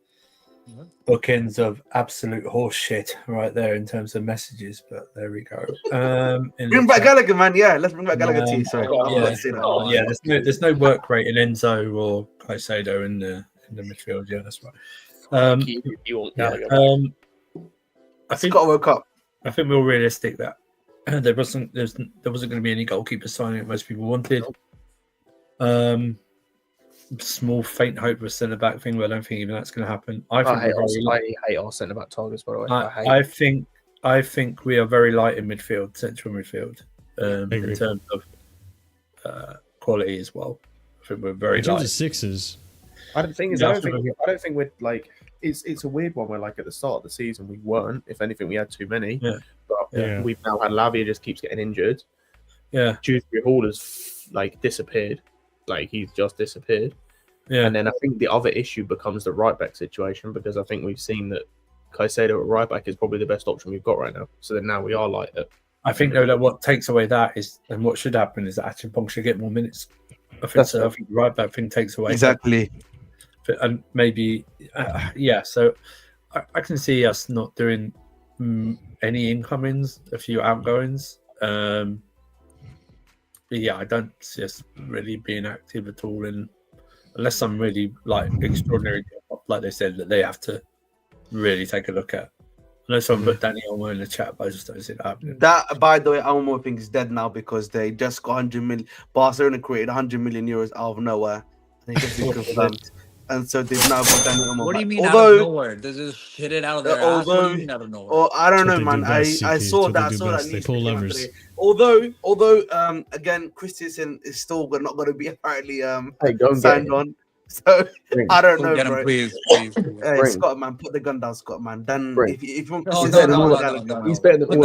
bookends of absolute horse shit right there in terms of messages. But there we go. Bring back Gallagher, man. Yeah, let's bring back Gallagher to you. Sorry, yeah. There's no work rate in Enzo or Caicedo in the midfield. Yeah, that's right. You want Gallagher? I think got to woke up. I think we're realistic that there wasn't going to be any goalkeeper signing that most people wanted. Small faint hope of a centre back thing, but I don't think even that's going to happen. I hate our centre back targets, by the way. I think we are very light in midfield, central midfield, in terms of quality as well. I think we're very light. In terms of sixes, I don't think we're like. It's a weird one where, like, at the start of the season, we weren't. If anything, we had too many. Yeah. But we've now had Lavia just keeps getting injured. Yeah. Dewsbury Hall has, like, disappeared. Like, he's just disappeared. Yeah. And then I think the other issue becomes the right back situation, because I think we've seen that Caicedo at right back is probably the best option we've got right now. So then now we are light at. I think, though, that what takes away that is, and what should happen is that Achimpong should get more minutes. I think the right back thing takes away. Exactly. And maybe, so I can see us not doing any incomings, a few outgoings. But yeah, I don't see us really being active at all, unless some really like extraordinary, like they said, that they have to really take a look at. I know someone put Danny Olmo in the chat, but I just don't see that happening. That, by the way, Olmo thing is dead now because they just got 100 million. Barcelona created 100 million euros out of nowhere. And it just been confirmed. And so they've now got Danny Olmo. What do you mean out of nowhere? They just shit it out of their ass? What do you mean out of nowhere? Oh, I don't know, man. I saw that. They pull levers. Although, again, Christensen is still not going to be apparently signed on. So I don't know, bro. Please. Hey, Scott, man, put the gun down, Scott, man. Then if you want, he's better than all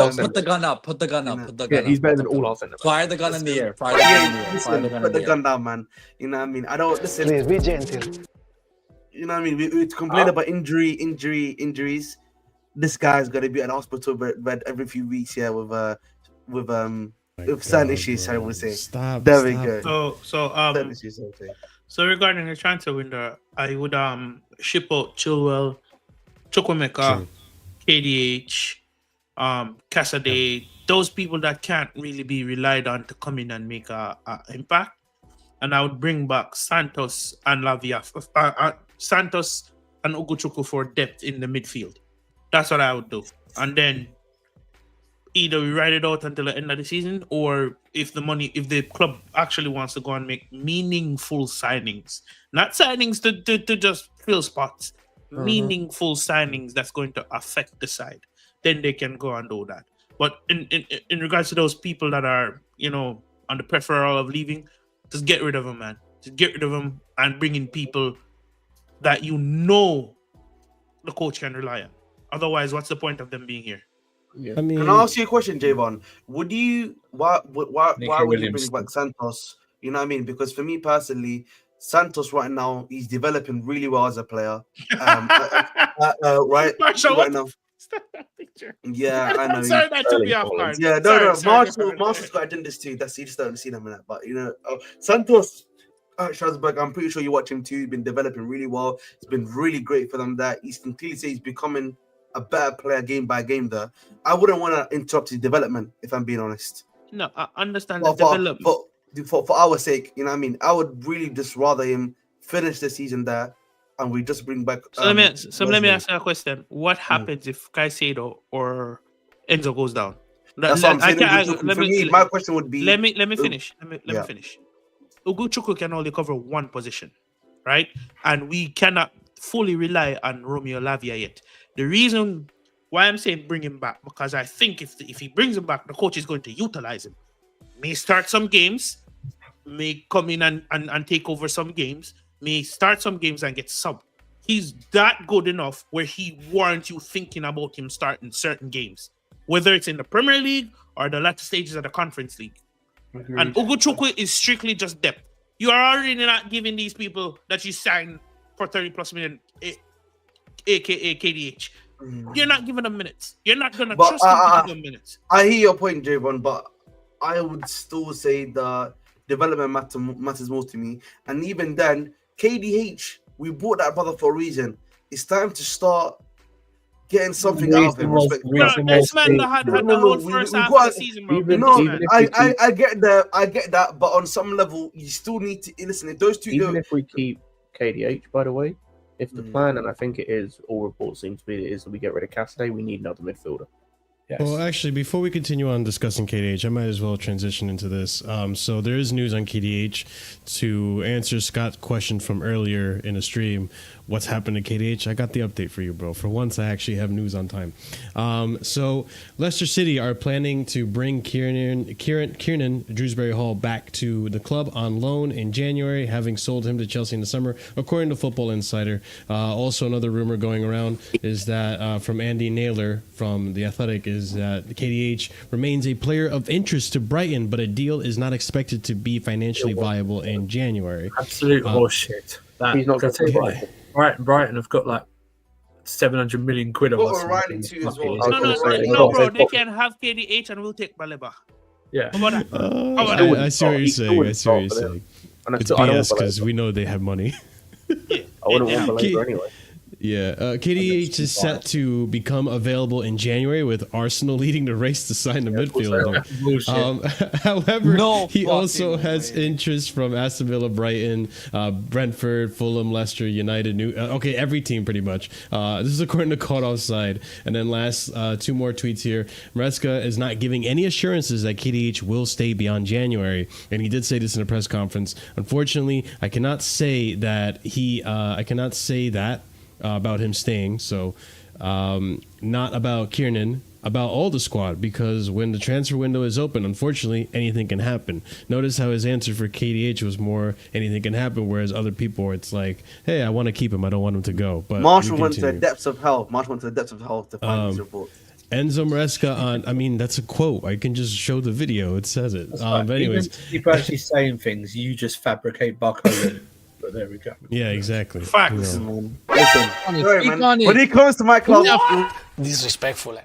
our Put the gun up. Put the gun up. He's better than all our centre. Fire the gun in the air. Put the gun down, man. You know what I mean? I don't listen. Please be gentle. You know what I mean? We complain about injuries. This guy's got to be at the hospital bed every few weeks here with certain issues. I would say. Stop. There we go. So regarding the transfer window, I would ship out Chilwell, Chukwemeka, KDH, Casade, those people that can't really be relied on to come in and make a impact. And I would bring back Santos and Lavia, Santos and Ugochukwu for depth in the midfield. That's what I would do. And then either we ride it out until the end of the season, or if the club actually wants to go and make meaningful signings, not signings to just fill spots, meaningful signings that's going to affect the side, then they can go and do that. But in regards to those people that are, on the peripheral of leaving, just get rid of them, man. Just get rid of them and bring in people that the coach can rely on. Otherwise, what's the point of them being here? Yeah. I mean, can I ask you a question, Javon? Would you why would you bring back Santos? You know what I mean? Because for me personally, Santos right now he's developing really well as a player. Right now. Yeah, I know. I'm sorry that took me off guard. Yeah, Marshall's got agendas too. You just don't see them in that. But Santos Strasbourg, I'm pretty sure you watch him too. He's been developing really well. It's been really great for them there. You can clearly say he's becoming a better player game by game there. I wouldn't want to interrupt his development, if I'm being honest. No, I understand the development. For our sake, you know what I mean? I would really just rather him finish the season there and we just bring back... let me ask you a question. What happens if Caicedo or Enzo goes down? That's what I'm saying. My question would be... Let me finish. Let me finish. Ugochukwu can only cover one position, right? And we cannot fully rely on Romeo Lavia yet. The reason why I'm saying bring him back, because I think if he brings him back, the coach is going to utilize him. May start some games, may come in and take over some games, may start some games and get sub. He's that good enough where he warrants you thinking about him starting certain games, whether it's in the Premier League or the latter stages of the Conference League. Agreed. And Ugochukwu is strictly just depth. You are already not giving these people that you signed for 30 plus million, aka KDH. You're not giving them minutes. You're not going to trust them to give them minutes. I hear your point, Javon, but I would still say the development matters most to me. And even then, KDH, we bought that brother for a reason. It's time to start getting something out of him. This man had the whole first half of the season, bro. I get that, but on some level, you still need to listen. If those two, even if we keep KDH, by the way, if the plan, and I think it is, all reports seem to be it is that we get rid of Cassidy, we need another midfielder. Yes. Well, actually, before we continue on discussing KDH, I might as well transition into this. So there is news on KDH. To answer Scott's question from earlier in a stream, what's happened to KDH? I got the update for you, bro. For once, I actually have news on time. So Leicester City are planning to bring Kieran Dewsbury Hall back to the club on loan in January, having sold him to Chelsea in the summer, according to Football Insider. Also, another rumor going around is that from Andy Naylor from The Athletic is that the KDH remains a player of interest to Brighton, but a deal is not expected to be financially viable in January. Absolute horseshit. He's not going to take Brighton have got like 700 million quid on us. No, bro. They can have KDH and we'll take Baleba. Yeah. I see what you're saying. It's BS because we know they have money. I wouldn't want Baleba anyway. Yeah, KDH is set to become available in January, with Arsenal leading the race to sign the midfielder. However, he also has interest from Aston Villa, Brighton, Brentford, Fulham, Leicester, United, every team pretty much. This is according to Caught Offside. And then last, two more tweets here. Maresca is not giving any assurances that KDH will stay beyond January, and he did say this in a press conference. Unfortunately, I cannot say that about him staying, so not about Kieran, about all the squad, because when the transfer window is open, unfortunately, anything can happen. Notice how his answer for KDH was more anything can happen, whereas other people, it's like, hey, I want to keep him, I don't want him to go. But Marshall went to the depths of hell. To find these reports. Enzo Maresca that's a quote. I can just show the video. It says it. But anyways, people actually saying things, you just fabricate barcode. But there we go. Yeah, exactly. Facts. Listen, sorry, man. When he comes to my club, disrespectful.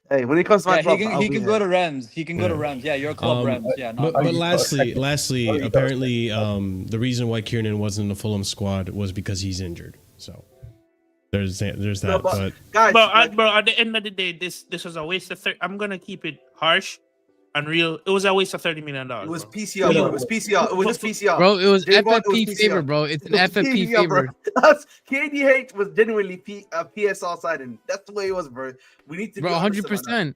Hey, when he comes to my club, he can go to Rams. He can go to Rams. Yeah, your club Rams. Yeah. But lastly, apparently, the reason why Kieran wasn't in the Fulham squad was because he's injured. So there's that. No, but at the end of the day, this was a waste of. I'm gonna keep it harsh. Unreal. It was a waste of $30 million. It was PCR, bro. It was PCR. It was just PCR. Bro, it was FFP favor, bro. It's an FFP favor. KDH was genuinely a PSR signing. That's the way it was, bro. We need to bro, 100%.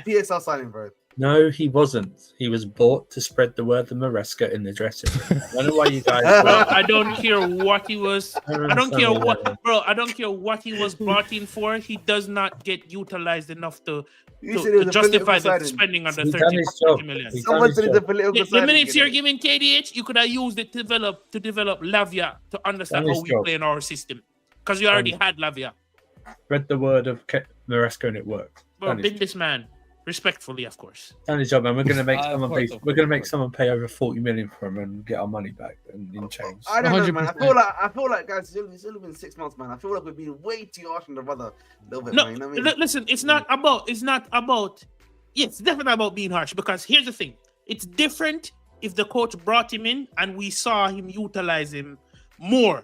PSL signing, bro. No, he wasn't. He was bought to spread the word of Maresca in the dressing room. I don't know why you guys. Bro, I don't care what he was. I don't care what, bro. I don't care what he was brought in for. He does not get utilized enough to justify the spending on the 30 million. Someone said it's a political The minutes you're giving KDH, you could have used it to develop Lavia to understand how we play in our system, because you already had Lavia. Spread the word of Maresca and it worked. Bro, businessman. Respectfully, of course. Done his job, man. We're gonna make someone pay. We're gonna make someone pay over 40 million for him and get our money back in change. I don't know, man. I feel like, guys, it's only been 6 months, man. I feel like we've been way too harsh on the brother a little bit, No, man. You know what I mean? listen, it's not about. Yeah, it's definitely about being harsh, because here's the thing: it's different if the coach brought him in and we saw him utilize him more.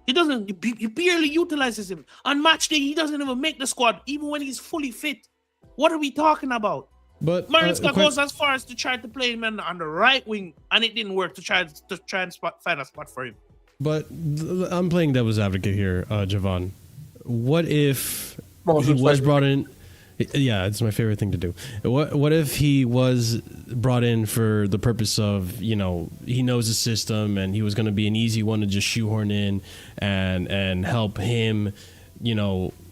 He doesn't. He barely utilizes him on match day. He doesn't even make the squad, even when he's fully fit. What are we talking about? But Maresca goes as far as to try to play him on the right wing, and it didn't work to try and find a spot for him. But I'm playing devil's advocate here, Javon. What if he was brought in? Yeah, it's my favorite thing to do. What if he was brought in for the purpose of, he knows the system and he was going to be an easy one to just shoehorn in and help him,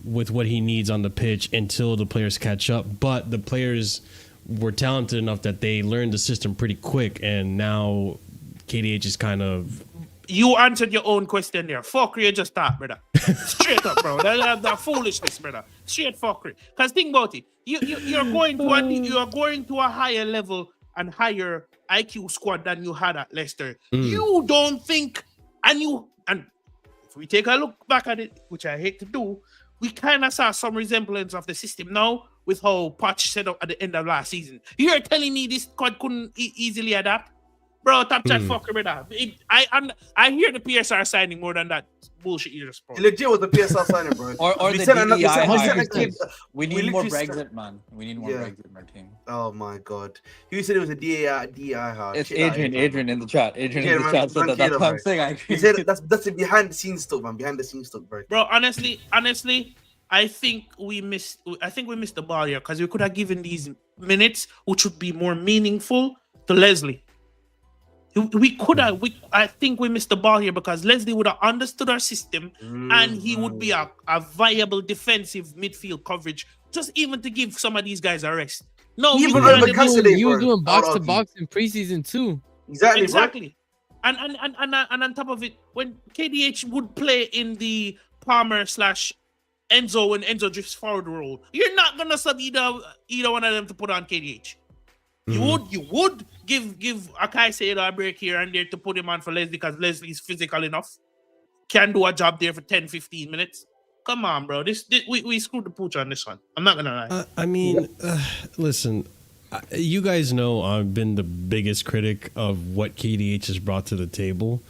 with what he needs on the pitch until the players catch up. But the players were talented enough that they learned the system pretty quick, and now KDH is kind of... You answered your own question there. Fuckery, you just thought, brother. Straight up, bro. That foolishness, brother. Straight fuckery. Because think about it. You're going to a higher level and higher IQ squad than you had at Leicester. You don't think, and if we take a look back at it, which I hate to do, we kind of saw some resemblance of the system now with how Poch set up at the end of last season. You're telling me this squad couldn't easily adapt? Bro, top chat fucker, brother. I hear the PSR signing more than that bullshit you just brought. Legit was the PSR signing, bro. or the DEI hires. We need more Brexit, man. We need more Brexit in our team. Oh my god. Who said it was a DEI hire? It's Adrian in the chat. Adrian in the chat said that. That's what I'm saying. I agree. He said that's a behind the scenes stuff, man. Behind the scenes stuff, bro. Bro, honestly, I think we missed the ball here, because we could have given these minutes, which would be more meaningful, to Leslie. I think we missed the ball here, because Leslie would have understood our system and he would be a viable defensive midfield coverage, just even to give some of these guys a rest. No, you were doing box to box in preseason too. Exactly. And on top of it, when KDH would play in the Palmer / Enzo when Enzo drifts forward role, you're not gonna sub either one of them to put on KDH. You would give Akai a break here and there to put him on for Leslie, because Leslie is physical enough, can do a job there for 10-15 minutes. Come on, bro. We screwed the pooch on this one. I'm not gonna lie. Listen, you guys know I've been the biggest critic of what KDH has brought to the table.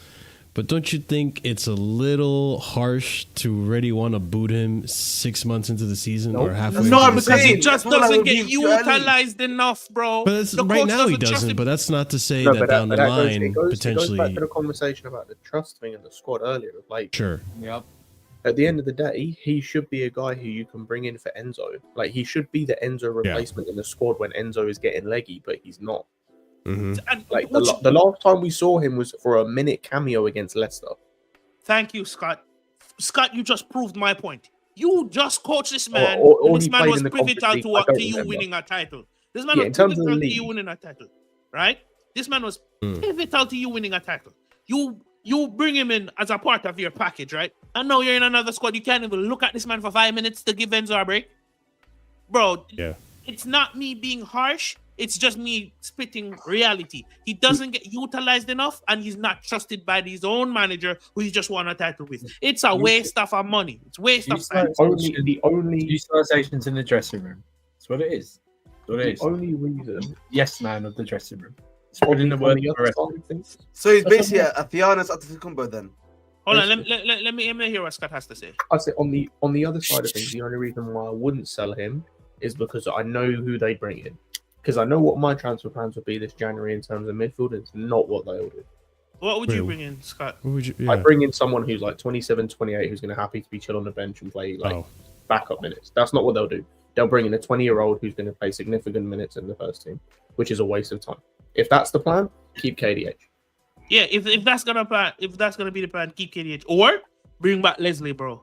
But don't you think it's a little harsh to already want to boot him 6 months into the season or halfway? No, because he just doesn't get utilized enough, bro. But right now he doesn't. But that's not to say that down the line potentially. It goes back to the conversation about the trust thing in the squad earlier. Sure. Yep. At the end of the day, he should be a guy who you can bring in for Enzo. He should be the Enzo replacement in the squad when Enzo is getting leggy, but he's not. The last time we saw him was for a minute cameo against Leicester. Thank you, Scott. Scott, you just proved my point. You just coached this man. This man was pivotal to you winning a title. This man was pivotal to you winning a title, right? This man was pivotal to you winning a title. You bring him in as a part of your package, right? And now you're in another squad. You can't even look at this man for 5 minutes to give Enzo a break. Bro, it's not me being harsh. It's just me spitting reality. He doesn't get utilized enough, and he's not trusted by his own manager, who he just won a title with. It's a waste of our money. It's waste of time. The only utilizations in the dressing room. That's what it is. The only reason, yes, man, of the dressing room. Spreading the word. So he's basically a Theanos Antetokounmpo then. Hold on, let me hear what Scott has to say. I say on the other side of things, the only reason why I wouldn't sell him is because I know who they bring in. Because I know what my transfer plans would be this January in terms of midfield. It's not what they'll do. What would you bring in, Scott? I'd bring in someone who's 27, 28, who's going to happy to be chill on the bench and play backup minutes. That's not what they'll do. they'll bring in a 20-year-old who's going to play significant minutes in the first team, which is a waste of time. If that's the plan, keep KDH. Yeah, if that's gonna be the plan, keep KDH or bring back Leslie, bro.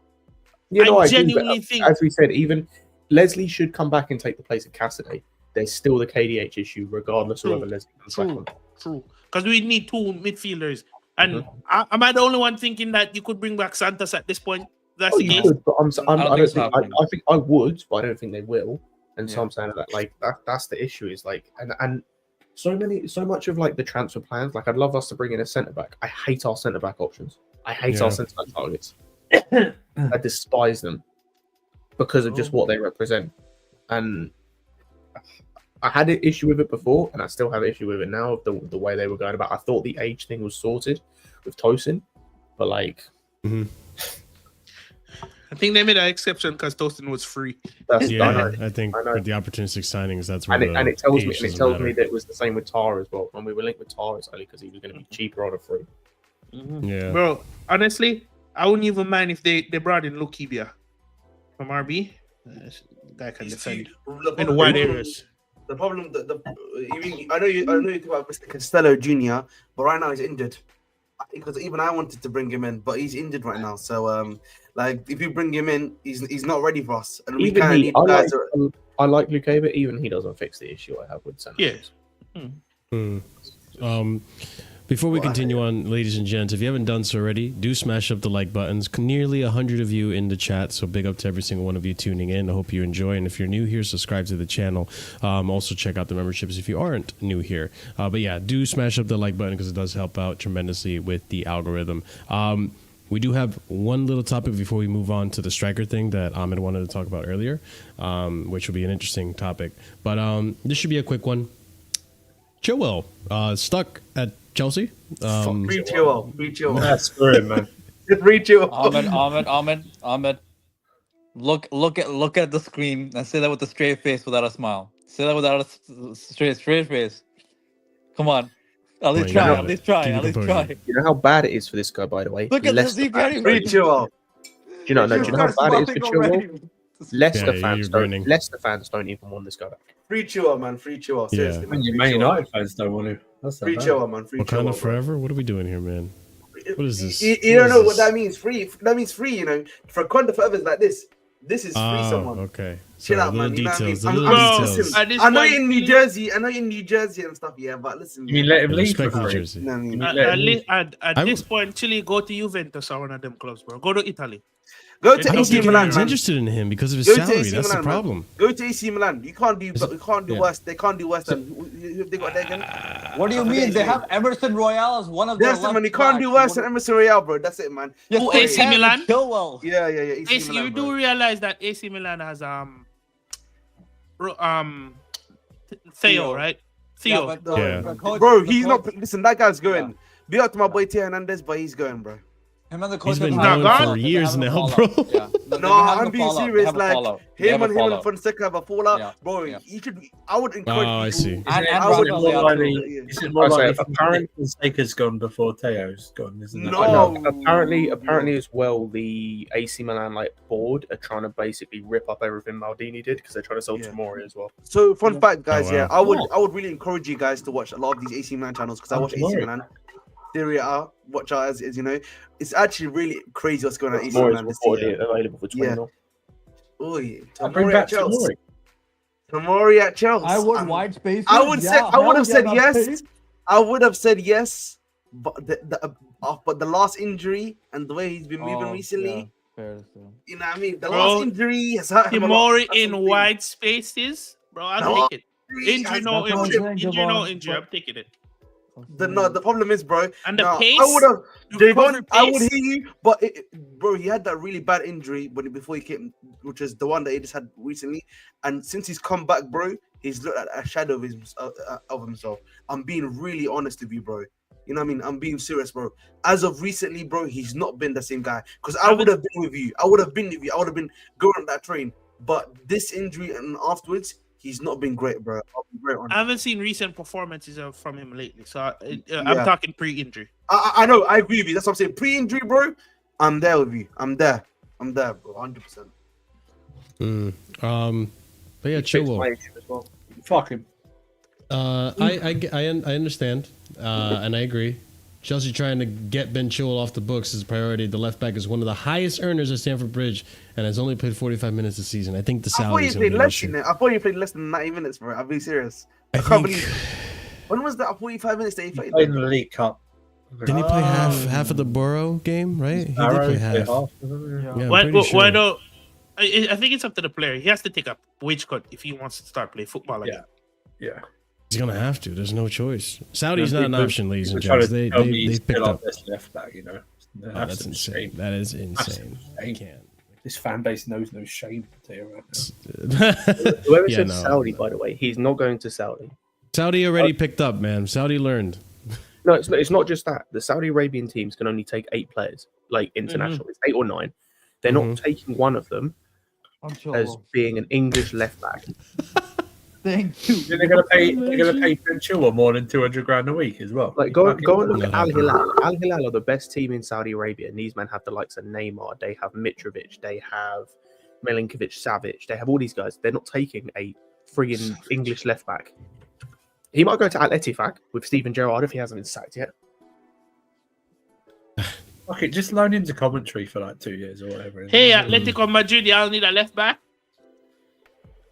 I genuinely think, as we said, even Leslie should come back and take the place of Cassidy. There's still the KDH issue, regardless of whether Leslie comes back. True. Because we need 2 midfielders. And am I the only one thinking that you could bring back Santos at this point? That's the case. Could, but I think I would, but I don't think they will. And so I'm saying that, like, that's the issue. Is like, and so much of like the transfer plans. Like, I'd love us to bring in a centre back. I hate our centre back options. I hate our centre back targets. I despise them because of just what they represent. And I had an issue with it before, and I still have an issue with it now. Of the way they were going about. I thought the age thing was sorted with Tosin, but like. I think they made an exception because Tosin was free. I think with the opportunistic signings, that's where it tells me that it was the same with Tar as well. When we were linked with Tar early because he was going to be cheaper on a free. Yeah, bro. Honestly, I wouldn't even mind if they brought in Lukebia from RB. Guy can defend in the wide areas. The problem, I know you talk about Mr. Costello Jr., but right now he's injured. Because even I wanted to bring him in, but he's injured right now. So, like, if you bring him in, he's not ready for us. And we kind of need guys. I like Luque, but even he doesn't fix the issue I have with Santos. Before we continue on, ladies and gents, if you haven't done so already, do smash up the like buttons. Nearly 100 of you in the chat, so big up to every single one of you tuning in. I hope you enjoy, and if you're new here, subscribe to the channel. Also check out the memberships if you aren't new here. But yeah, do smash up the like button because it does help out tremendously with the algorithm. We do have one little topic before we move on to the striker thing that Ahmed wanted to talk about earlier, which will be an interesting topic. But this should be a quick one. Chilwell stuck at Chelsea. Free Chilwell. That's good, man. Free Chilwell. Ahmed. Look at the screen and say that with a straight face without a smile. Say that without a straight face. Come on. At least try. You know how bad it is for this guy, by the way? Look at this. Free Chilwell. Do you know how bad it is for Chilwell? Leicester fans don't even want this guy back. Free Chilwell, man. Free Chilwell. Seriously, man. Man United fans don't want to. That's free Chilwell, man. Free Wakanda Chilwell, forever? What are we doing here, man? What is this? You don't know what that means. Free. That means free. You know, for Wakanda forever is like this. This is free. Someone. Okay. Chill out, man. Details. I know you're in New Jersey. and stuff. Yeah, but listen. You mean let him leave? At this point, Chile, go to Juventus or one of them clubs, bro. Go to Italy. Go to AC Milan. He's interested in him because of his salary. That's the problem. Go to AC Milan. You can't do worse. They can't do worse than who they got there again. What do you mean? They have Emerson Royale as one of their left man. You can't do worse than Emerson Royale, bro. That's it, man. Who AC Milan? Chilwell. Yeah. AC Milan, you do realize that AC Milan has Theo, right? Theo. Bro, he's not. Listen, that guy's going. Be out to my boy Theo Hernandez, but he's going, bro. Him and the coach he's been going for years now, bro. No, I'm being serious. Like him and Fonseca have a fallout, bro. You should. I would encourage. Oh, I see. This is more like apparently Fonseca's gone before Teo's gone, isn't it? No, apparently as well. The AC Milan board are trying to basically rip up everything Maldini did because they're trying to sell Tomori as well. So fun fact, guys. Yeah, I would really encourage you guys to watch a lot of these AC Milan channels because I watch AC Milan. Serie A, watch out as you know, it's actually really crazy what's going on at AC Milan this year. Available for 20 mil. Oh yeah, Tomori at Chelsea. Tomori at Chelsea. I would wide space. I would have said yes. I would have said yes, but the last injury and the way he's been moving recently. Yeah. You know what I mean? The last injury has hurt him. Tomori in wide spaces, bro. I'll take it. Injury, no injury. I'm taking it. The problem is, bro. And the pace. I would hear you, but bro, he had that really bad injury before he came, which is the one that he just had recently. And since he's come back, bro, he's looked at a shadow of himself. I'm being really honest with you, bro. You know what I mean? I'm being serious, bro. As of recently, bro, he's not been the same guy. Because I would have been with you. I would have been going on that train. But this injury and afterwards, he's not been great, bro. I'll be very honest. I haven't seen recent performances from him lately, so I'm talking pre-injury. I know, I agree with you. That's what I'm saying. Pre-injury, bro, I'm there with you. I'm there, bro, 100%. But yeah, He fixed my Chilwell. issue as well. Fuck him. I understand, and I agree. Chelsea trying to get Ben Chilwell off the books is a priority. The left back is one of the highest earners at Stamford Bridge and has only played 45 minutes this season. I think the salary is going to be an issue. I thought you played less than 90 minutes, bro. I'll be serious. I can't believe. When was that 45 minutes that he played? In the League Cup. Didn't he play half of the Borough game, right? He did play half. Yeah, Why I'm pretty sure. don't? I think it's up to the player. He has to take a wage cut if he wants to start playing football again. Yeah. He's going to have to. There's no choice. Saudi's not an People- option, ladies and people try gentlemen. to tell me They he's picked still up. our best left back, you know. Oh, that's insane. That is insane. I can't. This fan base knows no shame. I'll tell you right now. Whoever Yeah, said no. Saudi, by the way, he's not going to Saudi. Saudi already picked up, man. Saudi learned. No, it's not just that. The Saudi Arabian teams can only take 8 players, like international. It's 8 or 9. They're not taking one of them as being an English left back. Thank you. They're going to pay Ben Chilwell more than 200 grand a week as well. Like go and look at Al Hilal. Al Hilal are the best team in Saudi Arabia, and these men have the likes of Neymar. They have Mitrovic. They have Milinkovic, Savic. They have all these guys. They're not taking a friggin' English left back. He might go to Al Ettifaq with Steven Gerrard if he hasn't been sacked yet. Okay, just loan him to Coventry for like 2 years or whatever. Hey, Atletico Madrid, y'all need a left back.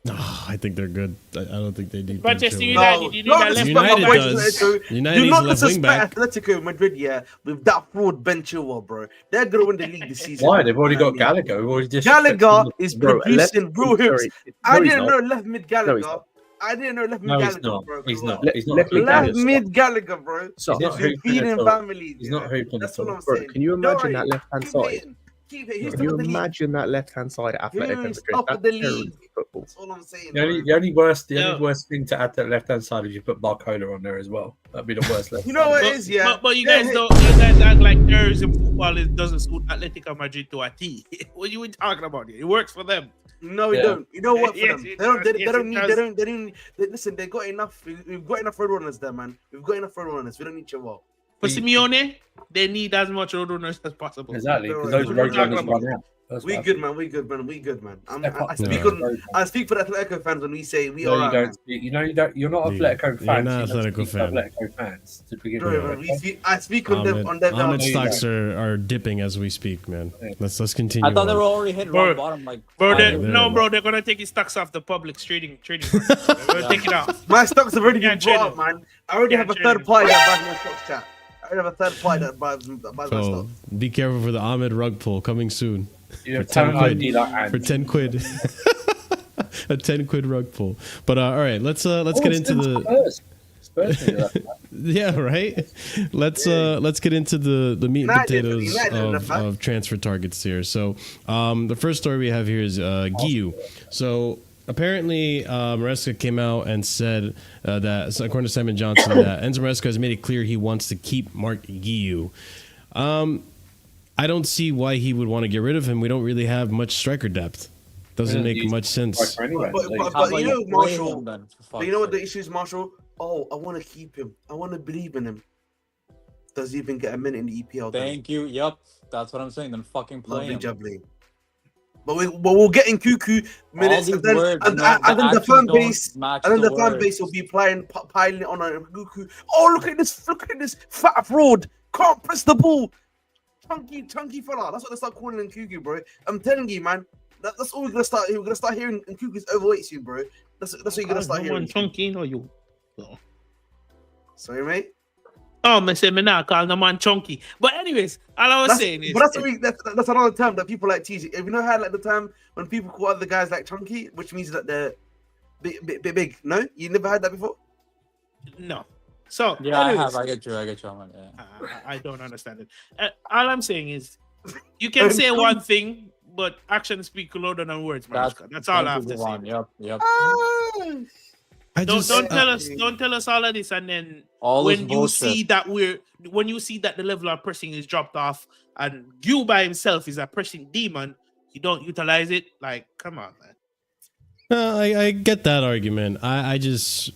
No, I think they're good. I don't think they need. Manchester Ben United, you need a left United back. does. United Do needs not a left wing back. disrespect Atletico Madrid, yeah, with that fraud Ben Chilwell, bro. They're going to win the league this season. Why? They've already got Gallagher. We've already Gallagher is Bro, producing real hoops. I didn't know left mid Gallagher. not. I didn't know left mid No, he's Gallagher, not. bro. He's not. Let- He's let not. me Left Gallagher. mid Gallagher, bro. So, He's not He's hooping feeding at all. families. He's not hooping That's at what all. I'm Bro, saying. can you Don't imagine worry. that left-hand Keep side? hitting. Keep it. Who's Can top you of the league? imagine that left-hand side at Atletico Who's Madrid? top of That's the terrible league? football. That's all I'm saying. The only worst thing to add to the left hand side is you put Barcola on there as well. That'd be the worst left. You know what it is, yeah. But you guys act like nerds in football. It doesn't suit Atletico Madrid to a T. What you talking about? It works for them. No, we don't. You know what? For Yes, them, it they don't. does. They Yes, don't it need. does. They don't. Listen, they got enough. We've got enough road runners there, man. We've got enough road runners. We don't need Chilwell. For Simeone, they need as much road runners as possible. Exactly, because Don't those worry. road runners run out. That's We what good, man. We good, man. We good, man. Step up. I speak for the Atletico fans when we say we No, are. you Right, don't man. speak. You're not You- Atletico you're fans. not You don't Atletico speak for fan. Atletico fans to begin Bro, with. I speak on them. On their Ahmed behalf. stocks are dipping as we speak, man. Let's continue. I thought they on. were already hitting Bro, rock bottom. Like, Bro, they're- bro, they're gonna take his stocks off the public trading. They're gonna take it off. My stocks have already been Can't trade brought up, them. man. I already Can't have a trade third them. party that buys my stocks, chat. I already have a third party that buys my So stocks. be careful for the Ahmed rug pull coming soon. You For have talent 10 ID like quid. ants. For 10 quid. A 10 quid rug pull. But all right, let's get into the yeah, right. Let's get into the meat and potatoes of transfer targets here. So the first story we have here is Guiu. So apparently Maresca came out and said that, so according to Simon Johnson, that Enzo Maresca has made it clear he wants to keep Mark Guiu. I don't see why he would want to get rid of him. We don't really have much striker depth. Doesn't make much sense. But you know, Marshall. But you know what the issue is, Marshall? Oh, I want to keep him. I want to believe in him. Does he even get a minute in the EPL? Thank you. Yep, that's what I'm saying. Then fucking play him. Jubbly. But we'll get in Cuckoo minutes, and then the fan base will be piling it on Cuckoo. Oh, look at this fat fraud! Can't press the ball. Chunky fella. That's what they start calling in Cuckoo, bro. I'm telling you, man. That's all we're gonna start. We're gonna start hearing in Cuckoo's overweight soon, bro. That's what you're gonna start hearing. Chunky, no you. No. Sorry, mate. Oh, me say me not call no man chunky. But anyways, all I was saying is, but that's another term that people like teasing. Have you not had like the time when people call other guys like chunky, which means that they're big? No, you never had that before. No. So yeah, anyways, I have. I get you, man. Yeah. I don't understand it. All I'm saying is, you can say one thing, but actions speak louder than words, Maresca. That's all I have to say. Yep. Don't tell us all of this, and then when you see that the level of pressing is dropped off, and Guiu by himself is a pressing demon, you don't utilize it. Like, come on, man. I get that argument. I just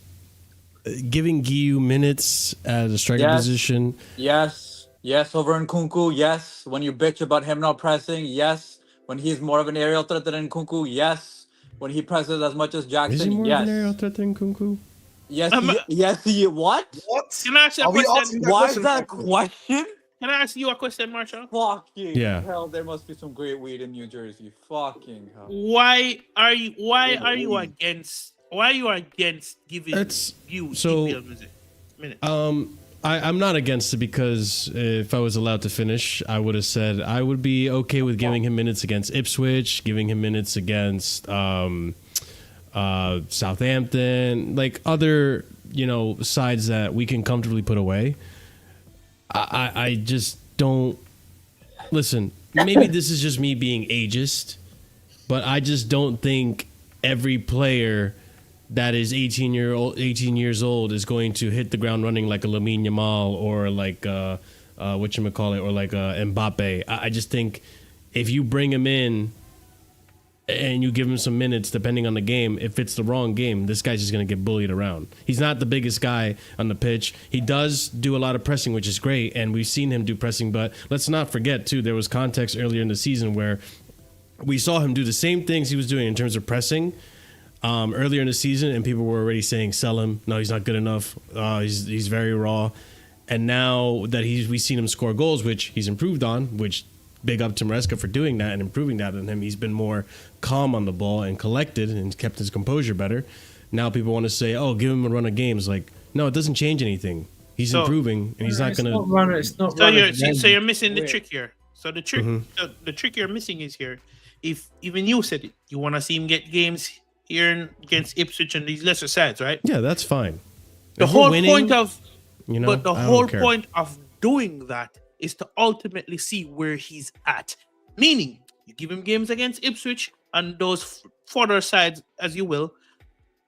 giving Guiu minutes at a striker position. Yes, over Nkunku. Yes, when you bitch about him not pressing. Yes, when he's more of an aerial threat than Nkunku. Yes, when he presses as much as Is he Jackson. more Yes. of an aerial threat than Kunku? Yes, yes, he. What? Can I ask you a question? Why is that a question? Can I ask you a question, Marshall? Fucking Yeah. hell! There must be some great weed in New Jersey. Fucking hell. Why are you against giving you EPL visit? I'm not against it because if I was allowed to finish, I would have said I would be okay with giving him minutes against Ipswich, giving him minutes against Southampton, like other sides that we can comfortably put away. I just don't listen. Maybe this is just me being ageist, but I just don't think every player that is 18 years old is going to hit the ground running like a Lamine Yamal or like whatchamacallit, or like Mbappe. I just think if you bring him in and you give him some minutes, depending on the game, if it's the wrong game, this guy's just going to get bullied around. He's not the biggest guy on the pitch. He does do a lot of pressing, which is great, and we've seen him do pressing, but let's not forget, too, there was context earlier in the season where we saw him do the same things he was doing in terms of pressing earlier in the season, and people were already saying, sell him. No, he's not good enough. He's very raw. And now that we've seen him score goals, which he's improved on, which big up to Maresca for doing that and improving that in him. He's been more calm on the ball and collected and kept his composure better. Now people want to say, oh, give him a run of games. Like, no, it doesn't change anything. He's improving, and he's not going to... It's not so you're missing the trick here. So the trick, the trick you're missing is here. If even you said it, you want to see him get games here against Ipswich and these lesser sides, right? Yeah, that's fine. The whole point of... but the whole point of doing that is to ultimately see where he's at. Meaning, you give him games against Ipswich and those further sides as you will,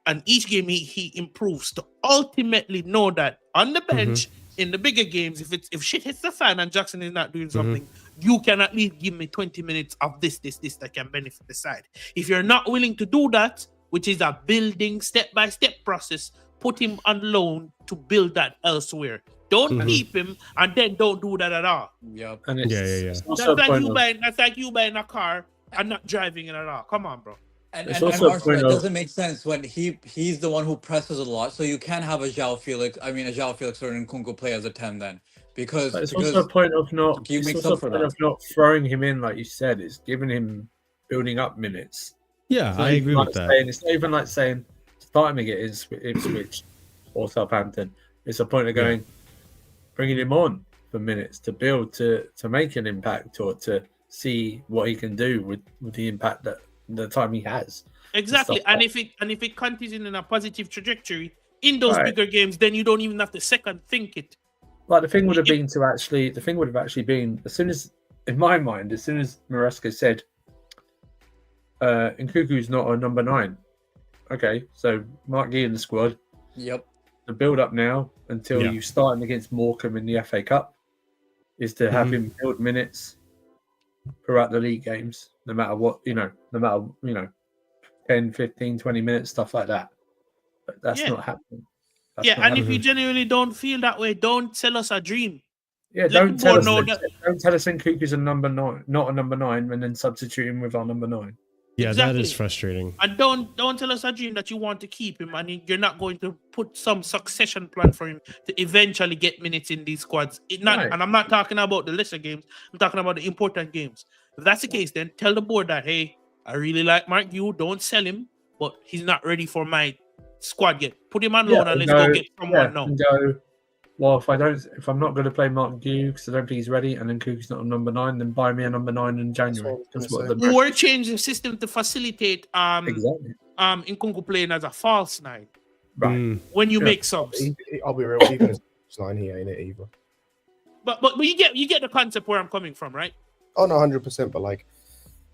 and each game he improves to ultimately know that on the bench in the bigger games, if shit hits the fan and Jackson is not doing something, you can at least give me 20 minutes of this that can benefit the side. If you're not willing to do that, which is a building step-by-step process, put him on loan to build that elsewhere. Don't keep him and then don't do that at all. Yep. And yeah. That's like you buying a car and not driving it at all. Come on, bro. And Marshall, it doesn't make sense when he's the one who presses a lot. So you can't have a João Felix or an Nkunku play as a 10 then. Because it's also a point of not throwing him in, like you said. It's giving him building up minutes. Yeah, I agree with that. It's not even like saying start him against Ipswich or Southampton. It's a point of going, bringing him on for minutes to build, to make an impact, or to see what he can do with the impact that the time he has. Exactly, and if it continues in a positive trajectory in those bigger games, then you don't even have to second think it. Like the thing would have actually been as soon as, in my mind, as soon as Maresca said, Nkunku's not a number 9. Okay, so Mark Guiu in the squad. Yep. The build up now until you start him against Morecambe in the FA Cup is to have him build minutes throughout the league games, no matter what, 10, 15, 20 minutes, stuff like that. But that's not happening. And if you genuinely don't feel that way, don't sell us a dream. Yeah, don't tell us Nkunku's a number 9, not a number 9, and then substitute him with our number 9. Yeah, that is frustrating. And don't tell us a dream that you want to keep him and you're not going to put some succession plan for him to eventually get minutes in these squads. And I'm not talking about the lesser games. I'm talking about the important games. If that's the case, then tell the board that, hey, I really like Mark Guiu. Don't sell him, but he's not ready for my squad yet. Put him on loan and let's go get someone now. Well, if I'm not going to play Mark Guiu because I don't think he's ready, and then Nkunku's not a number 9, then buy me a number 9 in January. Or change the system to facilitate Nkunku playing as a false 9. Right. When you make subs. I'll be real, even as a 9, he ain't it either. But you get the concept where I'm coming from, right? Oh no, 100%. But like,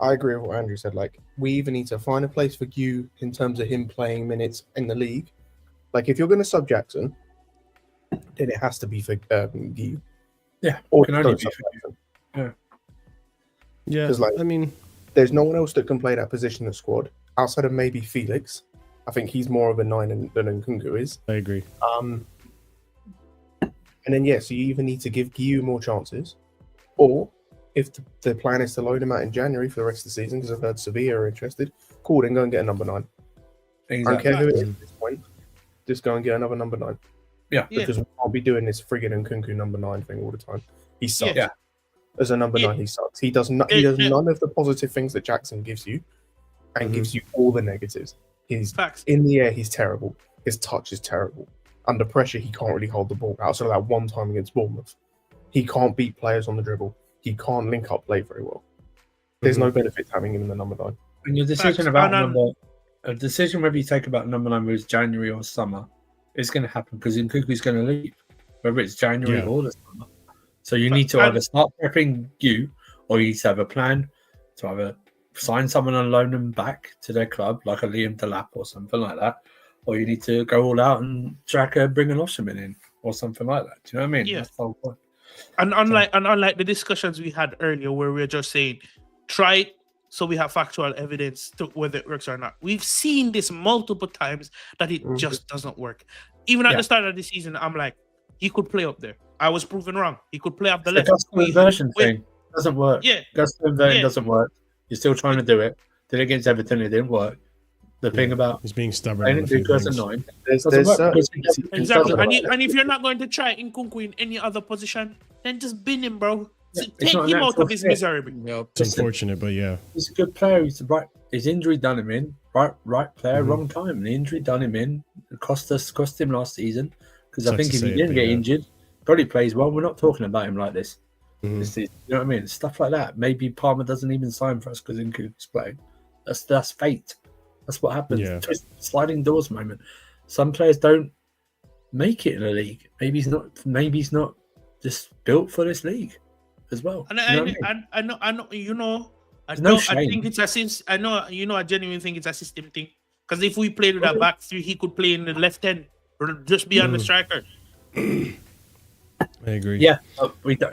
I agree with what Andrew said. Like, we either need to find a place for Guiu in terms of him playing minutes in the league. Like, if you're going to sub Jackson, then it has to be for Guiu. Yeah, or can only be for Guiu. Yeah, because like, I mean, there's no one else that can play that position in the squad outside of maybe Felix. I think he's more of a 9 than Nkunku is. I agree. And then so you either need to give Guiu more chances, or if the plan is to load him out in January for the rest of the season, because I've heard Sevilla are interested, cool, then go and get a number 9. Exactly. I don't care who it is at this point. Just go and get another number 9. Yeah. Because we can't be doing this friggin' and Kunku number 9 thing all the time. He sucks. Yeah. As a number 9, he sucks. He does none of the positive things that Jackson gives you, and gives you all the negatives. He's in the air, he's terrible. His touch is terrible. Under pressure, he can't really hold the ball. Outside of that one time against Bournemouth, he can't beat players on the dribble. He can't link up play very well. There's no benefit to having him in the number 9. And your decision a decision whether you take about number 9 was January or summer is going to happen because Nkunku's going to leave, whether it's January or the summer. So you need to either start prepping you, or you need to have a plan to either sign someone and loan them back to their club, like a Liam Delap or something like that, or you need to go all out and bring an Osherman in or something like that. Do you know what I mean? Yeah. That's the whole point. And unlike the discussions we had earlier, where we were just saying, try it so we have factual evidence to whether it works or not. We've seen this multiple times that it just doesn't work. Even at the start of the season, I'm like, he could play up there. I was proven wrong. He could play up the left. The custom inversion thing doesn't work. Yeah. Custom inversion doesn't work. You're still trying to do it. Did it against Everton, it didn't work. The thing about he's being stubborn. Exactly. And if you're not going to try Nkunku in any other position, then just bin him, bro. Take him out of his misery. It's unfortunate, but yeah. He's a good player. His injury done him in. Right player, wrong time. The injury done him in. It cost him last season. Because I think if he didn't get injured, probably plays well. We're not talking about him like this. This season, you know what I mean? Stuff like that. Maybe Palmer doesn't even sign for us because Nkunku's playing. That's fate. That's what happens. Yeah. Sliding doors moment. Some players don't make it in a league. Maybe he's not just built for this league as well. And you know what I mean? I know, you know, I think it's I genuinely think it's a system thing. Because if we played with a back 3, he could play in the left end or just be on the striker. I agree. Yeah,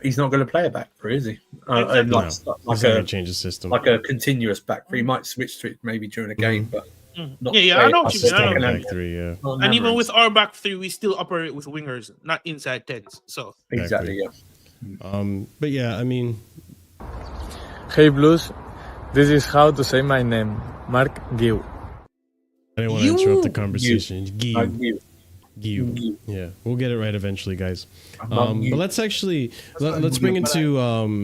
he's not going to play a back 3, is he? He's going to change the system. Like a continuous back 3. He might switch to it maybe during a game, but not I know what you mean. Back 3, yeah. And even with our back 3, we still operate with wingers, not inside 10s. So exactly, yeah. But yeah, I mean, Hey Blues, this is how to say my name, Mark Guiu. I didn't want to interrupt the conversation. Guiu. Yeah, we'll get it right eventually, guys. But let's bring into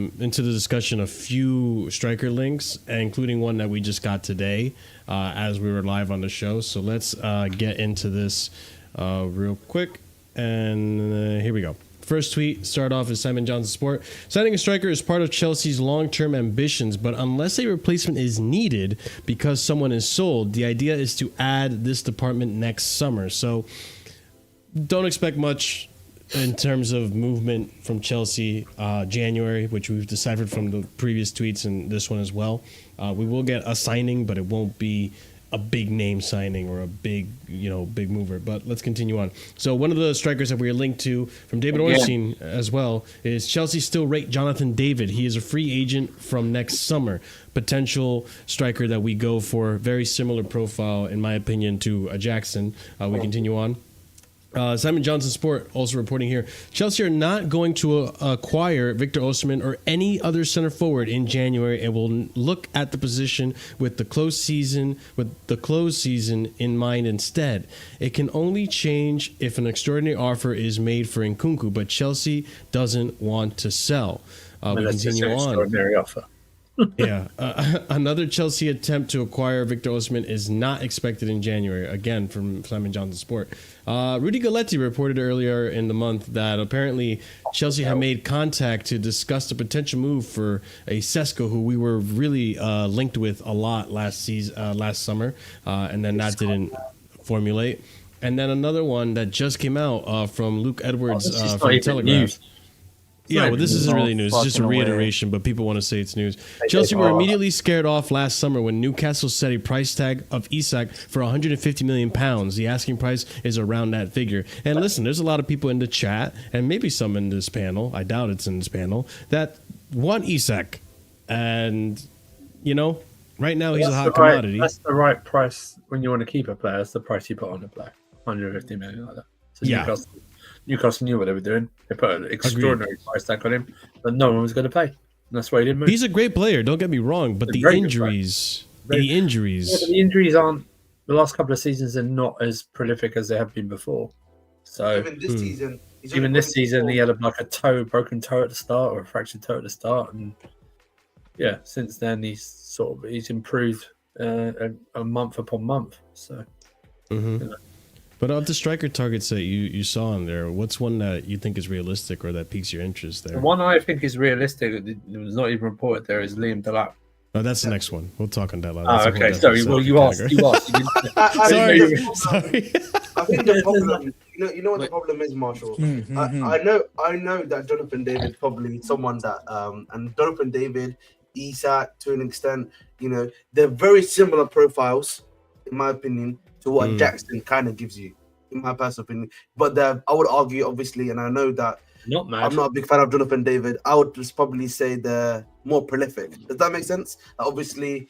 the discussion a few striker links, including one that we just got today as we were live on the show. So let's get into this real quick, and here we go. First tweet, start off is Simon Johnson Sport. Signing a striker is part of Chelsea's long-term ambitions, but unless a replacement is needed because someone is sold, the idea is to add this department next summer. So don't expect much in terms of movement from Chelsea January, which we've deciphered from the previous tweets and this one as well. We will get a signing, but it won't be a big name signing or a big mover. But let's continue on. So one of the strikers that we are linked to from David Ornstein as well is Chelsea still rate Jonathan David. He is a free agent from next summer. Potential striker that we go for. Very similar profile, in my opinion, to a Jackson. We continue on. Simon Johnson Sport also reporting here, Chelsea are not going to acquire Victor Osimhen or any other center forward in January and will look at the position with the closed season in mind instead. It can only change if an extraordinary offer is made for Nkunku, but Chelsea doesn't want to sell. We continue on. Extraordinary offer. Yeah, another Chelsea attempt to acquire Victor Osimhen is not expected in January. Again, from Simon Johnson Sport. Rudy Galletti reported earlier in the month that apparently Chelsea had made contact to discuss the potential move for a Sesko, who we were really linked with a lot last summer, and then that didn't formulate. And then another one that just came out from Luke Edwards from the Telegraph. Yeah, well, this isn't really news. It's just a reiteration, but people want to say it's news. Chelsea were immediately scared off last summer when Newcastle set a price tag of Isak for £150 million. The asking price is around that figure. And listen, there's a lot of people in the chat, and maybe some in this panel, I doubt it's in this panel, that want Isak. And, right now he's a hot commodity. That's the right price when you want to keep a player. That's the price you put on a player. 150 million like that. So yeah. Newcastle knew what they were doing. They put an extraordinary price tag on him that no one was going to pay. And that's why he didn't move. He's a great player, don't get me wrong, but the injuries the injuries. Yeah, but the injuries aren't. The last couple of seasons are not as prolific as they have been before. So Even this season, even this season, he had like a broken toe at the start or a fractured toe at the start, and yeah, since then he's improved a month upon month. So, But of the striker targets that you saw in there, what's one that you think is realistic or that piques your interest there? the one I think is realistic that was not even reported there is Liam Delap. Oh, that's the next one. We'll talk on that. Oh, okay. Sorry. Well, you asked. Sorry. I think the problem, you know what the problem is, Marshall. I know that Jonathan David probably someone that and Jonathan David, Isak to an extent, they're very similar profiles, in my opinion, to what Jackson kind of gives you, in my personal opinion. But I would argue, obviously, and I know that I'm not a big fan of Jonathan David. I would just probably say they're more prolific. Does that make sense? Obviously,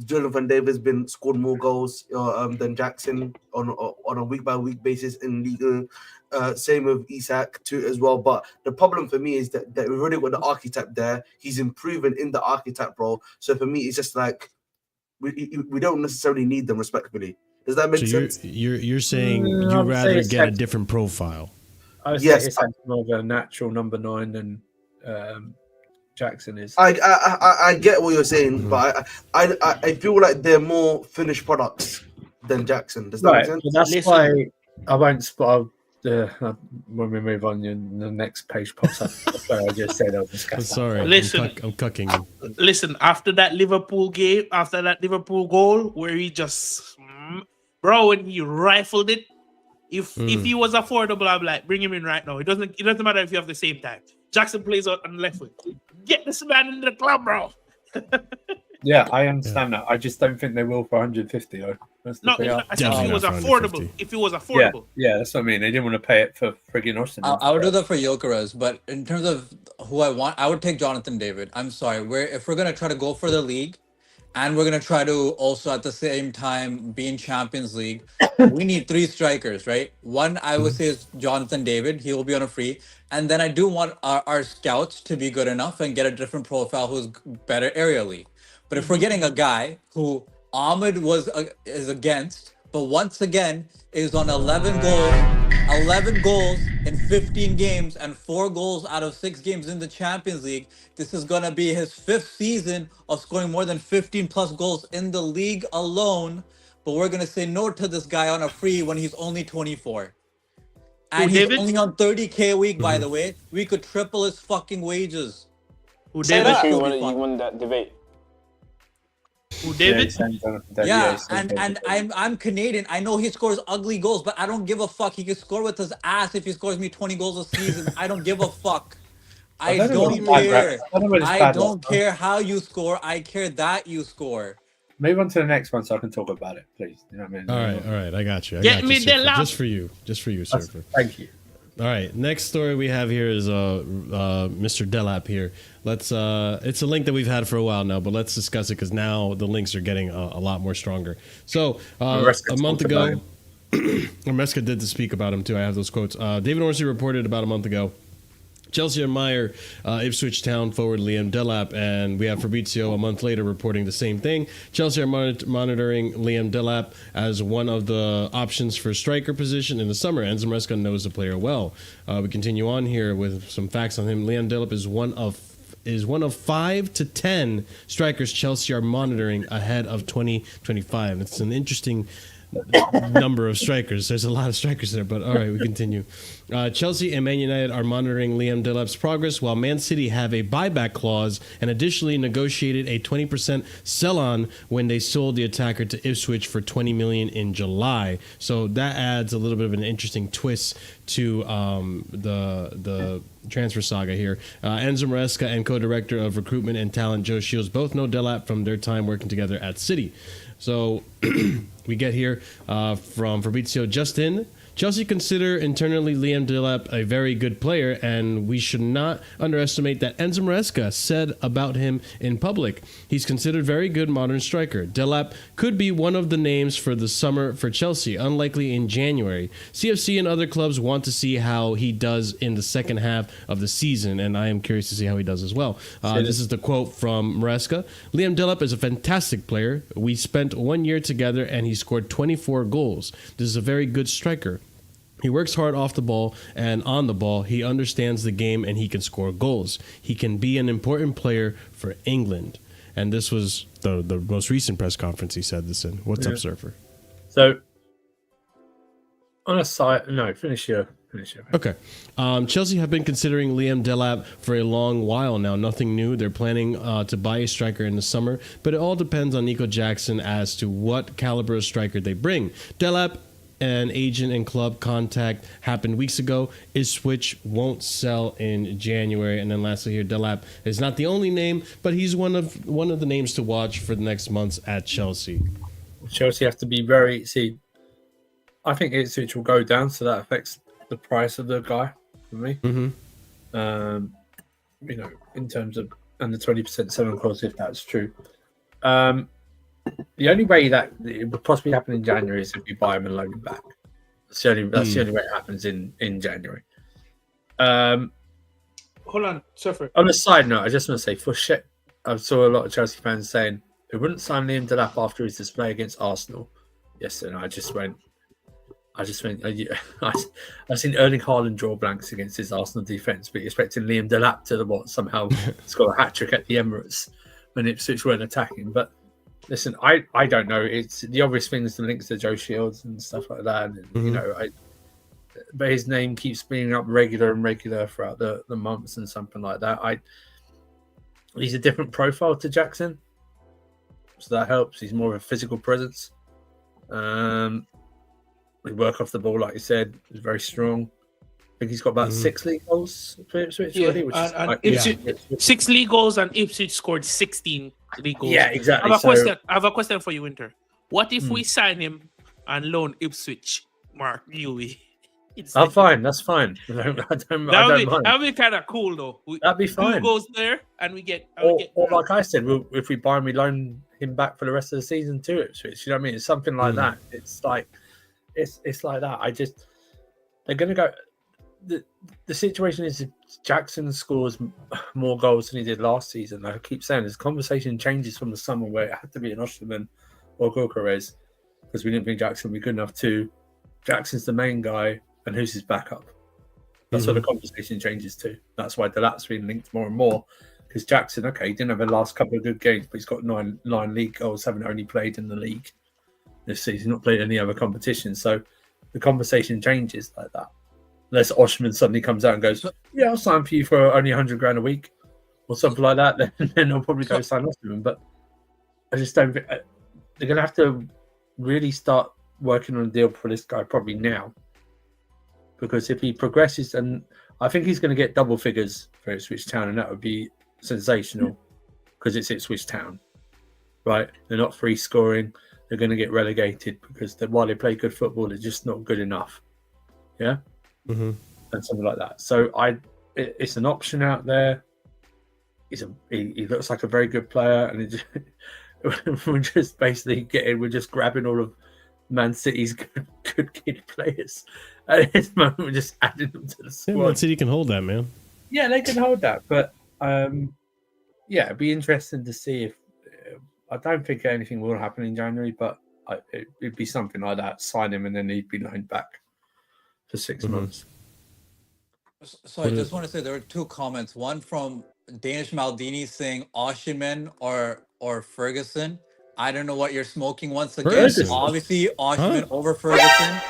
Jonathan David's been scored more goals than Jackson on a week by week basis in league. Same with Isak too as well. But the problem for me is that we've already got the archetype there. He's improving in the archetype role. So for me, it's just like we don't necessarily need them, respectfully. Does that make sense? You're saying you'd rather get a different profile. I would say it's more of a natural number 9 than Jackson is. I get what you're saying, but I feel like they're more finished products than Jackson. Does that make sense? That's why I won't spot when we move on. The next page pops up. Sorry, I just said I'll discuss. Sorry, listen, I'm cucking. Listen, after that Liverpool game, after that Liverpool goal, where he just, when he rifled it. If he was affordable, I'd be like, bring him in right now. It doesn't matter if you have the same time. Jackson plays out on the left wing. Get this man in the club, bro. Yeah, I understand that. I just don't think they will for 150 though. I said if he was affordable. If he was affordable. Yeah, that's what I mean. They didn't want to pay it for friggin' Austin. I would do that for Gyökeres, but in terms of who I want, I would take Jonathan David. I'm sorry. If we're gonna try to go for the league, and we're going to try to also at the same time be in Champions League, we need 3 strikers, right? One, I would say, is Jonathan David. He will be on a free. And then I do want our scouts to be good enough and get a different profile who's better aerially. But if we're getting a guy who Ahmed is against, but once again is on 11 goals in 15 games and 4 goals out of 6 games in the Champions League. This is going to be his 5th season of scoring more than 15 plus goals in the league alone. But we're going to say no to this guy on a free when he's only 24. And he's only on 30K a week, by the way. We could triple his fucking wages. Who David? You won that debate. Who David? Yeah, and I'm Canadian. I know he scores ugly goals, but I don't give a fuck. He can score with his ass if he scores me 20 goals a season. I don't give a fuck. I don't care. I don't care how you score. I care that you score. Move on to the next one so I can talk about it, please. You know what I mean? All right. I got you. Get me the Just for you, Surfer. Thank you. All right. Next story we have here is Mr. Delap here. Let's. It's a link that we've had for a while now, but let's discuss it because now the links are getting a lot more stronger. So a month ago, Maresca did speak about him too. I have those quotes. David Orsi reported about a month ago. Chelsea admire Ipswich Town forward Liam Delap, and we have Fabrizio a month later reporting the same thing. Chelsea are monitoring Liam Delap as one of the options for striker position in the summer. Enzo Maresca knows the player well. We continue on here with some facts on him. Liam Delap is one of 5 to 10 strikers Chelsea are monitoring ahead of 2025. It's an interesting number of strikers. There's a lot of strikers there, but all right, we continue. Chelsea and Man United are monitoring Liam Delap's progress, while Man City have a buyback clause and additionally negotiated a 20% sell-on when they sold the attacker to Ipswich for $20 million in July. So that adds a little bit of an interesting twist to the transfer saga here. Enzo Maresca and co-director of recruitment and talent Joe Shields both know Delap from their time working together at City. So we get here from Fabrizio just in. Chelsea consider internally Liam Delap a very good player, and we should not underestimate that Enzo Maresca said about him in public. He's considered very good modern striker. Delap could be one of the names for the summer for Chelsea, unlikely in January. CFC and other clubs want to see how he does in the second half of the season, and I am curious to see how he does as well. This is the quote from Maresca. Liam Delap is a fantastic player. We spent 1 year together and he scored 24 goals. This is a very good striker. He works hard off the ball and on the ball. He understands the game and he can score goals. He can be an important player for England. And this was the most recent press conference he said this in. What's up, Surfer? So, on a side, no, finish your. Okay. Chelsea have been considering Liam Delap for a long while now. Nothing new. They're planning to buy a striker in the summer, but it all depends on Nico Jackson as to what caliber of striker they bring. Delap, an agent and club contact happened weeks ago. Ipswich won't sell in January. And then lastly here, Delap is not the only name, but he's one of the names to watch for the next months at Chelsea. Chelsea have to be very. See, I think Ipswich will go down, so that affects the price of the guy for me. In terms of and the 20% selling clause, if that's true. The only way that it would possibly happen in January is if we buy him and loan him back. That's the only way it happens in January. Hold on, Surfer. On a side note, I just want to say, for shit, I saw a lot of Chelsea fans saying they wouldn't sign Liam Delap after his display against Arsenal yesterday. And I just went. I've seen Erling Haaland draw blanks against his Arsenal defence, but you're expecting Liam Delap to somehow score a hat trick at the Emirates when Ipswich weren't attacking. But listen, I don't know. It's the obvious thing is the links to Joe Shields and stuff like that. And, but his name keeps being up regular throughout the months and something like that. He's a different profile to Jackson, so that helps. He's more of a physical presence. We work off the ball, like you said. He's very strong. I think he's got about 6 league goals for Ipswich already. Ipswich, 6 league goals, and Ipswich scored 16 league goals. Yeah, exactly. I have a question for you, Winter. What if we sign him and loan Ipswich, Mark Guiu? I'm fine. That's fine. I don't mind. That'd be kind of cool, though. That'd be fine. Guiu goes there, and we get. Or like I said, if we buy him, we loan him back for the rest of the season to Ipswich. You know what I mean? It's something like that. It's like. It's like that. They're going to go. The situation is if Jackson scores more goals than he did last season. I keep saying this conversation changes from the summer where it had to be an Osterman or Gyökeres because we didn't think Jackson would be good enough to Jackson's the main guy and who's his backup. That's what the conversation changes to. That's why Delap's been linked more and more because Jackson, he didn't have the last couple of good games, but he's got nine league goals, having only played in the league this season, not played any other competition. So the conversation changes like that. Unless Oshman suddenly comes out and goes, yeah, I'll sign for you for only $100,000 a week or something like that, then I'll probably go sign Oshman. But I just don't think they're going to have to really start working on a deal for this guy probably now. Because if he progresses, and I think he's going to get double figures for Ipswich Town, and that would be sensational because it's Ipswich Town, right? They're not free scoring. They're going to get relegated because while they play good football, they're just not good enough. Yeah? And something like that. So it's an option out there. He looks like a very good player, and we're just basically we're just grabbing all of Man City's good kid players. At this moment, we're just adding them to the squad. Yeah, Man City can hold that, man. Yeah, they can hold that. But it'd be interesting to see if. I don't think anything will happen in January, but it'd be something like that. Sign him and then he'd be loaned back for 6 months. So I just want to say there were 2 comments. One from Danish Maldini saying Osimhen or Ferguson. I don't know what you're smoking once again. Ferguson. Obviously, Osimhen over Ferguson.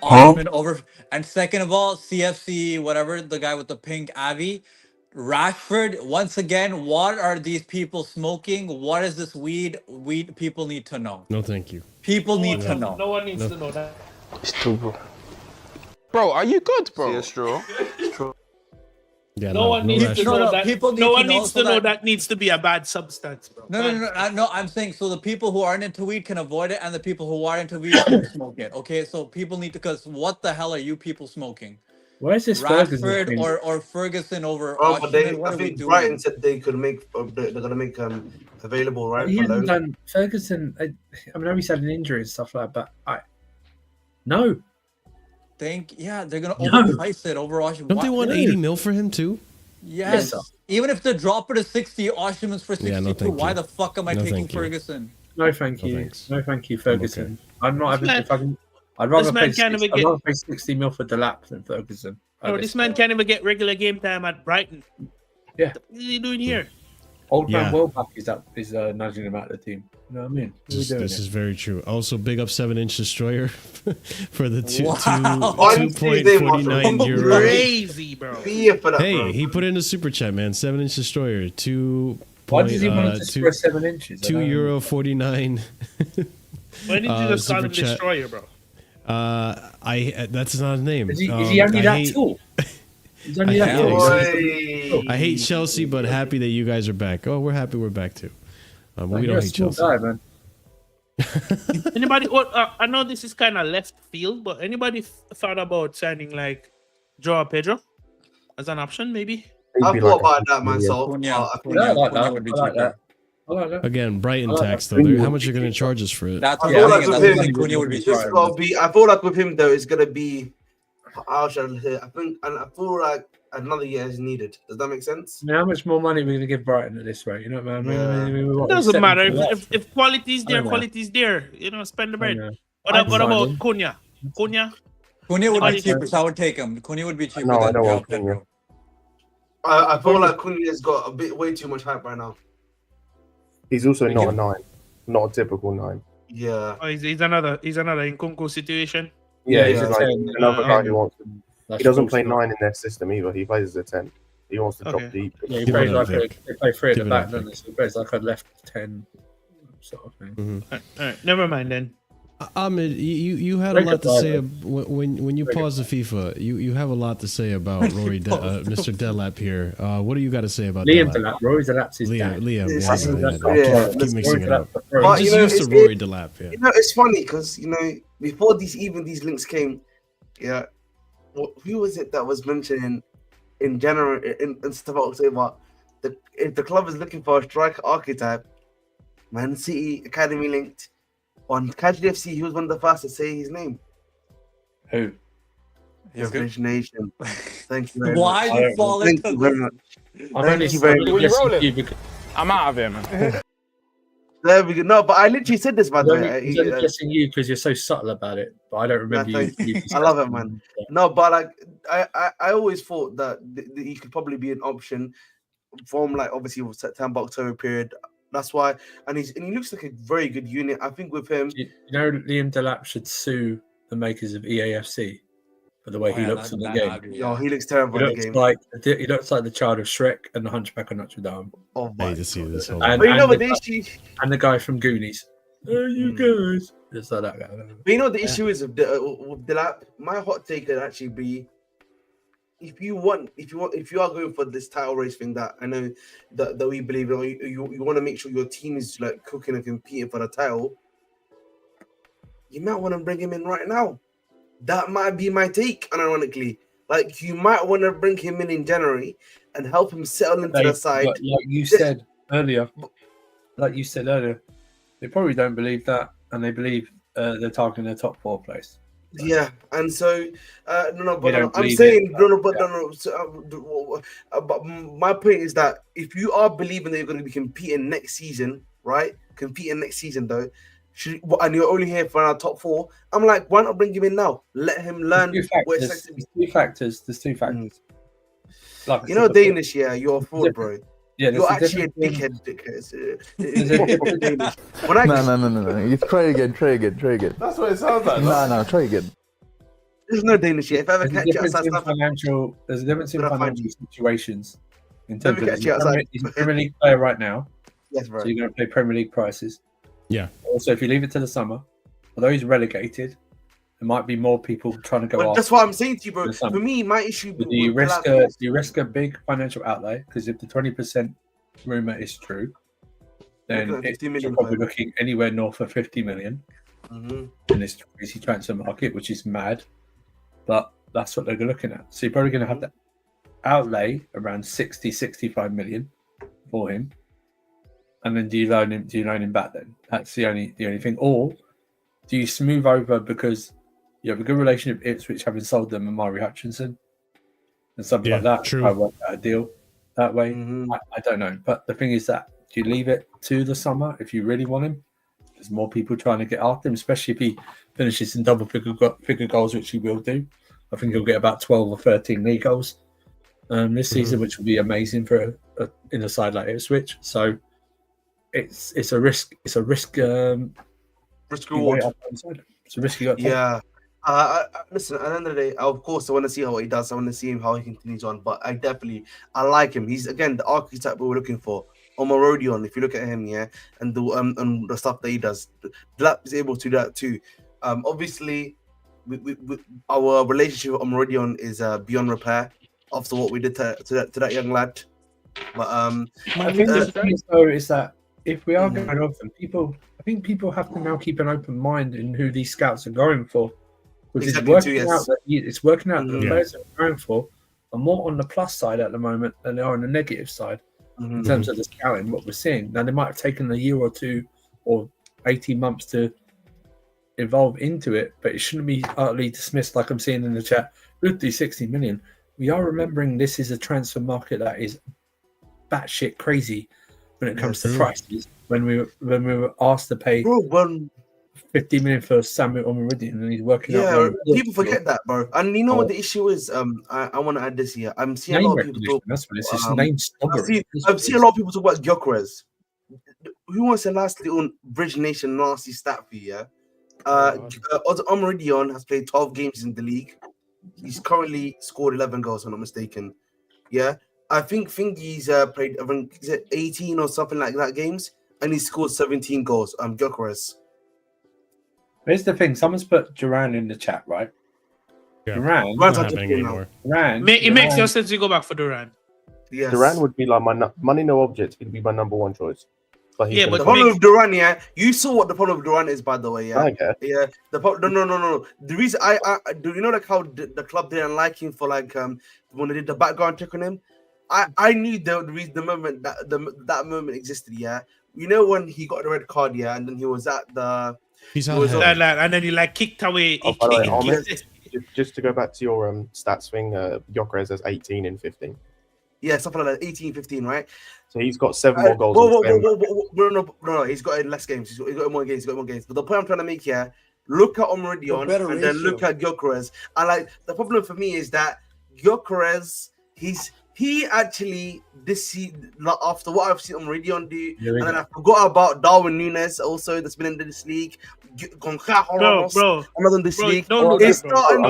Osimhen over. And second of all, CFC, whatever, the guy with the pink Avi. Rashford, once again, what are these people smoking? What is this weed? People need to know. No, thank you. People need to know. No one needs to know that. It's true, bro. Bro, are you good, bro? See a straw? Yeah, No one needs to know that. people need No to one know needs so to know that- that needs to be a bad substance, bro. No. I'm saying so the people who aren't into weed can avoid it, and the people who are into weed can smoke it. Okay, so people need to, because what the hell are you people smoking? Where's this Ferguson Rashford thing? or Ferguson over Oh, but Osimhen? What I are we think doing? Brighton said they could make. They're gonna make available, right? He For hasn't loan. done Ferguson. I mean, he's had an injury and stuff like that. But no. They're gonna overprice it over Osimhen. Don't they want 80 mil for him too? Yes. Even if they drop it to 60, Osimhen's for 62. Yeah, no, thank Why you. the fuck am I No, taking thank you. Ferguson? No, thank you. thanks. No, thank you, Ferguson. I'm not This having. man- If I can, I'd rather man pay. can't even I'd get- rather pay 60 mil for Delap than Ferguson. Bro, this man can't even get regular game time at Brighton. Yeah. What is he doing here? Old Yeah. man Welbeck is nudging him out of the team. You know what I mean? What are we This doing is very true. Also, big up 7-inch destroyer for the Wow. 2.49 euro. Crazy, bro. Hey, he put in a super chat, man. 7-inch destroyer. Why does he want to score 7 inches? I don't know. €2.49. Why didn't you just call super him chat. Destroyer, bro? That's not his name. Is he only I that hate- tall? He's only I that hate- tall. I hate Chelsea, but happy that you guys are back. Oh, we're happy we're back too. We You're don't a hate small Chelsea. guy, man. Anybody? I know this is kind of left field, but anybody thought about signing like Joao Pedro as an option, maybe? I thought about that myself. Cunha, I think Cunha, I like Cunha that. would be I like cheaper. that. I like that. Again, Brighton I like tax that. though. How much are you going to charge us for it? That's I what feel I'm like saying. with That's him, what Cunha would be it's just cheaper. gonna be. I feel like with him though, it's gonna be. How shall I say? I feel like another year is needed. Does that make sense? I mean, how much more money are we going to give Brighton at this rate? You know what I mean? Yeah. It doesn't matter if quality's there, I know. quality's there. You know, spend the bread. know. What I'd about sign him. Cunha? Cunha? Cunha would be Anybody- cheaper, so I would take him. Cunha would be cheaper No, I than don't Joao want Cunha. Pedro. I feel like Cunha's got a bit way too much hype right now. He's also not a 9. Not a typical 9. Yeah. Oh, he's another Nkunku situation. Yeah, Yeah, he's like 10. another guy who wants to. That's He doesn't play bullshit. 9 in their system either. He plays as a 10. He wants to drop Okay. deep. Yeah, he Give plays it up, like Vic. they play 3 at Give the it back, up, don't they? So he plays like a left 10 sort of thing. All right, never mind then. Ahmed, you had a Break lot it to say down. when you pause the FIFA. You have a lot to say about Mr. Delap here. What do you got to say about Liam Delap? Delap, Rory Delap's his dad. Liam. Yeah, Keep mixing it up. But, I'm you just know, used to it's- Rory Delap. Yeah. You know, it's funny because before these links came, yeah, who was it that was mentioning in January and stuff about October? If the club is looking for a striker archetype, Man City Academy linked on Casually FC, he was one of the first to say his name. Who? Nation. Thank you very Why much. you fall Thank into you very this? much. I'm Thank only you very only much. guessing you because I'm out of here, man. There we go. No, but I literally said this, by the way. he's only guessing you because you're so subtle about it. But I don't remember you. I love it, man. No, but like I always thought that he could probably be an option from like obviously September October period. That's why, and he looks like a very good unit. I think with him, You know, Liam Delap should sue the makers of EAFC for the way he looks in the game. No, he looks terrible He in looks the game. like he looks like the child of Shrek and the Hunchback of Notre Dame. Oh I hate to see this. Whole And, But you know and what the the guy- issue? and the guy from Goonies. Oh, you guys. It's like that guy. But you know what the issue is with Delap? My hot take could actually be, if you are going for this title race thing that I know that we believe in, or you want to make sure your team is like cooking and competing for the title, you might want to bring him in right now. That might be my take, unironically. Like you might want to bring him in January and help him settle into the side. Like you said earlier, they probably don't believe that, and they believe they're targeting the top 4 place. Yeah, and so but I'm believe saying it. but my point is that if you are believing that you're going to be competing next season, right? Competing next season though, and you're only here for our top 4, I'm like, why not bring him in now? Let him learn what it's like to be. There's two factors. Like I You said know, before. Danish, yeah, you're a fraud, bro. Yeah, there's you're a actually a difference dickhead. Danish. When I No. You try again. That's what it sounds like. No, try again. there's no Danish here. If I ever There's a catch you difference outside in stuff, there's a difference in Gonna find financial situations. In Let terms me of catch you outside. he's a Premier League player right now, yes, bro. so you're going to pay Premier League prices. Yeah. Also, if you leave it to the summer, although he's relegated, there might be more people trying to go. But that's what I'm saying to you, bro. the summer. For me, my issue Do with you risk Delap is- do you risk a big financial outlay? Because if the 20% rumor is true, then Looking at 50 you're million, probably bro. looking anywhere north of 50 million Mhm. in this crazy transfer market, which is mad. But that's what they're looking at. So you're probably going to have to outlay around 60, 65 million for him. And then do you loan him back then? That's the only thing. Or do you smooth over because you have a good relationship with Ipswich, having sold them Amari Hutchinson and something like that? True. I work out a deal that way. I don't know. But the thing is that do you leave it to the summer if you really want him? There's more people trying to get after him, especially if he finishes in double figure goals, which he will do. I think he'll get about 12 or 13 league goals this season, which will be amazing for in a side like Ipswich. So it's a risk. It's a risk. Risk reward. It's a risk you got to take. Yeah. Listen, at the end of the day, of course, I want to see how he does. I want to see him how he continues on. But I like him. He's again the archetype we were looking for. Omarodion, if you look at him, yeah, and the stuff that he does, Delap is able to do that too. Obviously, our relationship with Omarodion is beyond repair after what we did to that young lad. But I think the thing is, though, is that if we are going over them, I think people have to now keep an open mind in who these scouts are going for, because Exactly, it's working out that the players that are going for are more on the plus side at the moment than they are on the negative side in terms of the scouting. What we're seeing now, they might have taken a year or two or 18 months to evolve into it, but it shouldn't be utterly dismissed. Like I'm seeing in the chat, we'll do 60 million. We are remembering this is a transfer market that is batshit crazy when it comes to prices. When we were asked to pay 50 million for Samuel Omarodion, and he's working out. Yeah, people forget that, bro. And you know what the issue is? I want to add this here. I'm seeing a lot of people talk. That's what it's just name snobbery. I've seen a lot of people talk about Gyökeres. Who wants a last little Bridge Nation nasty stat for you? Yeah, Omarodion has played 12 games in the league. He's currently scored 11 goals, if I'm not mistaken. Yeah, I think he's played, I think, is it 18 or something like that games, and he scored 17 goals. Gyökeres. Here's the thing: someone's put Duran in the chat, right? Yeah. Duran, Not happening anymore. It makes no sense to go back for Duran. Yes. Duran would be like my money, no object. He'd be my number one choice. But the problem with Duran, yeah, you saw what the problem with Duran is, by the way, yeah. Okay. Yeah. No. The reason I do you know like how the club didn't like him for like when they did the background check on him. I knew the moment that moment existed, yeah. You know when he got the red card, yeah, and then he was at the. And then he like kicked away. By the way, Ahmed, just to go back to your stats thing, Gyökeres has 18 in 15. Yeah, something like that, 18, 15, right? So he's got 7 more goals. No, he's got less games. He's got more games. But the point I'm trying to make here, look at Omarodion and then look at Gyökeres. And like the problem for me is that Gyökeres, he actually this season, after what I've seen Omarodion do, and then I forgot about Darwin Núñez also that's been in this league. Bro, another in this league. It's starting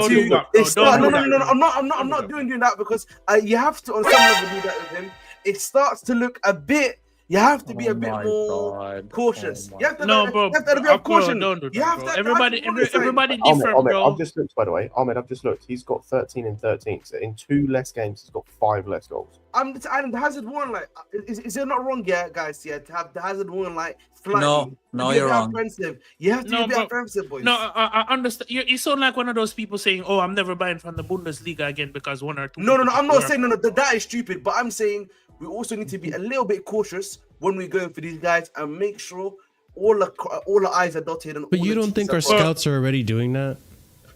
to. I'm not doing that because you have to on some level do that with him. It starts to look a bit. You have to be a bit more cautious. You have to have a bit of caution. Don't do that, everybody different, Ahmed, bro. I've just looked, by the way. Ahmed, I've just looked. He's got 13 and 13. So in 2 less games, he's got 5 less goals. And the Hazard one, like, is it not wrong, yeah, guys? Yeah, to have the Hazard one, like, No, you're wrong. Offensive. You have to be a bit offensive, boys. No, I understand. You sound like one of those people saying, "Oh, I'm never buying from the Bundesliga again because 1 or 2." No. I'm not saying that is stupid, but I'm saying we also need to be a little bit cautious when we're going for these guys and make sure all the I's are dotted. And but you don't think our scouts are already doing that?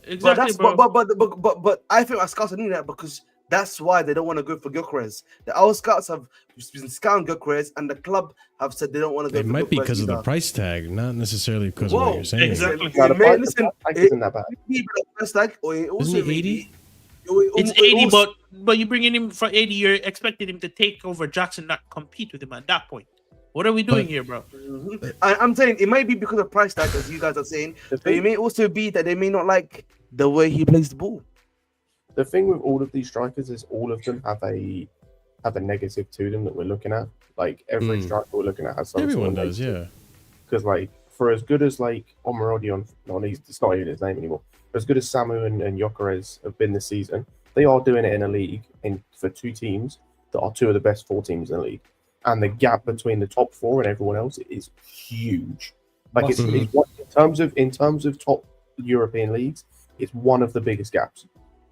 Exactly, but I think our scouts are doing that because that's why they don't want to go for Gyökeres. Our scouts have been scouting Gyökeres, and the club have said they don't want to go. It might be because of the price tag, not necessarily because of what you're saying. Exactly. Listen, isn't that bad? Isn't it 80? It's 80, but you're bringing him for 80. You're expecting him to take over Jackson, not compete with him at that point. What are we doing here, bro? I'm saying it might be because of price tag, as you guys are saying, but it may also be that they may not like the way he plays the ball. The thing with all of these strikers is all of them have a negative to them that we're looking at. Like every striker we're looking at has something. Everyone does, yeah. Because like for as good as like Omarodi it's not even his name anymore. For as good as Samu and Gyökeres have been this season, they are doing it in a league for two teams that are two of the best 4 teams in the league, and the gap between the top 4 and everyone else is huge. Like it's in terms of top European leagues, it's one of the biggest gaps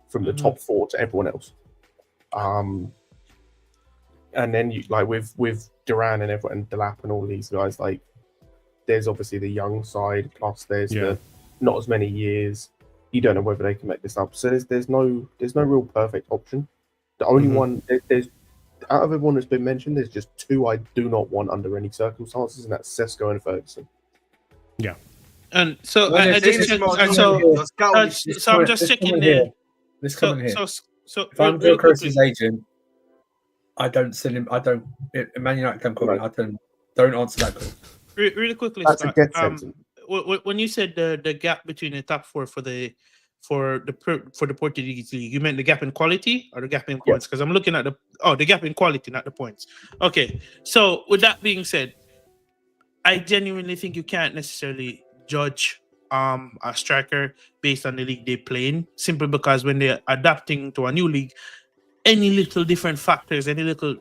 from the top 4 to everyone else. And then you like with Duran and everyone and Delap and all these guys, like there's obviously the young side plus there's the not as many years. You don't know whether they can make this up. So there's no real perfect option. The only one there's out of everyone that's been mentioned, there's just 2 I do not want under any circumstances, and that's Sesko and Ferguson. Yeah. And so I'm just checking there. This coming here. So if I'm Gyökeres' agent, I don't send him. I don't. Man United can call me. I don't answer that call. Really quickly, That's Scott, a death sentence. when you said the gap between the top 4 for the Portuguese league, you meant the gap in quality or the gap in points? Because I'm looking at the gap in quality, not the points. Okay. So with that being said, I genuinely think you can't necessarily judge a striker based on the league they play in, simply because when they're adapting to a new league, any little different factors, any little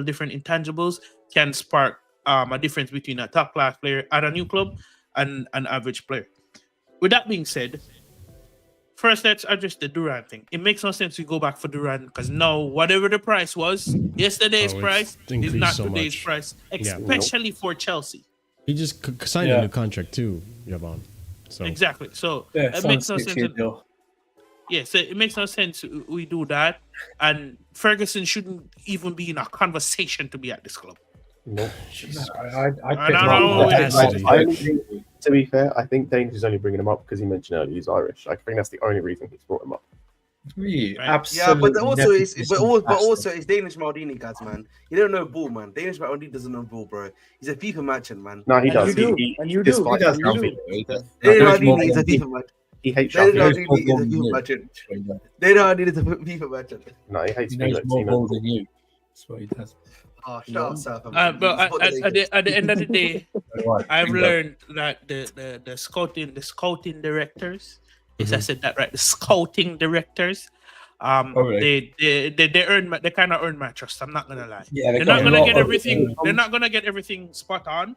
different intangibles can spark a difference between a top class player at a new club and an average player. With that being said, first let's address the Duran thing. It makes no sense to go back for Duran because now whatever the price was, yesterday's price is not today's price, especially for Chelsea. He just signed a new contract too, Yvonne. So exactly. So it makes no sense. So it makes no sense we do that, and Ferguson shouldn't even be in a conversation to be at this club. No, to be fair, I think Dane's is only bringing him up because he mentioned earlier he's Irish. I think that's the only reason he's brought him up. Absolutely. Yeah, but also it's Danish Maldini, guys, man. You don't know ball, man. Danish Maldini doesn't know ball, bro. He's a FIFA merchant, man. No, he does. You do. Despite Danish Maldini is a FIFA merchant. He hates Danish Maldini is a FIFA merchant. Danish Maldini is a FIFA merchant. No, he hates Felix. More balls than you. That's what he does. Oh, shut up, South. But at the end of the day, I've learned that the scouting directors, if I said that right, the scouting directors, they kind of earn my trust. I'm not gonna lie. Yeah, they're not gonna get everything. They're not gonna get everything spot on,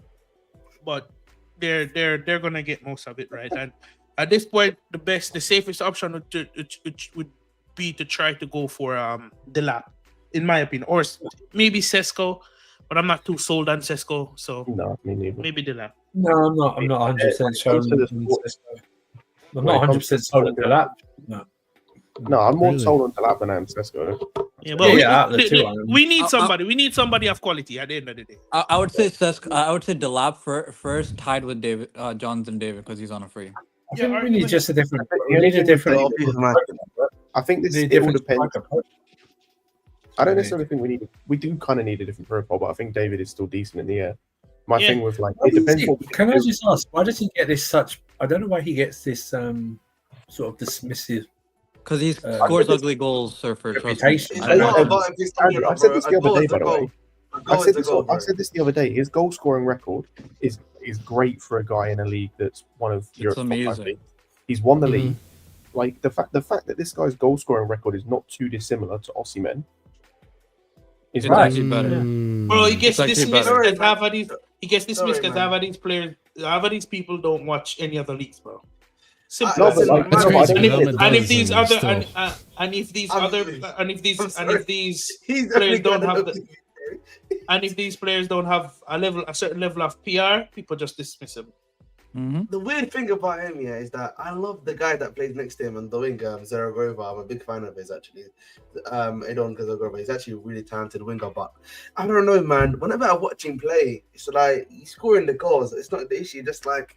but they're gonna get most of it right. And at this point, the safest option would be to try to go for Delap, in my opinion, or maybe Sesko, but I'm not too sold on Sesko, so no, me neither. Maybe Delap. No, I'm not 100% sold on Sesko. I'm not 100% sold on Delap. No, I'm more sold on Delap than I am Sesko. Yeah, but we need somebody. We need somebody of quality at the end of the day. I would say Sesko. I would say Delap first, tied with David, Jonathan David, because he's on a free. I think we need just a different. We need a different. I think this it all depends. I don't necessarily think we need. We do kind of need a different profile, but I think David is still decent in the air. My thing with like it depends. Can I just ask, why does he get this such? I don't know why he gets this sort of dismissive. Because he scores ugly goals, Surfer. I said this the other day, by the way. I said this the other day. His goal scoring record is great for a guy in a league that's one of Europe's top 5 leagues. He's won the league. Like the fact that this guy's goal scoring record is not too dissimilar to Osimhen. It's actually better. Bro, he gets dismissed because half of these. He gets dismissed because half of these players, half of these people don't watch any other leagues, bro. Simple. And if these players don't have and if these players don't have a certain level of PR, people just dismiss them. The weird thing about him, is that I love the guy that plays next to him on the wing, Zaragoza. I'm a big fan of his, actually. Edon Zaragoza. He's actually a really talented winger, but I don't know, man. Whenever I watch him play, it's like he's scoring the goals. It's not the issue. Just like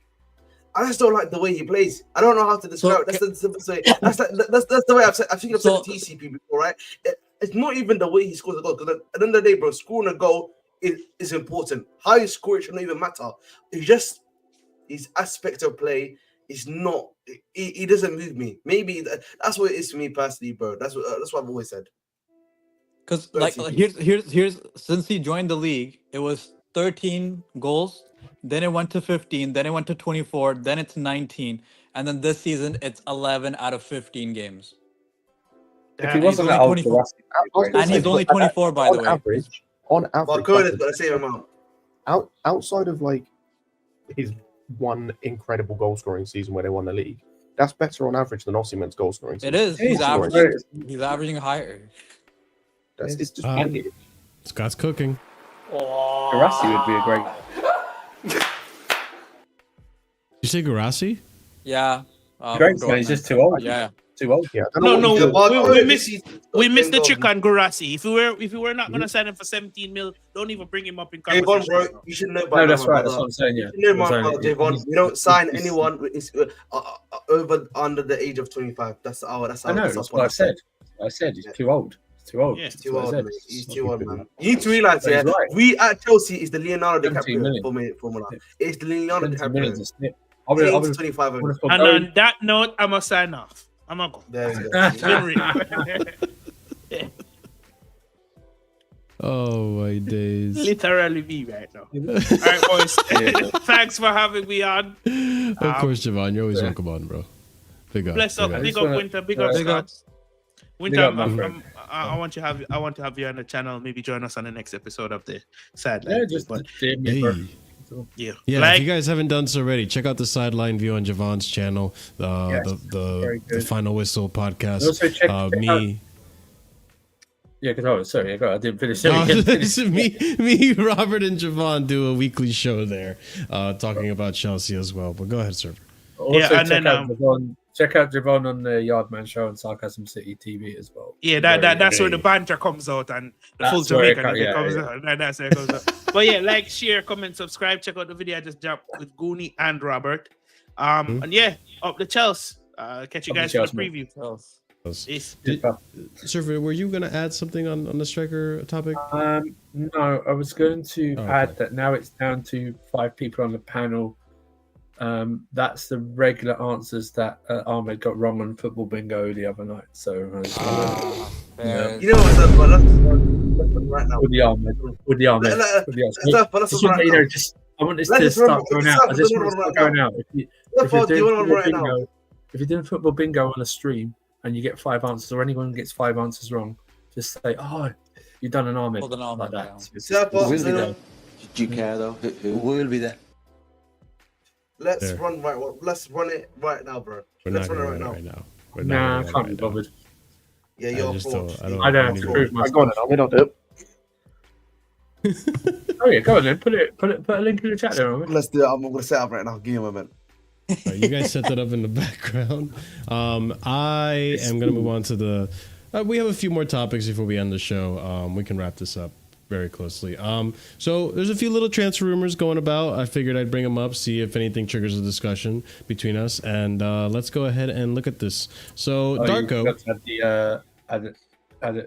I just don't like the way he plays. I don't know how to describe. That's the simplest way. That's the way I've said. I think I've said the TCP before, right? It's not even the way he scores the goal. Because at the end of the day, bro, scoring a goal is important. How you score it should not even matter. It's just his aspect of play is not. He doesn't move me. Maybe that's what it is for me personally, bro. That's what I've always said. Because like here's since he joined the league, it was 13 goals then it went to 15, then it went to 24, then it's 19, and then this season it's 11 out of 15 games. If he wasn't that old, And he's only 24, by the way. On average, But Cody's got the same amount. Outside of like his one incredible goal scoring season where they won the league, that's better on average than Osimhen's goal scoring season. It is. He's averaging higher. It's just Scott's cooking. Guirassy would be a great. You say Guirassy? Yeah. Great, man. He's just too old. Yeah. Too old. Yeah. No. We missed the chick on Guirassy. If we were not gonna sign him for 17 mil, don't even bring him up in conversation. Javon, bro, you should know by No, now, that's right. That's brother. what I'm saying. Yeah. You know, Javon, we don't sign anyone over under the age of 25. That's our. I know. That's what I said. I said he's too old. He's too old. Yeah, That's too what I old, said. man. He's too old, man. You need to realize, But yeah, he's right. we at Chelsea is the Leonardo 17 DiCaprio formula. It's the Leonardo 17 million is a DiCaprio. snip. I would have 25 of it. And on that note, I'm gonna sign off. I'm gonna go. There you It's been real. Oh my days. Literally me right now. All right, boys. Thanks for having me on. Of course, Javon, you're always welcome on, bro. Big up. Bless up, big up, Winter, big up, Scott. Winter, I want to have you on the channel. Maybe join us on the next episode of the Sideline. Yeah, just Yeah, Like- if you guys haven't done so already, check out the Sideline View on Javon's channel, Yes, very the good. Final Whistle podcast. Also check Me, Yeah, because sorry, I didn't finish. me, Robert, and Javon do a weekly show there, talking about Chelsea as well. But go ahead, sir. Also, and then, check out Javon on the Yardman show on Sarcasm City TV as well. Yeah, that's where the banter comes out and the full That's where it Jamaican comes- comes out. That's where it comes out. But yeah, like, share, comment, subscribe. Check out the video I just dropped with Goonie and Robert. And yeah, up the Chelsea. Catch you Up the guys for Chelsea, the man. preview. Peace. Surfer, were you going to add something on the striker topic? No, I was going to add that now it's down to 5 people on the panel. That's the regular answers that Ahmed got wrong on football bingo the other night. So, You know what's up, but let's run right now. with the Ahmed, Let's run right now. I want this Let to us run- start going out. I just want to start going out. If you're doing football bingo on a stream and you get 5 answers, or anyone gets 5 answers wrong, just say, "Oh, you've done an Ahmed," Pulled an Ahmed, like that. yeah. Who will be there? Do you care though? Who will be there? Let's run it right now, bro. We're Let's not run going it to right run it now. right now. We're Nah, I not can't be bothered. Yeah, I you're just fraud. don't- I don't have to prove myself. Go on, then. I'll do it. Oh yeah, go on then. Put a link in the chat there. Let's do it. I'm gonna set up right now. Give me a moment. Right, you guys set that up in the background. I am going to move on to the. We have a few more topics before we end the show. We can wrap this up very closely. So there's a few little transfer rumors going about. I figured I'd bring them up, see if anything triggers a discussion between us, and let's go ahead and look at this. So Darko.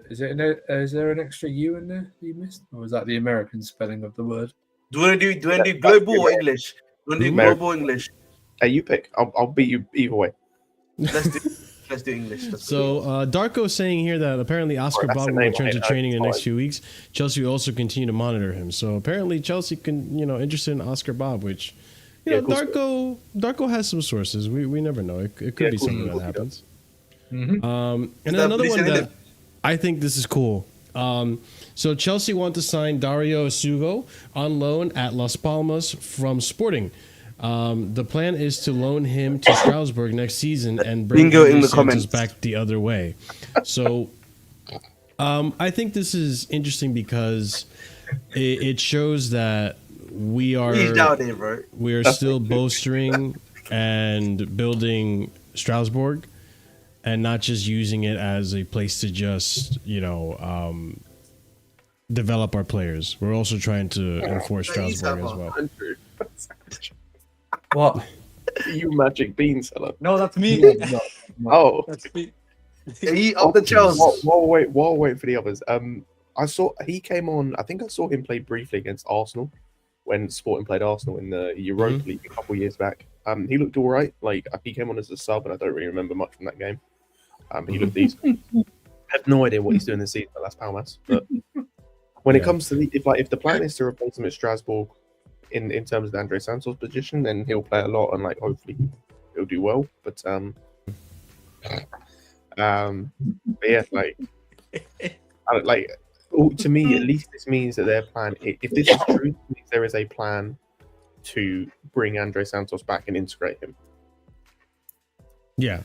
Is there an extra U in there you missed, or was that the American spelling of the word? Do you want to do global or English? Do you want to do global or English? Hey, you pick. I'll beat you either way. Let's do English. So Darko saying here that apparently Oscar that's Bob the will name return on to it. training in the next Fine. few weeks. Chelsea will also continue to monitor him. So apparently Chelsea can, interested in Oscar Bob, which, Darko has some sources. We never know. It could be something that happens. Mm-hmm. And then another one that I think this is cool. So Chelsea want to sign Dario Asugo on loan at Las Palmas from Sporting. The plan is to loan him to Strasbourg next season and bring Bingo in the Santos comments. back the other way. So I think this is interesting because it shows that we are still bolstering and building Strasbourg and not just using it as a place to just, develop our players. We're also trying to enforce Strasbourg as well. What? You magic bean seller. No, that's me. Oh, That's me. Eat up the Chelsea. While wait for the others. I saw he came on. I think I saw him play briefly against Arsenal when Sporting played Arsenal in the Europa League a couple of years back. He looked all right. Like he came on as a sub, and I don't really remember much from that game. He looked decent. I have no idea what he's doing this season at Las Palmas. But when it comes to if the plan is to replace him at Strasbourg in terms of the Andre Santos position, then he'll play a lot and like hopefully he'll do well. But yeah, like to me at least this means that their plan. If this is true, it means there is a plan to bring Andre Santos back and integrate him. Yeah.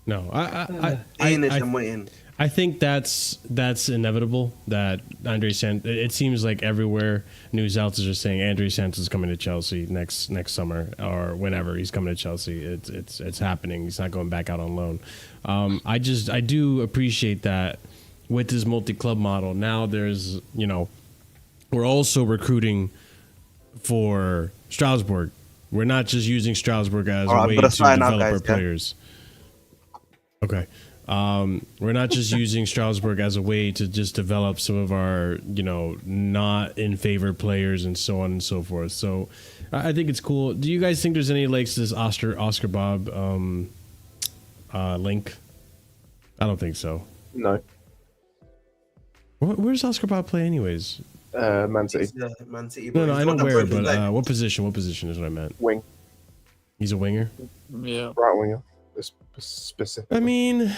No, I'm waiting. I think that's inevitable. That Andre Santos. It seems like everywhere news outlets are saying Andre Santos is coming to Chelsea next summer or whenever he's coming to Chelsea. It's happening. He's not going back out on loan. I do appreciate that with this multi-club model. Now there's we're also recruiting for Strasbourg. We're not just using Strasbourg as a way to develop our players. Okay. We're not just using Strasbourg as a way to just develop some of our, not in favor players and so on and so forth. So I think it's cool. Do you guys think there's any links to this Oscar Bob link? I don't think so. No. Where's Oscar Bob play anyways? Man City. Man City. No, I know where, but what position? What position is what I meant? Wing. He's a winger? Yeah. Right winger. Specific. I mean,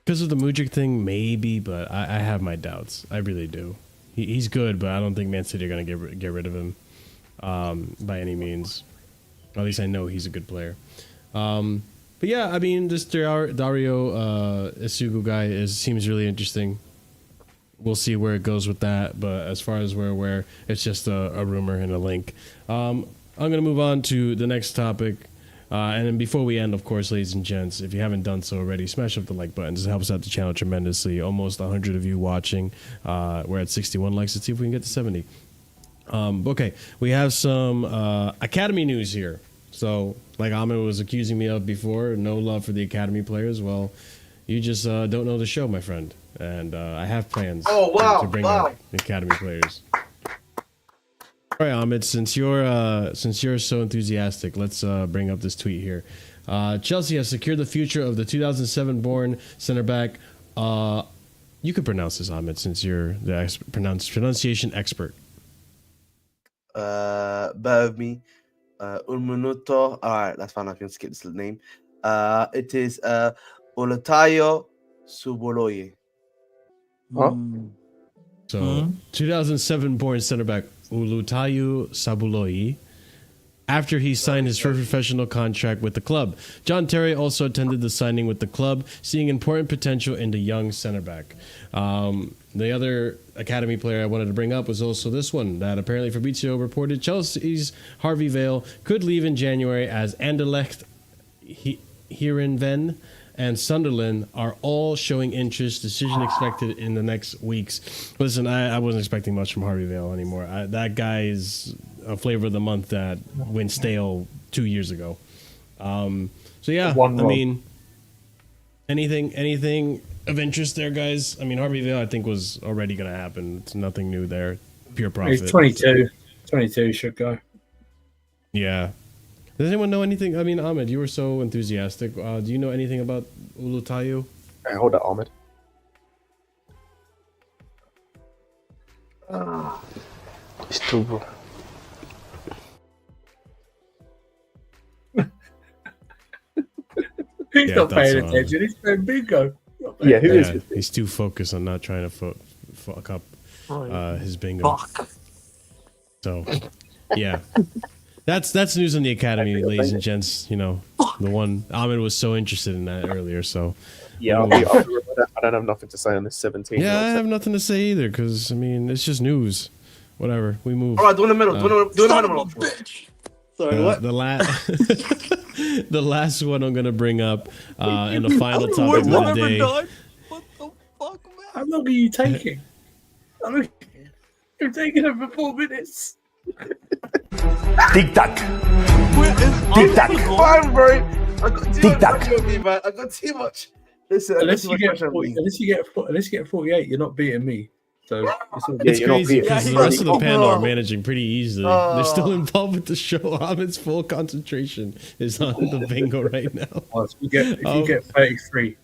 because of the Mudryk thing, maybe, but I have my doubts. I really do. He's good, but I don't think Man City are going to get rid of him by any means. At least I know he's a good player. But yeah, I mean, this Dario Isugu guy seems really interesting. We'll see where it goes with that, but as far as we're aware, it's just a rumor and a link. I'm going to move on to the next topic. And then before we end, of course, ladies and gents, if you haven't done so already, smash up the like button. This helps out the channel tremendously. Almost 100 of you watching. We're at 61 likes. Let's see if we can get to 70. Okay, we have some Academy news here. So, like Ahmed was accusing me of before, no love for the Academy players. Well, you just don't know the show, my friend. And I have plans to bring up the Academy players. All right, Ahmed, since you're so enthusiastic, let's bring up this tweet here. Chelsea has secured the future of the 2007-born center back. You can pronounce this, Ahmed, since you're the pronunciation expert. Bear with me. Un minuto. All right, that's fine. I can skip this name. It is Olatayo Suboloye. Huh? So, 2007-born center back Olutayo Sabuloyi, after he signed his first professional contract with the club. John Terry also attended the signing with the club, seeing important potential in the young center back. The other Academy player I wanted to bring up was also this one, that apparently Fabrizio reported Chelsea's Harvey Vale could leave in January, as Anderlecht, Heerenveen, and Sunderland are all showing interest. Decision expected in the next weeks. Listen, I wasn't expecting much from Harvey Vale anymore. That guy is a flavor of the month that went stale 2 years ago. So yeah, I mean, anything of interest there, guys? I mean, Harvey Vale I think was already going to happen. It's nothing new there. Pure profit. He's 22. 22 should go. Yeah. Does anyone know anything? I mean, Ahmed, you were so enthusiastic. Do you know anything about Olutayo? Hold on, Ahmed. It's true, bro. He's not paying attention. He's playing bingo. Yeah, who is? He's too focused on not trying to fuck up his bingo. Fuck. So, yeah. That's news on the Academy, ladies and gents. You know, the one Ahmed was so interested in that earlier. So yeah, I don't have nothing to say on this 17. Yeah, I have nothing to say either because I mean it's just news. Whatever, we move. All right, do in the middle. Do in the middle. Sorry, what? The last one I'm gonna bring up, and the final topic of the day. What the fuck, man? How long are you taking? You're taking over 4 minutes. Tic tac. Tic tac. Fine, bro. I got too Tic much tac. money on me, man. I got too much. Listen, Unless you get 48, you're not beating me. So it's crazy because the rest of the panel are managing pretty easily. They're still involved with the show. Ahmed's full concentration is on the bingo right now. If you get 33,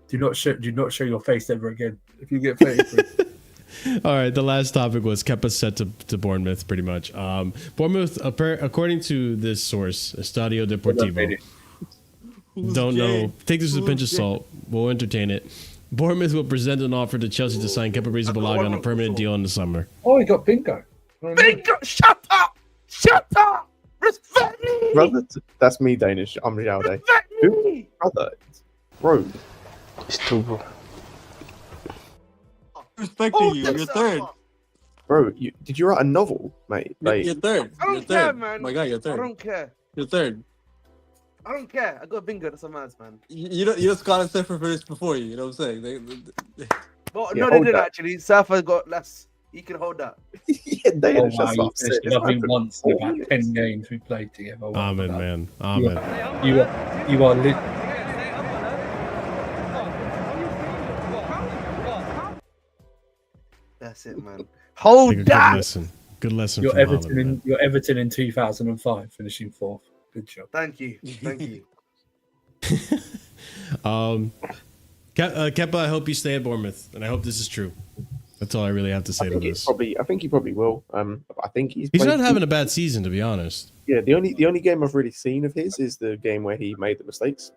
do not show your face ever again. If you get 33. All right, the last topic was Kepa set to Bournemouth, pretty much. Bournemouth, according to this source, Estadio Deportivo, don't know. Take this with a pinch of salt. We'll entertain it. Bournemouth will present an offer to Chelsea to sign Kepa Arrizabalaga on a permanent deal in the summer. Oh, he got bingo. Bingo! Shut up! Shut up! Respect me! Brother, that's me, Danish. I'm Jalde. Respect me! Brother, bro. It's too, bro. Respecting you. You're third. Bro, did you write a novel, mate? Like, You're third. I don't You're care, third. man. My God, you're third. I don't care. You're third. I don't care. I got bingo. That's a man's man. You just got a Surfer finished before you. You know what I'm saying? Well, Yeah, no, they hold didn't that. actually. Surfer got less. He can hold that. yeah, Danish, Oh, wow, that's you what I'm saying. finished loving once in about 10 games we played together. Well Amen, done. man. You Amen. you are lit. That's it, man. Hold Good that. lesson. Good lesson You're from Everton Holland, in man. you're Everton in 2005, finishing fourth. Good job. Thank you. Thank you. Kepa, I hope you stay at Bournemouth, and I hope this is true. That's all I really have to say to this. I think he probably will. I think He's played- not having a bad season, to be honest. Yeah, the only game I've really seen of his is the game where he made the mistakes.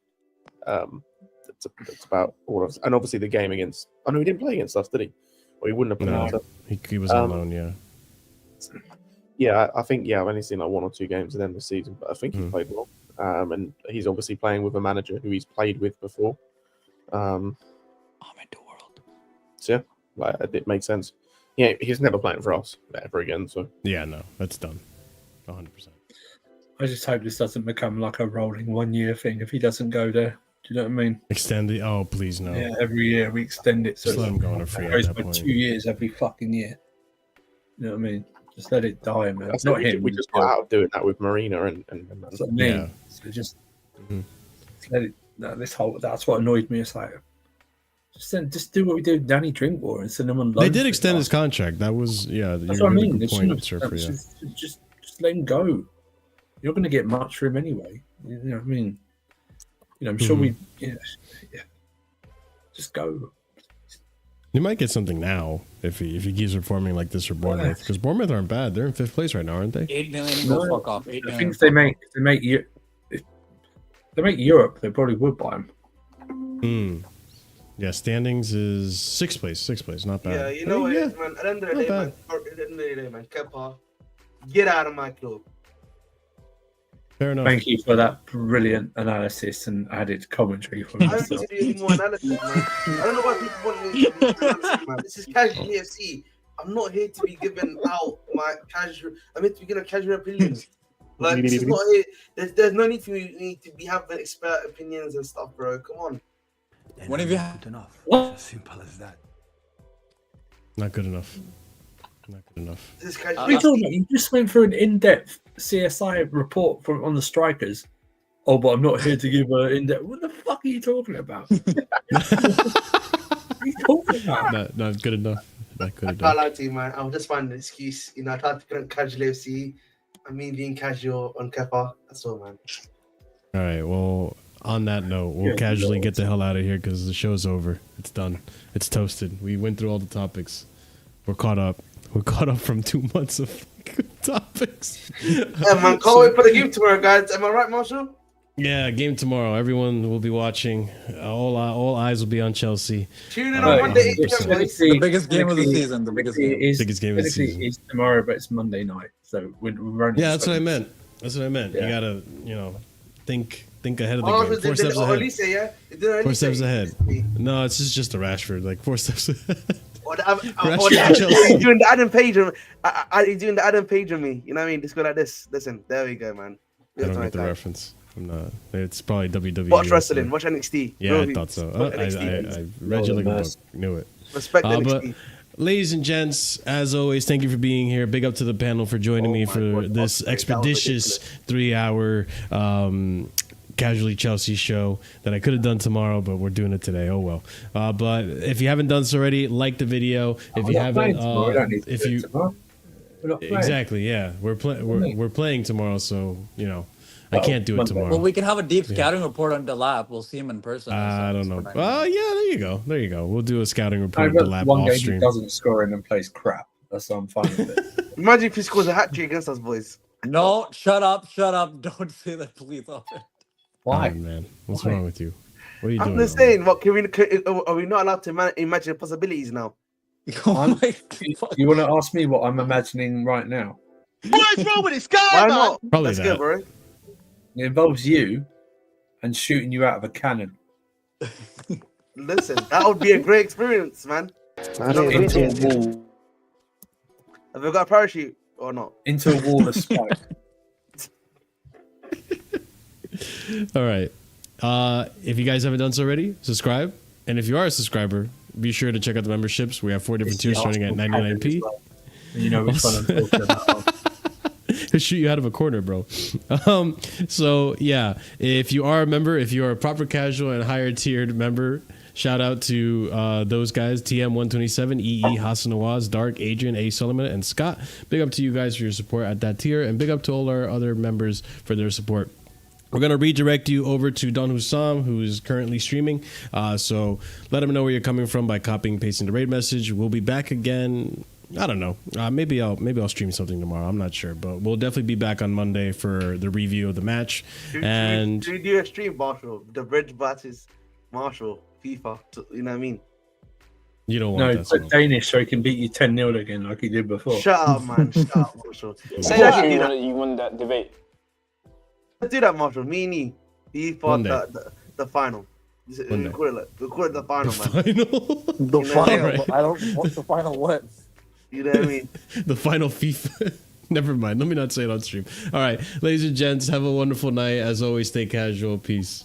That's about all of, and obviously the game against. Oh no, he didn't play against us, did he? Or he wouldn't have played against us. He was on loan, yeah. Yeah, I think I've only seen like 1 or 2 games of them this season, but I think he played well. And he's obviously playing with a manager who he's played with before. I'm into world. So yeah, like, it makes sense. Yeah, he's never playing for us ever again. So yeah, no, that's done. 100%. I just hope this doesn't become like a rolling 1 year thing if he doesn't go there. Do you know what I mean? Extend the. Oh, please no. Yeah, every year we extend it so Just let him go on a free it at goes that for point. 2 years every fucking year. You know what I mean? Just let it die, man. That's Not we, him. we just got out of doing that with Marina and That's what I mean. Yeah. So just let it. No, that's what annoyed me. It's like just do what we did with Danny Drinkwater and send him on loan. They did extend his contract. That was That's you're what I really mean. good They point, shouldn't Surfer, have- yeah. just let him go. You're going to get much for him anyway. You know what I mean? You know, I'm sure we. Yeah, just go. You might get something now if he keeps performing like this for Bournemouth, because Bournemouth aren't bad. They're in 5th place right now, aren't they? 8 million. Go fuck off. 8 I million. think if they make Europe, they probably would buy him. Yeah, standings is 6th place. 6th place, not bad. Yeah, you know what, Yeah, man. At the end of the not day, man. bad. At the end of the day, man. Kepa, get out of my club. Fair enough. Thank you for that brilliant analysis and added commentary from I don't yourself. need to do any more analysis, man. I don't know why people want me to do analysis, man. This is Casually FC. I'm not here to be giving out my casual. I'm here to be giving casual opinions. Like, this is not here. There's no need for me to be having expert opinions and stuff, bro. Come on. When have you enough? What? As simple as that. Not good enough. Not good enough. This is What are Casually you FC. talking about? You just went through an in-depth CSI report on the strikers. Oh, but I'm not here to give an in-depth. What the fuck are you talking about? What are you talking about? Not good enough. Not good I can't enough. lie to you, man. I'll just find an excuse. You know, I tried to get on Casually FC. I mean, being casual on Kepa. That's all, man. All right. Well, on that note, we'll casually get the hell out of here because the show's over. It's done. It's toasted. We went through all the topics. We're caught up. We're caught up from 2 months of topics. Yeah, man. Can't wait for the game tomorrow, guys. Am I right, Marshall? Yeah, game tomorrow. Everyone will be watching. All eyes will be on Chelsea. Tune in on Monday, 8 p.m. guys. The biggest game of the season. The biggest game. Biggest game of the season. It's tomorrow, but it's Monday night. So we're running. Yeah, that's what I meant. That's what I meant. Yeah. You gotta, think ahead of the Oh, game. they 4 did steps it ahead. Elise, yeah? They did it 4 steps Elise. ahead. No, it's just a Rashford. Like 4 steps ahead. He's doing the Adam Page on he's doing the Adam Page on me. You know what I mean? Just go like this. Listen, there we go, man. I don't get the reference. I'm not. It's probably WWE. Watch wrestling. Watch NXT. Yeah, I thought so. Watch I NXT. read your book. Knew it. Respect But NXT. ladies and gents, as always, thank you for being here. Big up to the panel for joining me for this expeditious 3-hour Casually Chelsea show that I could have done tomorrow, but we're doing it today. Oh well. But if you haven't done so already, like the video. If you haven't, if you exactly, yeah, we're playing tomorrow, so I can't do it tomorrow. Well, we can have a deep scouting report on Delap. We'll see him in person. I don't know. Oh, yeah, there you go. There you go. We'll do a scouting report No, on but Delap one off game stream. he doesn't score and then plays crap. That's why I'm fine with it. Imagine if he scores a hat trick against us, boys. No, shut up. Don't say that, please. Why, man? What's wrong with you? What are you I'm doing? just saying, what are we not allowed to imagine possibilities now? You want to ask me what I'm imagining right now? What is wrong with this guy, Why man? not? Probably Let's that. go, bro. It involves you and shooting you out of a cannon. Listen, that would be a great experience, man. Into a wall. Have we got a parachute or not? Into a wall of spike. All right. If you guys haven't done so already, subscribe. And if you are a subscriber, be sure to check out the memberships. We have 4 different tiers starting at 99p. You know which one I'm talking about. He'll shoot you out of a corner, bro. So yeah, if you are a member, if you are a proper casual and higher tiered member, shout out to those guys: TM127, EE, Hassan Nawaz, Dark, Adrian, A. Solomon, and Scott. Big up to you guys for your support at that tier, and big up to all our other members for their support. We're going to redirect you over to Don Hussam, who is currently streaming. So let him know where you're coming from by copying and pasting the raid message. We'll be back again. I don't know. Maybe I'll stream something tomorrow. I'm not sure, but we'll definitely be back on Monday for the review of the match. Should we do a stream, Marshall? The Bridge versus Marshall, FIFA. You know what I mean? You don't want that. No, Danish so he can beat you 10-0 again like he did before. Shut up, man. Shut up, Marshall. Say that you won that debate. Let's do that, Marshall. Me and you. FIFA, the final. We call it the final, man. The final. Right. I don't. What's the final? What? You know what I mean? The final FIFA. Never mind. Let me not say it on stream. All right, ladies and gents, have a wonderful night. As always, stay casual. Peace.